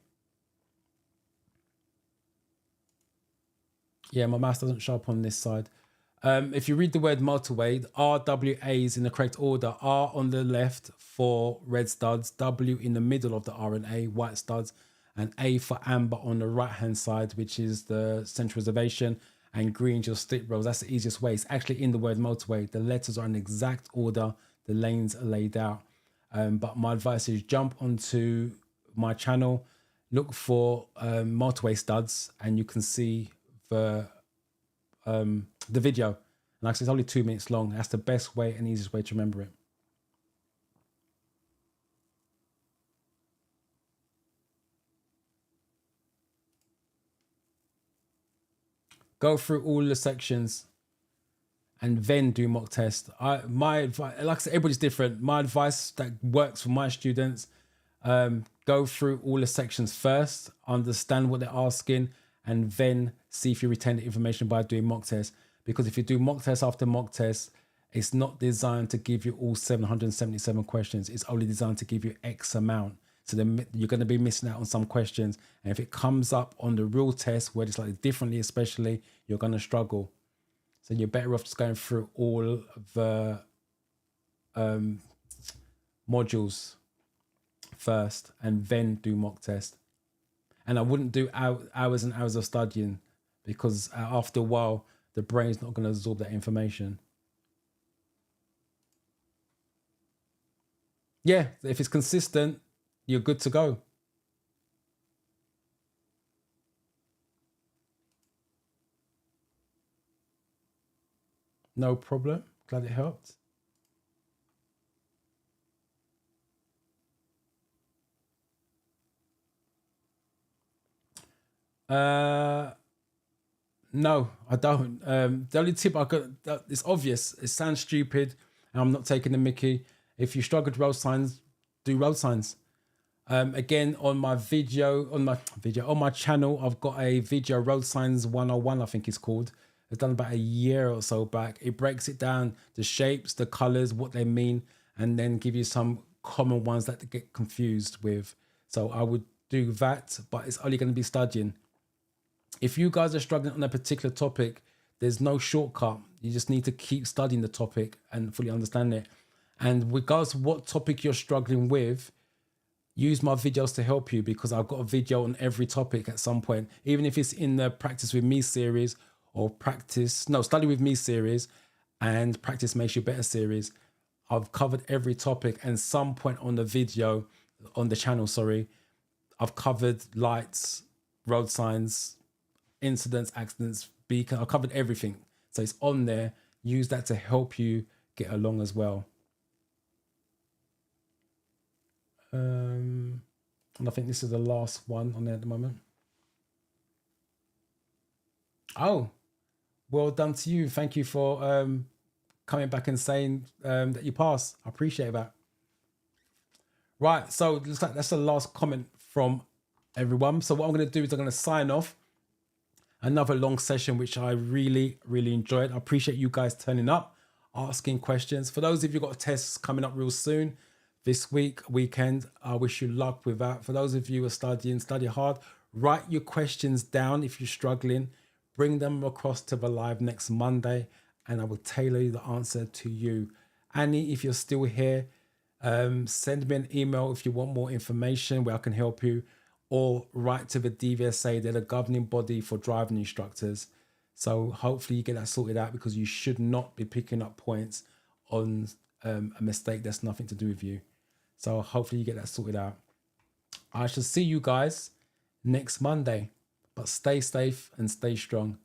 yeah, my mouse doesn't show up on this side. If you read the word motorway, the RWAs in the correct order, R on the left for red studs, W in the middle of the R and A, white studs, and A for amber on the right-hand side, which is the central reservation, and green just stick rows. That's the easiest way. It's actually in the word motorway. The letters are in exact order. The lanes are laid out. But my advice is jump onto my channel, look for motorway studs, and you can see the video. And like I said, it's only 2 minutes long. That's the best way and easiest way to remember it. Go through all the sections and then do mock test. My advice, like I said, everybody's different. My advice that works for my students, go through all the sections first, understand what they're asking, and then see if you retain the information by doing mock tests. Because if you do mock test after mock test, it's not designed to give you all 777 questions. It's only designed to give you X amount. So then you're going to be missing out on some questions. And if it comes up on the real test where it's like differently, especially, you're going to struggle. So you're better off just going through all the modules first and then do mock test. And I wouldn't do hours and hours of studying, because after a while, the brain's not going to absorb that information. Yeah, if it's consistent, you're good to go. No problem. Glad it helped. No, I don't. The only tip I got, it's obvious. It sounds stupid, and I'm not taking the mickey. If you struggle with road signs, do road signs. Again, on my channel, I've got a video, Road Signs 101, I think it's called. It's done about a year or so back. It breaks it down, the shapes, the colors, what they mean, and then give you some common ones that they get confused with. So I would do that, but it's only going to be studying. If you guys are struggling on a particular topic, there's no shortcut. You just need to keep studying the topic and fully understand it. And regardless of what topic you're struggling with, use my videos to help you, because I've got a video on every topic at some point, even if it's in the Practice With Me series or Study With Me series and Practice Makes You Better series. I've covered every topic, and some point on the video, on the channel, I've covered lights, road signs, incidents, accidents, beacon. I've covered everything. So it's on there. Use that to help you get along as well. And I think this is the last one on there at the moment. Oh, well done to you. Thank you for coming back and saying that you passed. I appreciate that. Right, so it looks like that's the last comment from everyone. So what I'm going to do is I'm going to sign off. Another long session, which I really, really enjoyed. I appreciate you guys turning up, asking questions. For those of you who've got tests coming up real soon, this weekend, I wish you luck with that. For those of you who are studying, study hard. Write your questions down if you're struggling. Bring them across to the live next Monday, and I will tailor the answer to you. Annie, if you're still here, send me an email if you want more information where I can help you, or write to the DVSA. They're the governing body for driving instructors. So hopefully you get that sorted out, because you should not be picking up points on a mistake that's nothing to do with you. So hopefully you get that sorted out. I shall see you guys next Monday, but stay safe and stay strong.